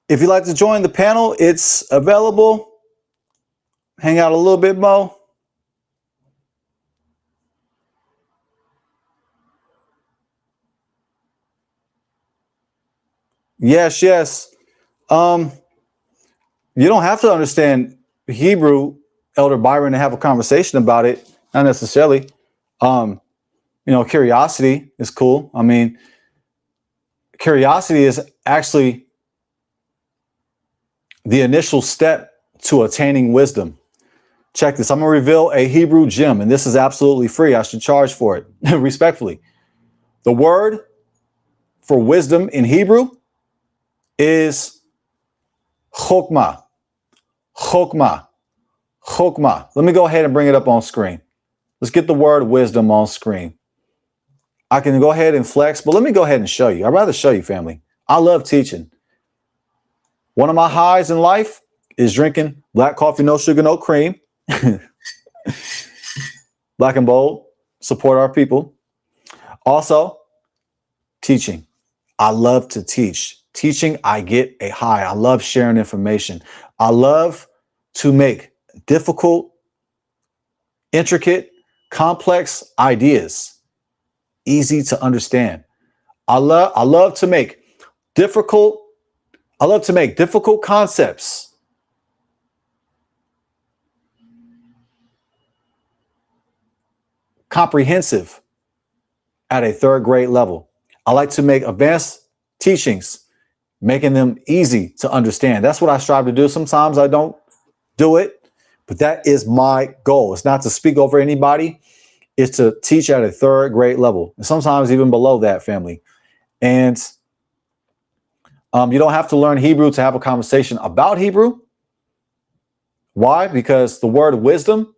If you'd like to join the panel, it's available. Hang out a little bit more. Yes, yes. You don't have to understand Hebrew, Elder Byron, to have a conversation about it. Not necessarily. Curiosity is cool. I mean, curiosity is actually the initial step to attaining wisdom. Check this. I'm going to reveal a Hebrew gem, and this is absolutely free. I should charge for it, respectfully. The word for wisdom in Hebrew is chokmah. Chokmah. Chokmah. Let me go ahead and bring it up on screen. Let's get the word wisdom on screen. I can go ahead and flex, but let me go ahead and show you. I'd rather show you, family. I love teaching. One of my highs in life is drinking black coffee, no sugar, no cream. Black and bold. Support our people. Also, teaching. I love to teach. Teaching, I get a high. I love sharing information. I love to make difficult, intricate, complex ideas easy to understand. I love to make difficult concepts comprehensive at a third grade level. I like to make advanced teachings, making them easy to understand. That's what I strive to do. Sometimes I don't do it, but that is my goal. It's not to speak over anybody. It's to teach at a third grade level, and sometimes even below that, family. And you don't have to learn Hebrew to have a conversation about Hebrew. Why? Because the word wisdom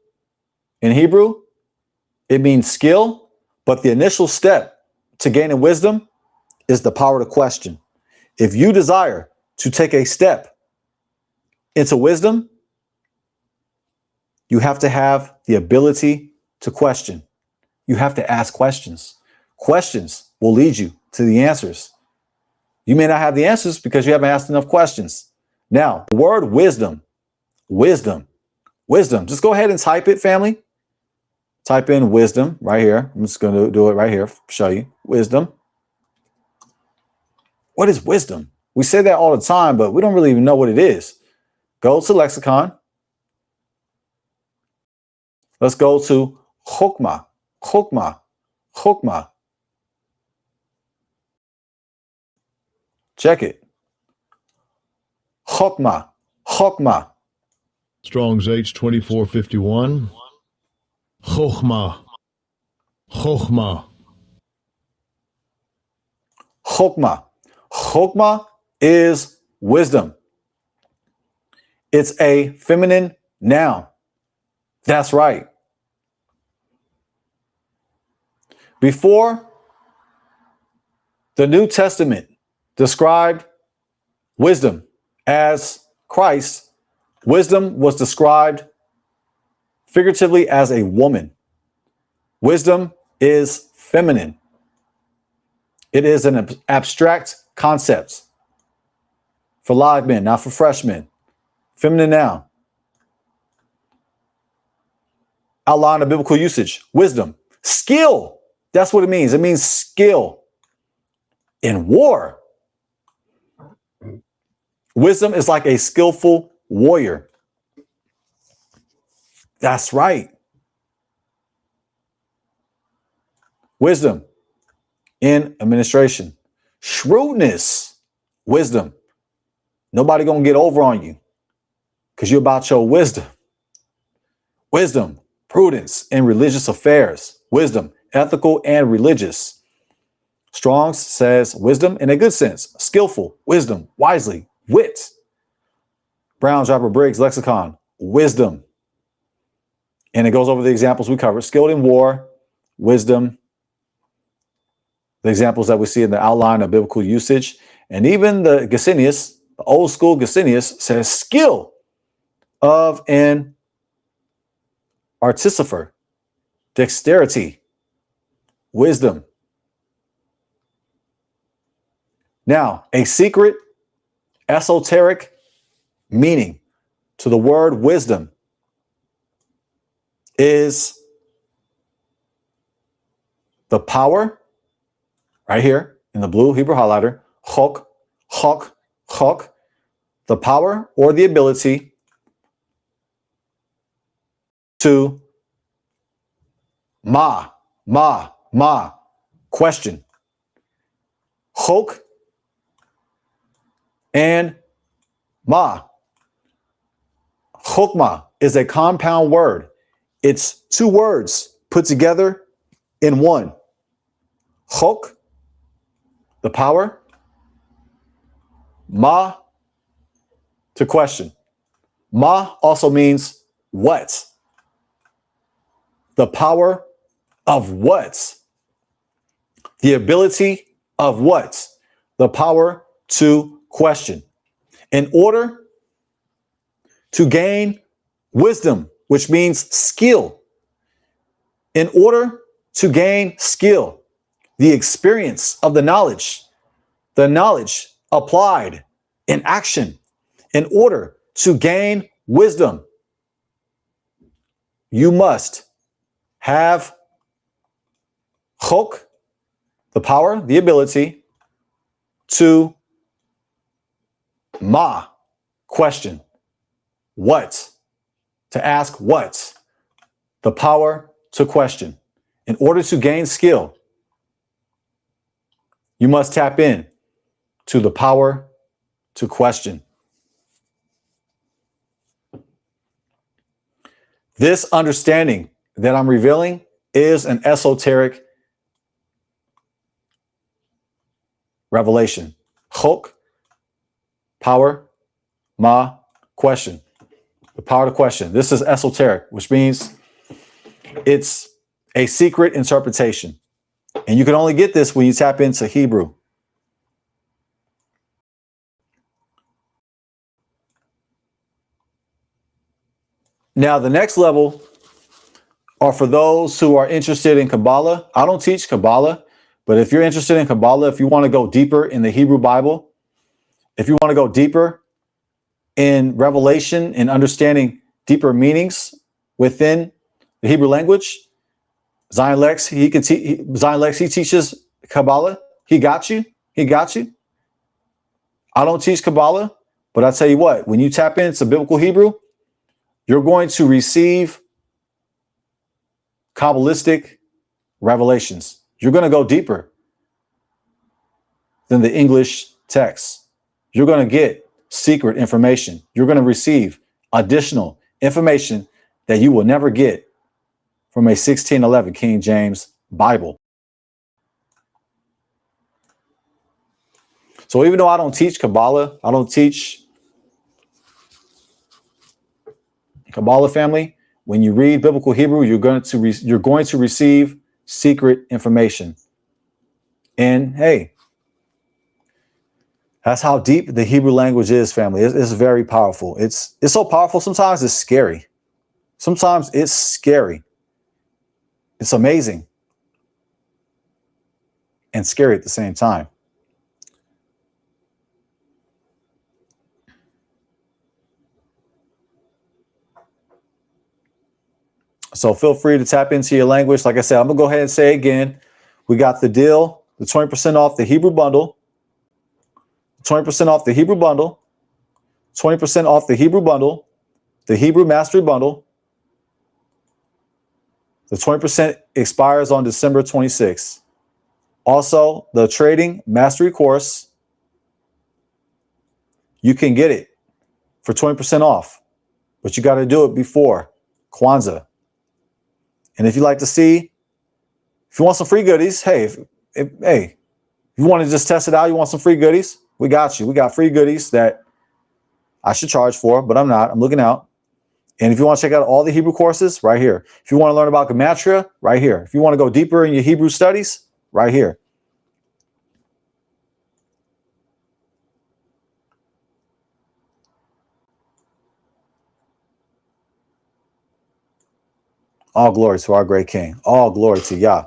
in Hebrew, it means skill, but the initial step to gaining wisdom is the power to question. If you desire to take a step into wisdom, you have to have the ability to question. You have to ask questions. Questions will lead you to the answers. You may not have the answers because you haven't asked enough questions. Now, the word wisdom. Just go ahead and type it, family. Type in wisdom right here. I'm just going to do it right here, show you. Wisdom. What is wisdom? We say that all the time, but we don't really even know what it is. Go to lexicon. Let's go to chokmah. Check it. Chokmah. Strong's H2451. Chochmah. Chokmah is wisdom. It's a feminine noun. That's right. Before the New Testament described wisdom as Christ, wisdom was described figuratively as a woman. Wisdom is feminine. It is an abstract concept for live men, not for freshmen. Feminine noun. Outline of biblical usage. Wisdom. Skill. That's what it means. It means skill in war. Wisdom is like a skillful warrior. That's right. Wisdom in administration. Shrewdness. Wisdom. Nobody gonna get over on you because you're about your wisdom. Wisdom, prudence in religious affairs. Wisdom, ethical and religious. Strong's says wisdom in a good sense. Skillful, wisdom, wisely, wit. Brown, Jarber, Briggs, lexicon, wisdom. And it goes over the examples we covered. Skilled in war, wisdom. The examples that we see in the outline of biblical usage. And even the Gesenius, the old school Gesenius, says skill of an artificer, dexterity, wisdom. Now, a secret, esoteric meaning to the word wisdom is the power, right here in the blue Hebrew highlighter, chok, chok, chok, the power or the ability to ma, question. Chok and ma. Chokmah is a compound word. It's two words put together in one. Chok, the power, ma, to question. Ma also means what? The power of what? The ability of what? The power to question. In order to gain wisdom, which means skill, in order to gain skill, the experience of the knowledge applied in action, in order to gain wisdom, you must have chok, the power, the ability to ma, question. What? To ask what? The power to question. In order to gain skill, you must tap in to the power to question. This understanding that I'm revealing is an esoteric revelation. Chok, power, ma, question. The power to question. This is esoteric, which means it's a secret interpretation. And you can only get this when you tap into Hebrew. Now, the next level are for those who are interested in Kabbalah. I don't teach Kabbalah, but if you're interested in Kabbalah, if you want to go deeper in the Hebrew Bible, if you want to go deeper in revelation and understanding deeper meanings within the Hebrew language, Zion Lex, he teaches Kabbalah. He got you. He got you. I don't teach Kabbalah, but I tell you what, when you tap into biblical Hebrew, you're going to receive Kabbalistic revelations. You're going to go deeper than the English text. You're going to get secret information. You're going to receive additional information that you will never get from a 1611 King James Bible. So even though I don't teach Kabbalah, I don't teach Kabbalah family, when you read biblical Hebrew, you're going to receive secret information. And hey, that's how deep the Hebrew language is, family. It's very powerful. It's so powerful. Sometimes it's scary. Sometimes it's scary. It's amazing and scary at the same time. So feel free to tap into your language. Like I said, I'm going to go ahead and say again, we got the deal, the 20% off the Hebrew bundle, 20% off the Hebrew bundle, 20% off the Hebrew bundle, the Hebrew Mastery bundle. The 20% expires on December 26th. Also, the Trading Mastery course, you can get it for 20% off, but you got to do it before Kwanzaa. And if you like to see, if you want some free goodies, hey, if you want to just test it out, you want some free goodies, we got you. We got free goodies that I should charge for, but I'm not. I'm looking out. And if you want to check out all the Hebrew courses, right here. If you want to learn about Gematria, right here. If you want to go deeper in your Hebrew studies, right here. All glory to our great King. All glory to Yah.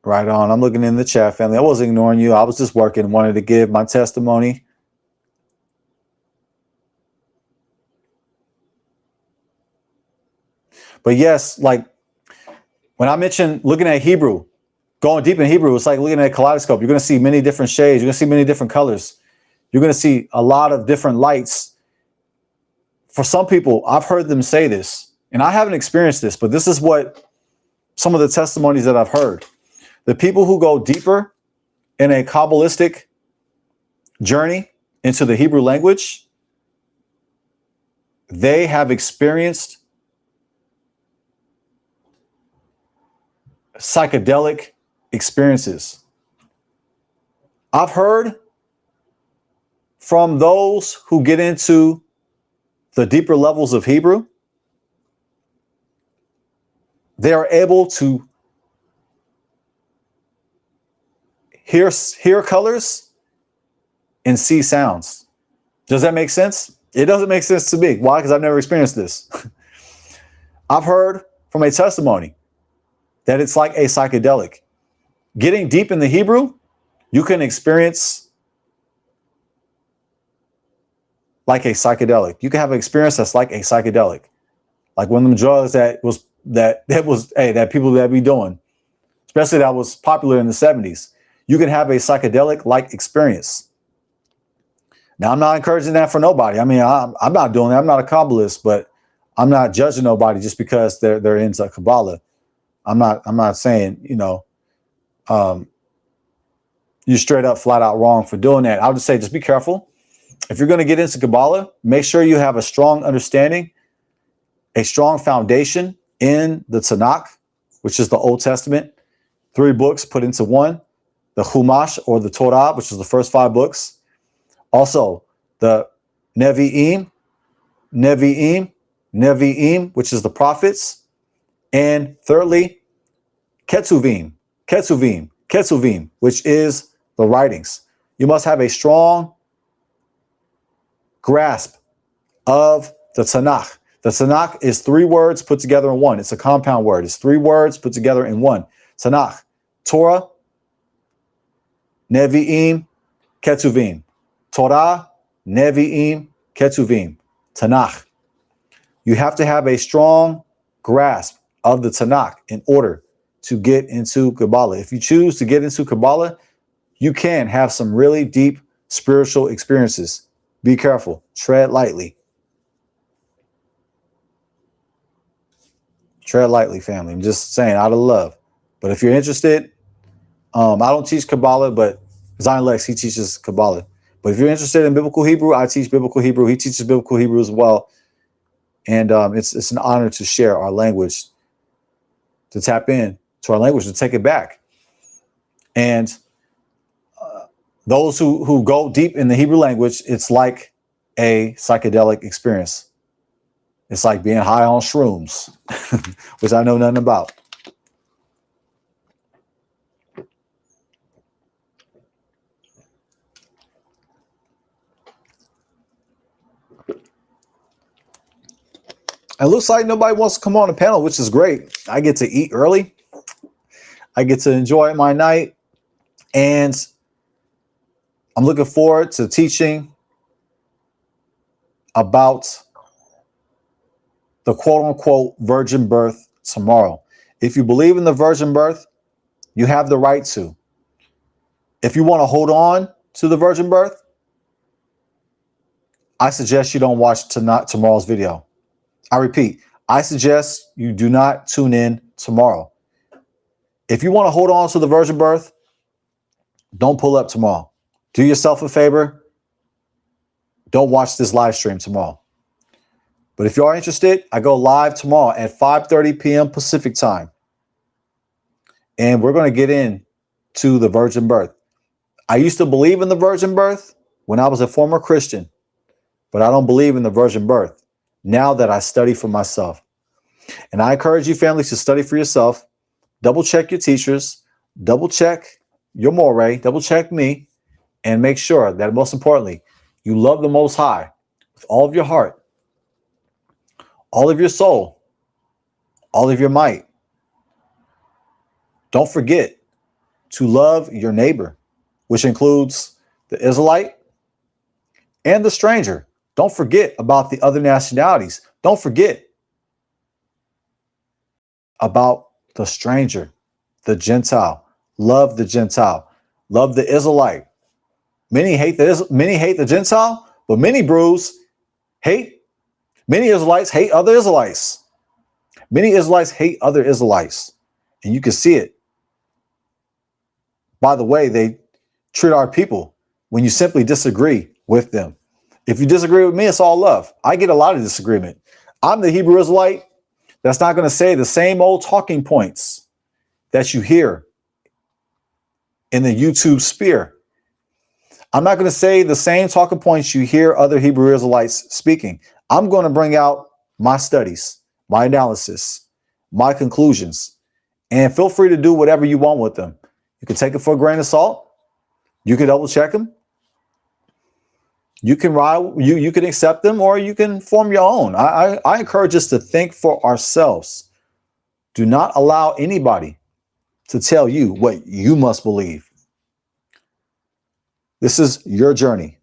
Right on. I'm looking in the chat, family. I wasn't ignoring you. I was just working, wanted to give my testimony. But yes, like when I mentioned looking at Hebrew, going deep in Hebrew, it's like looking at a kaleidoscope. You're going to see many different shades. You're going to see many different colors. You're going to see a lot of different lights. For some people, I've heard them say this, and I haven't experienced this, but this is what some of the testimonies that I've heard. The people who go deeper in a Kabbalistic journey into the Hebrew language, they have experienced psychedelic experiences. I've heard from those who get into the deeper levels of Hebrew, they are able to hear colors and see sounds. Does that make sense? It doesn't make sense to me. Why? Because I've never experienced this. I've heard from a testimony that it's like a psychedelic. Getting deep in the Hebrew, you can experience like a psychedelic. You can have an experience that's like a psychedelic. Like one of them drugs that people that be doing, especially that was popular in the 70s. You can have a psychedelic-like experience. Now, I'm not encouraging that for nobody. I mean, I'm not doing that. I'm not a Kabbalist, but I'm not judging nobody just because they're into Kabbalah. I'm not saying, you're straight up flat out wrong for doing that. I would just say, just be careful. If you're going to get into Kabbalah, make sure you have a strong understanding, a strong foundation in the Tanakh, which is the Old Testament, 3 books put into one, the Chumash or the Torah, which is the first 5 books. Also, the Nevi'im, which is the prophets. And thirdly, Ketuvim, which is the writings. You must have a strong grasp of the Tanakh. The Tanakh is 3 words put together in one. It's a compound word. It's 3 words put together in one. Tanakh, Torah, Nevi'im, Ketuvim. Torah, Nevi'im, Ketuvim. Tanakh. You have to have a strong grasp of the Tanakh in order to get into Kabbalah. If you choose to get into Kabbalah, you can have some really deep spiritual experiences. Be careful. Tread lightly. Tread lightly, family. I'm just saying, out of love. But if you're interested, I don't teach Kabbalah, but Zion Lex, he teaches Kabbalah. But if you're interested in biblical Hebrew, I teach biblical Hebrew. He teaches biblical Hebrew as well. And it's an honor to share our language, to tap in to our language, to take it back. And those who go deep in the Hebrew language, it's like a psychedelic experience. It's like being high on shrooms, which I know nothing about. It looks like nobody wants to come on the panel, which is great. I get to eat early. I get to enjoy my night. And I'm looking forward to teaching about the quote unquote virgin birth tomorrow. If you believe in the virgin birth, you have the right to. If you want to hold on to the virgin birth, I suggest you don't watch tomorrow's video. I repeat, I suggest you do not tune in tomorrow. If you want to hold on to the virgin birth, don't pull up tomorrow. Do yourself a favor. Don't watch this live stream tomorrow. But if you are interested, I go live tomorrow at 5:30 p.m. Pacific time. And we're going to get into the virgin birth. I used to believe in the virgin birth when I was a former Christian, but I don't believe in the virgin birth now that I study for myself. And I encourage you families to study for yourself. Double check your teachers, double check your moray, double check me, and make sure that most importantly, you love the Most High with all of your heart, all of your soul, all of your might. Don't forget to love your neighbor, which includes the Israelite and the stranger. Don't forget about the other nationalities. Don't forget about the stranger, the Gentile. Love the Gentile. Love the Israelite. Many hate the Gentile, but many Israelites hate other Israelites. Many Israelites hate other Israelites. And you can see it by the way they treat our people when you simply disagree with them. If you disagree with me, it's all love. I get a lot of disagreement. I'm the Hebrew Israelite that's not going to say the same old talking points that you hear in the YouTube sphere. I'm not going to say the same talking points you hear other Hebrew Israelites speaking. I'm going to bring out my studies, my analysis, my conclusions, and feel free to do whatever you want with them. You can take it for a grain of salt. You can double check them. You can you can accept them, or you can form your own. I encourage us to think for ourselves. Do not allow anybody to tell you what you must believe. This is your journey.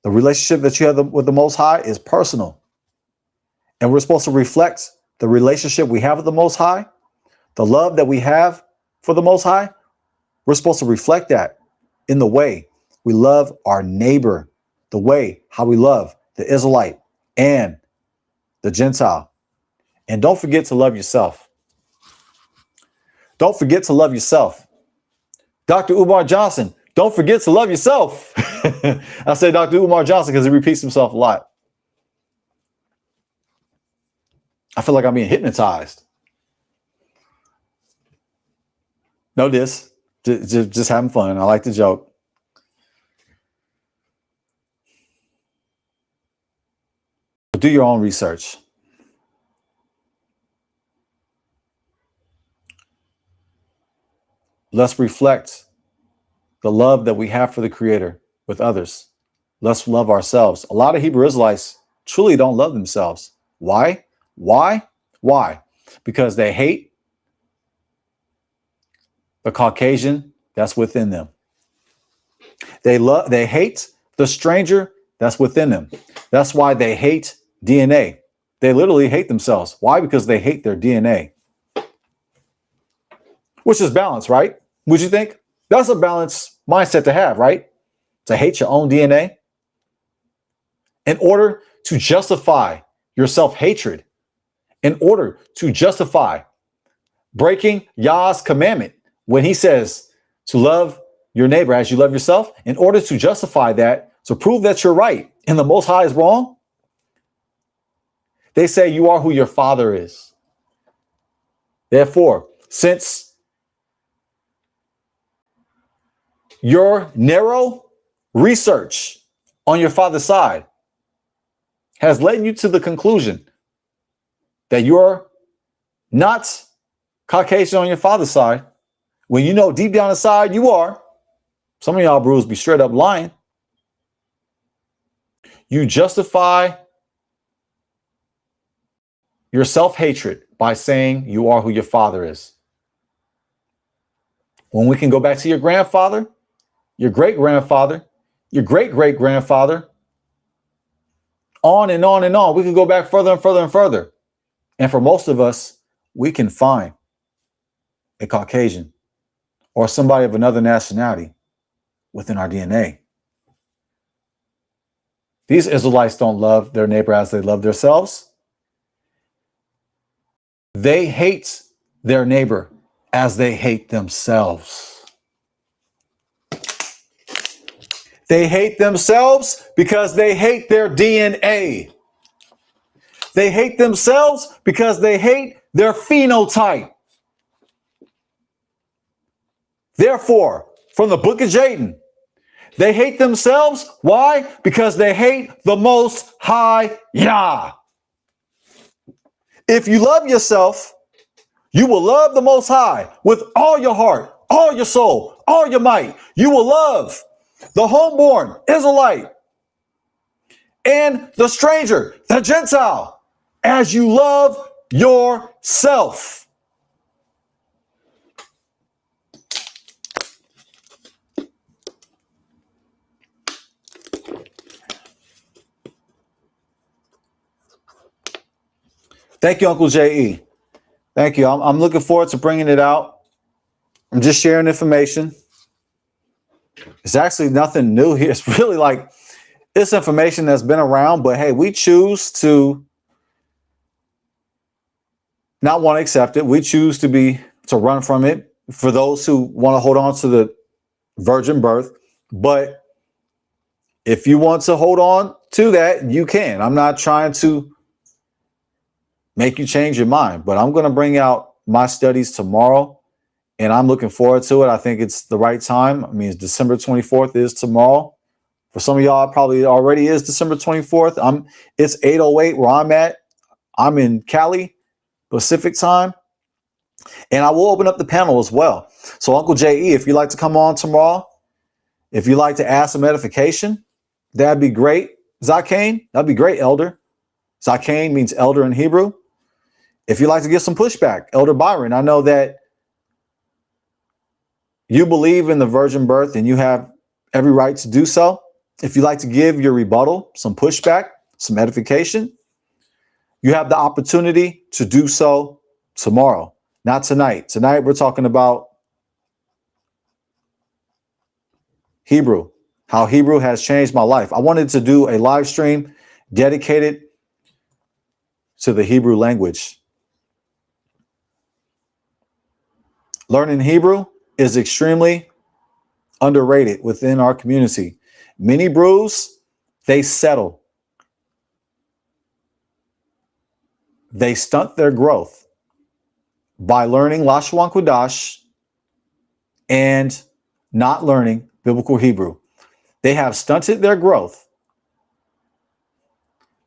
The relationship that you have with the Most High is personal. And we're supposed to reflect the relationship we have with the Most High, the love that we have for the Most High. We're supposed to reflect that in the way we love our neighbor, the way how we love the Israelite and the Gentile. And don't forget to love yourself. Don't forget to love yourself. Dr. Umar Johnson, don't forget to love yourself. I say Dr. Umar Johnson because he repeats himself a lot. I feel like I'm being hypnotized. No diss. Just having fun. I like to joke. But do your own research. Let's reflect the love that we have for the Creator with others. Let's love ourselves. A lot of Hebrew Israelites truly don't love themselves. Why? Why? Why? Because they hate the Caucasian that's within them. They hate the stranger that's within them. That's why they hate DNA. They literally hate themselves. Why? Because they hate their DNA. Which is balance, right? Would you think? That's a balanced mindset to have, right? To hate your own DNA in order to justify your self-hatred, in order to justify breaking Yah's commandment when he says to love your neighbor as you love yourself, in order to justify that, to prove that you're right and the Most High is wrong. They say you are who your father is. Therefore, since your narrow research on your father's side has led you to the conclusion that you're not Caucasian on your father's side, when you know deep down inside you are. Some of y'all brews be straight up lying. You justify your self-hatred by saying you are who your father is. When we can go back to your grandfather, your great-grandfather, your great-great-grandfather, on and on and on. We can go back further and further and further. And for most of us, we can find a Caucasian or somebody of another nationality within our DNA. These Israelites don't love their neighbor as they love themselves. They hate their neighbor as they hate themselves. They hate themselves because they hate their DNA. They hate themselves because they hate their phenotype. Therefore, from the book of Jaden, they hate themselves. Why? Because they hate the Most High Yah. If you love yourself, you will love the Most High with all your heart, all your soul, all your might. You will love the homeborn Israelite and the stranger, the Gentile, as you love yourself. Thank you, Uncle J.E. Thank you. I'm looking forward to bringing it out. I'm just sharing information. It's actually nothing new here. It's really like it's information that's been around, but hey, we choose to not want to accept it. We choose to run from it for those who want to hold on to the virgin birth. But if you want to hold on to that, you can. I'm not trying to make you change your mind, but I'm going to bring out my studies tomorrow, and I'm looking forward to it. I think it's the right time. I mean, it's December 24th is tomorrow. For some of y'all, it probably already is December 24th. It's 8:08 where I'm at. I'm in Cali, Pacific time, and I will open up the panel as well. So Uncle J.E., if you'd like to come on tomorrow, if you'd like to add some edification, that'd be great. Zakane, that'd be great, Elder. Zakane means elder in Hebrew. If you'd like to give some pushback, Elder Byron, I know that you believe in the virgin birth and you have every right to do so. If you'd like to give your rebuttal, some pushback, some edification, you have the opportunity to do so tomorrow, not tonight. Tonight, we're talking about Hebrew, how Hebrew has changed my life. I wanted to do a live stream dedicated to the Hebrew language. Learning Hebrew is extremely underrated within our community. Many brews, they settle. They stunt their growth by learning Lashon Kodash and not learning biblical Hebrew. They have stunted their growth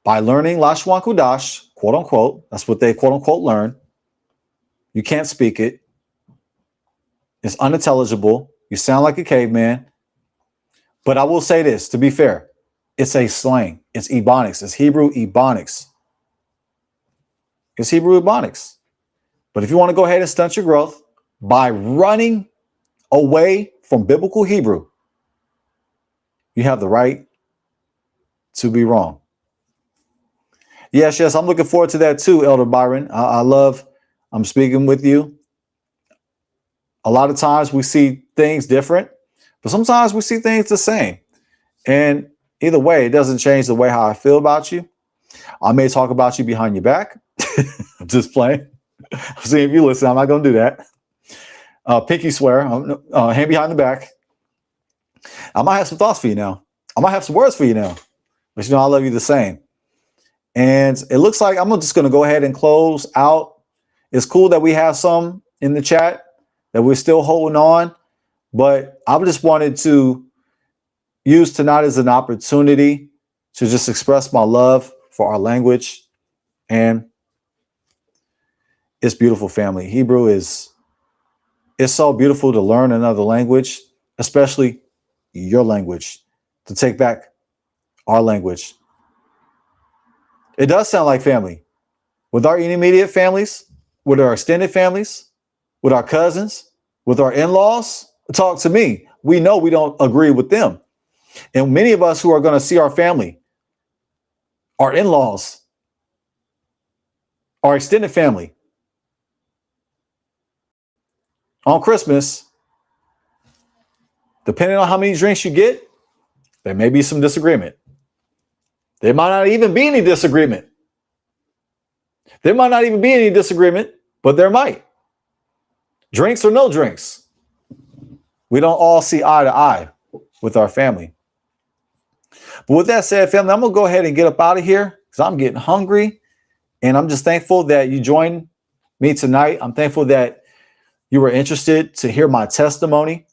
by learning Lashon Kodash, quote unquote. That's what they quote unquote learn. You can't speak it. It's unintelligible. You sound like a caveman. But I will say this, to be fair, it's a slang. It's Ebonics. It's Hebrew Ebonics. It's Hebrew Ebonics. But if you want to go ahead and stunt your growth by running away from biblical Hebrew, you have the right to be wrong. Yes, I'm looking forward to that too, Elder Byron. I'm speaking with you. A lot of times we see things different, but sometimes we see things the same. And either way, it doesn't change the way how I feel about you. I may talk about you behind your back. I'm just playing. See if you listen. I'm not going to do that. Pinky swear. Hand behind the back. I might have some thoughts for you now. I might have some words for you now. But you know, I love you the same. And it looks like I'm just going to go ahead and close out. It's cool that we have some in the chat that we're still holding on. But I just wanted to use tonight as an opportunity to just express my love for our language. And it's beautiful, family. Hebrew it's so beautiful to learn another language, especially your language, to take back our language. It does sound like family. With our intermediate families, with our extended families, with our cousins, with our in-laws, talk to me. We know we don't agree with them. And many of us who are going to see our family, our in-laws, our extended family on Christmas, depending on how many drinks you get, there may be some disagreement. There might not even be any disagreement. But there might. Drinks or no drinks. We don't all see eye to eye with our family. But with that said, family, I'm going to go ahead and get up out of here because I'm getting hungry. And I'm just thankful that you joined me tonight. I'm thankful that you were interested to hear my testimony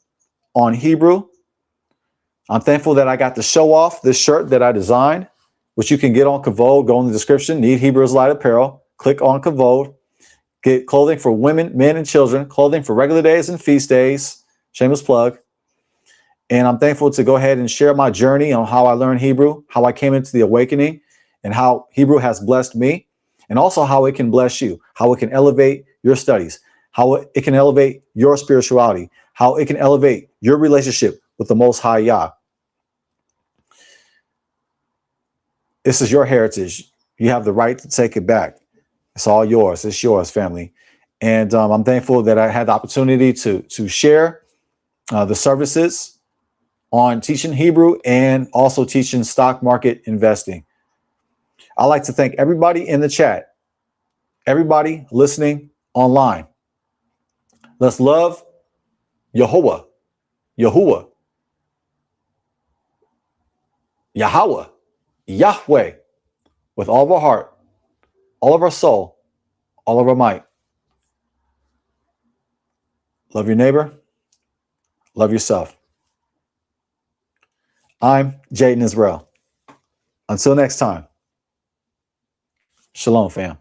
on Hebrew. I'm thankful that I got to show off this shirt that I designed, which you can get on Kavod. Go in the description, need Hebrew Israelite Apparel. Click on Kavod. Get clothing for women, men, and children. Clothing for regular days and feast days. Shameless plug. And I'm thankful to go ahead and share my journey on how I learned Hebrew, how I came into the awakening, and how Hebrew has blessed me, and also how it can bless you, how it can elevate your studies, how it can elevate your spirituality, how it can elevate your relationship with the Most High Yah. This is your heritage. You have the right to take it back. It's all yours. It's yours, family. And I'm thankful that I had the opportunity to share the services on teaching Hebrew and also teaching stock market investing. I'd like to thank everybody in the chat, everybody listening online. Let's love yahuah, yahuah, Yahweh, Yahweh, with all of our heart, all of our soul, all of our might. Love your neighbor. Love yourself. I'm Jaden Israel. Until next time. Shalom, fam.